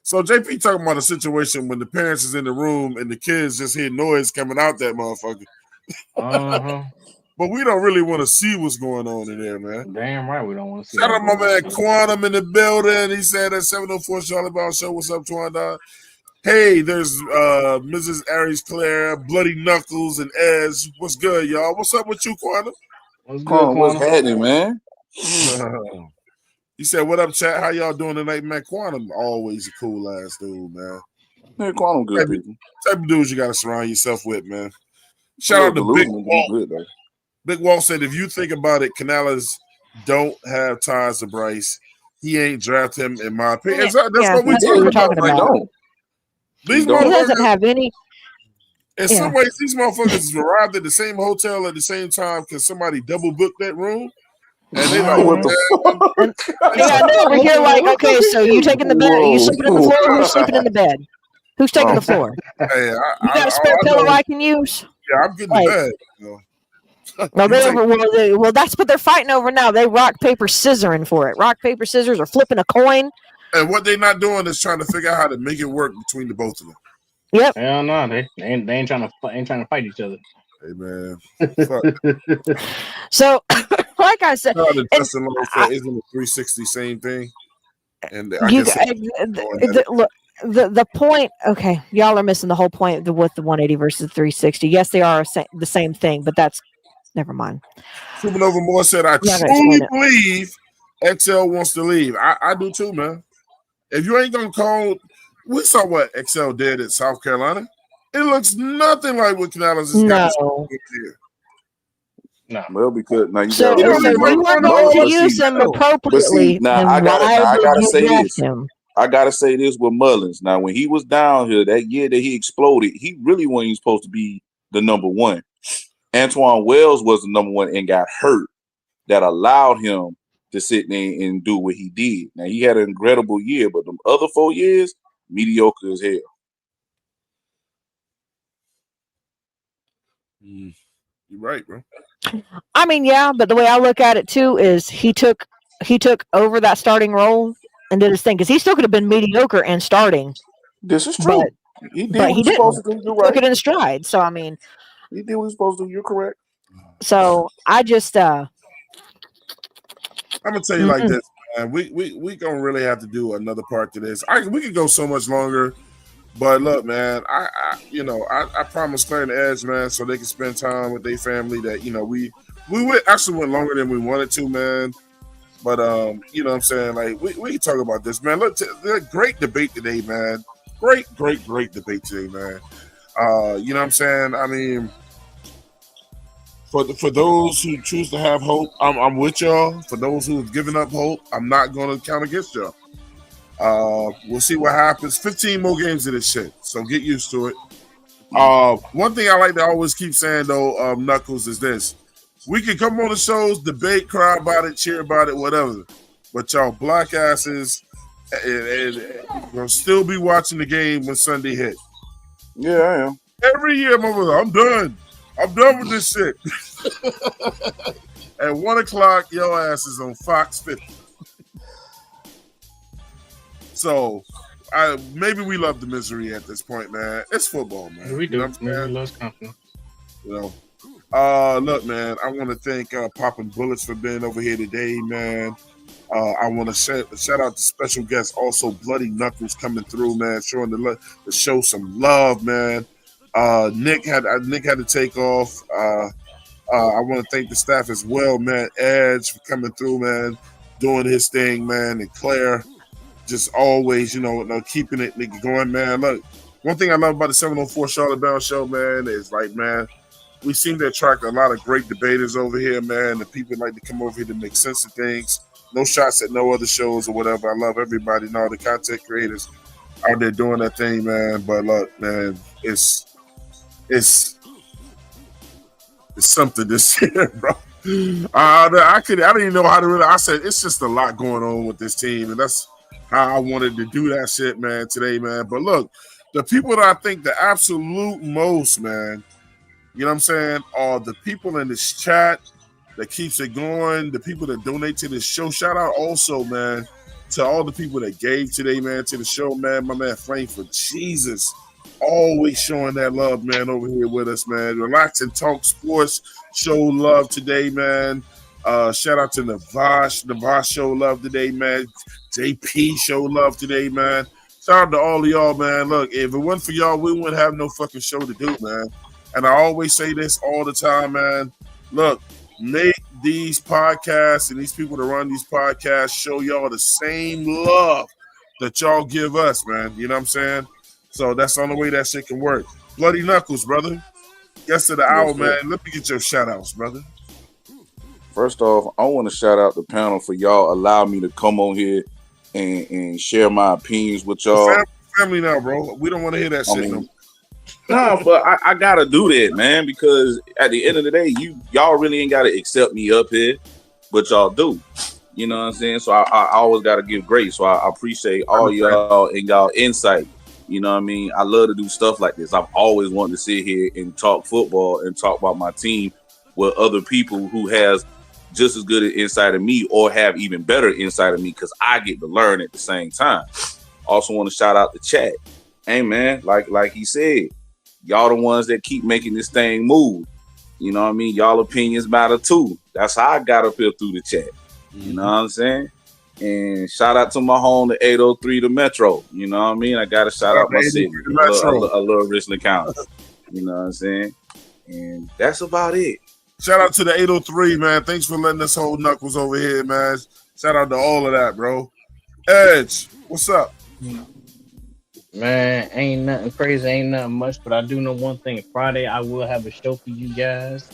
So JP talking about a situation when the parents is in the room and the kids just hear noise coming out that motherfucker. But we don't really want to see what's going on in there, man. Damn right, we don't want to see. Shout out my man Quantum in the building. He said at 704 Charlie Brown Show. What's up, Twan? Hey, there's Mrs. Aries Claire, Bloody Knuckles, and Ez. What's good, y'all? What's up with you, Quantum? What's good, Quantum? What's happening, man? He said, "What up, chat? How y'all doing tonight, man?" Quantum always a cool ass dude, man. Man, Quantum good people. Type of dudes you gotta surround yourself with, man. Shout out to Big Walt. Big Walt said, "If you think about it, Canales don't have ties to Bryce. He ain't draft him, in my opinion." That's what we're talking about. These motherfuckers doesn't have any. In some ways, these motherfuckers arrived at the same hotel at the same time because somebody double booked that room. And they like, what the fuck? They're over here like, okay, so you taking the bed? Are you sleeping on the floor? Who's sleeping in the bed? Who's taking the floor? Hey, you got a spare pillow I can use? Yeah, I'm getting the bed. Well, that's what they're fighting over now. They rock, paper, scissoring for it. Rock, paper, scissors, or flipping a coin. And what they're not doing is trying to figure out how to make it work between the both of them. Yep. Hell no, they ain't trying to fight each other. Hey man. So, like I said, Justin Long said, isn't the 360 same thing? And look, the point. Okay, y'all are missing the whole point with the 180 versus 360. Yes, they are the same thing, but that's never mind. Supernova Moore said, "I truly believe XL wants to leave. I do too, man. If you ain't gonna call, we saw what XL did at South Carolina. It looks nothing like what Canales is got here. No, well, because now you so we weren't going to use him appropriately. Now I gotta say this. I gotta say this with Mullins. Now, when he was down here that year that he exploded, he really wasn't supposed to be the number one. Antoine Wells was the number one and got hurt. That allowed him to sit there and do what he did. Now he had an incredible year, but the other 4 years, mediocre as hell. You're right, bro. I mean, yeah, but the way I look at it too is he took he took over that starting role and did his thing because he still could have been mediocre and starting, This is but true. He did but what he he's supposed didn't. to do. You're Took right. it in stride. So I mean, He did what he's supposed to do. You're correct. so I just I'm gonna tell you like mm-mm. this, man. We gonna really have to do another part to this. We could go so much longer, but look, man, I promised Claire and Edge, man, so they can spend time with their family. That we actually went longer than we wanted to, man. But you know what I'm saying? Like we can talk about this, man. Look, great debate today, man. Great debate today, man. You know what I'm saying? I mean, for those who choose to have hope, I'm with y'all. For those who have given up hope, I'm not going to count against y'all. We'll see what happens. 15 more games of this shit, so get used to it. One thing I like to always keep saying though, Knuckles, is this: we can come on the shows, debate, cry about it, cheer about it, whatever. But y'all black asses will still be watching the game when Sunday hit. Yeah, I am. Every year, I'm done. I'm done with this shit. At 1 o'clock, your ass is on Fox 50. So, maybe we love the misery at this point, man. It's football, man. We do. You know what I'm saying? We loves company. You know. Look, man, I want to thank Poppin' Bullets for being over here today, man. I want to shout out to special guest, also Bloody Knuckles coming through, man, showing the show some love, man. Nick had to take off. I want to thank the staff as well, man. Edge for coming through, man, doing his thing, man, and Claire just always, keeping it going, man. Look, one thing I love about the 704 Charlotte Bound Show, man, is like, man, we seem to attract a lot of great debaters over here, man. The people like to come over here to make sense of things. No shots at no other shows or whatever. I love everybody and all the content creators out there doing that thing, man. But look, man, it's something this year, bro. I didn't even know how to really. I said it's just a lot going on with this team, and that's how I wanted to do that shit, man, today, man. But look, the people that I think the absolute most, man, you know what I'm saying, are the people in this chat that keeps it going, the people that donate to this show. Shout out also, man, to all the people that gave today, man, to the show, man. My man Flame for Jesus, always showing that love, man, over here with us, man. Relax and Talk Sports show love today, man. Shout out to Navash show love today, man. JP show love today, man. Shout out to all of y'all, man. Look, if it wasn't for y'all, we wouldn't have no fucking show to do, man. And I always say this all the time, man. Look, make these podcasts and these people that run these podcasts show y'all the same love that y'all give us, man. You know what I'm saying? So that's the only way that shit can work. Bloody Knuckles, brother. Guest of the hour, man. Let me get your shout outs, brother. First off, I want to shout out the panel for y'all allow me to come on here and share my opinions with y'all. Family now, bro. We don't want to hear that shit no more. No, but I gotta do that, man, because at the end of the day, y'all really ain't gotta accept me up here, but y'all do. You know what I'm saying? So I always gotta give grace. So I appreciate all y'all and y'all insight. You know what I mean? I love to do stuff like this. I've always wanted to sit here and talk football and talk about my team with other people who has just as good an insight of me or have even better insight of me, because I get to learn at the same time. Also want to shout out the chat. Hey man, like he said, y'all the ones that keep making this thing move. You know what I mean? Y'all opinions matter too. That's how I got up here through the chat. You know what I'm saying? And shout out to my home, the 803, the Metro. You know what I mean? I got to shout out my city. I love Richland County. You know what I'm saying? And that's about it. Shout out to the 803, man. Thanks for letting us hold Knuckles over here, man. Shout out to all of that, bro. Edge, what's up? Man, ain't nothing crazy, ain't nothing much, but I do know one thing. Friday, I will have a show for you guys.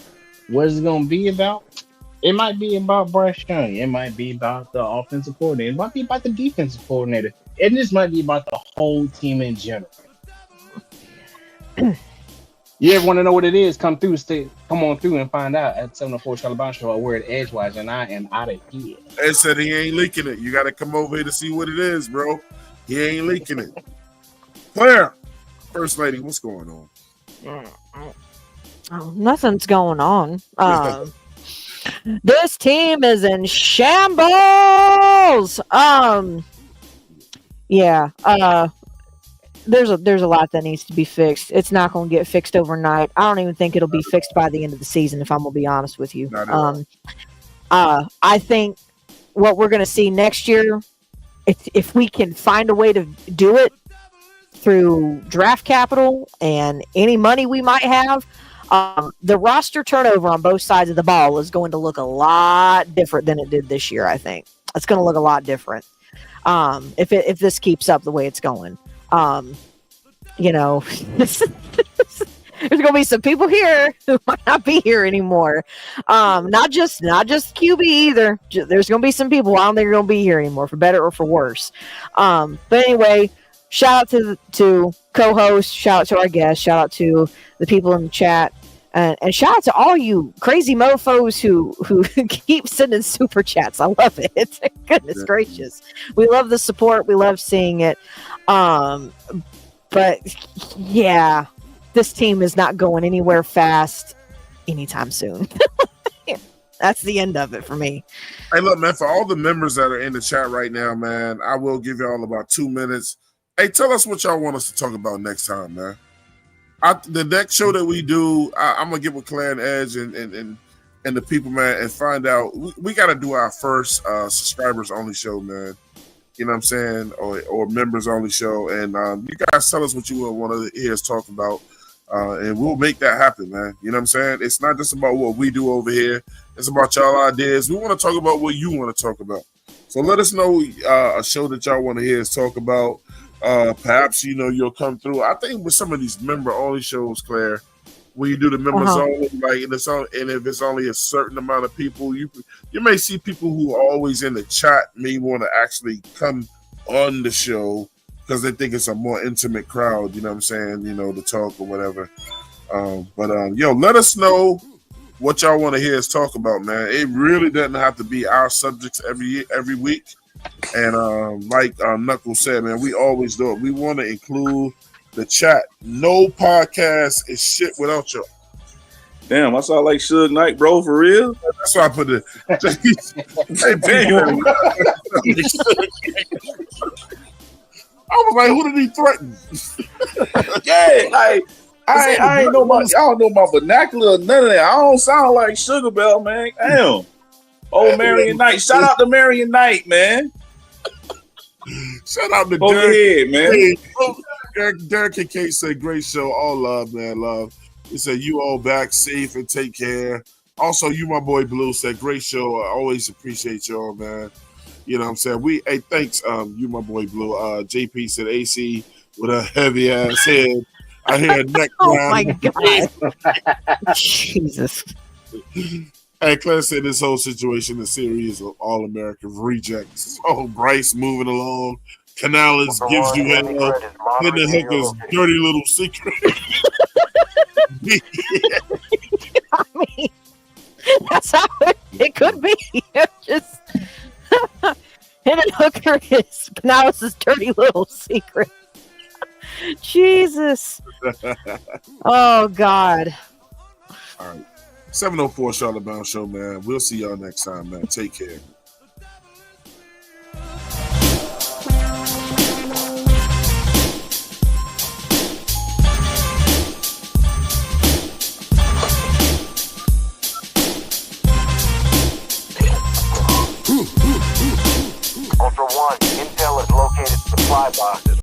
What is it going to be about? It might be about Bryce Young. It might be about the offensive coordinator. It might be about the defensive coordinator. And this might be about the whole team in general. You ever want to know what it is? Come on through and find out at 704 Charlotte Bound Show or where at Edgewise, and I am out of here. Ed said he ain't leaking it. You got to come over here to see what it is, bro. He ain't leaking it. Claire, First Lady, what's going on? Oh, nothing's going on. This team is in shambles. Yeah. There's a lot that needs to be fixed. It's not going to get fixed overnight. I don't even think it'll be fixed by the end of the season, if I'm going to be honest with you. I think what we're going to see next year, if we can find a way to do it through draft capital and any money we might have, the roster turnover on both sides of the ball is going to look a lot different than it did this year. I think it's going to look a lot different if this keeps up the way it's going. There's going to be some people here who might not be here anymore. Not just QB either. There's going to be some people I don't think are going to be here anymore, for better or for worse. But anyway, shout out to co-hosts, shout out to our guests, shout out to the people in the chat, and shout out to all you crazy mofos who keep sending super chats. I love it. Goodness gracious. We love the support. We love seeing it. But yeah, this team is not going anywhere fast anytime soon. That's the end of it for me. Hey, look, man, for all the members that are in the chat right now, man, I will give y'all about 2 minutes. Hey, tell us what y'all want us to talk about next time, man. The next show that we do, I'm going to get with Claire and Edge and the people, man, and find out. We got to do our first subscribers only show, man. You know what I'm saying? Or members only show. And you guys tell us what you want to hear us talk about. And we'll make that happen, man. You know what I'm saying? It's not just about what we do over here. It's about y'all ideas. We want to talk about what you want to talk about. So let us know a show that y'all want to hear us talk about. Perhaps, you'll come through. I think with some of these member-only shows, Claire, when you do the members only, and if it's only a certain amount of people, you may see people who are always in the chat may want to actually come on the show because they think it's a more intimate crowd, you know what I'm saying, to talk or whatever. Let us know what y'all want to hear us talk about, man. It really doesn't have to be our subjects every week. And like Knuckles said, man, we always do it. We want to include the chat. No podcast is shit without y'all. Damn, I saw like Suge Knight, bro, for real. That's why I put it. Hey, damn. I was like, who did he threaten? Yeah, like I ain't know y'all don't know my vernacular, none of that. I don't sound like Sugar Bell, man. Damn. Oh, Marion Knight. Shout out to Marion Knight, man. Shout out to Derek. Ahead, man. Hey, Derek and Kate said, great show. All love, man. Love. He said, you all back safe and take care. Also, you, my boy Blue, said, great show. I always appreciate y'all, man. You know what I'm saying? Hey, thanks, you, my boy Blue. JP said, AC with a heavy ass head. I hear a neck. Oh, my God. Jesus. Hey, Claire said this whole situation is series of All-American rejects. Oh, Bryce moving along. Canales gives you hell. Hidden Hooker's dirty little secret. I mean, that's how it could be. Just Hidden Hooker is Canales' dirty little secret. Jesus. Oh, God. All right. 704 Charlotte Bound Show, man. We'll see y'all next time, man. Take care. Ultra One, intel is located supply boxes.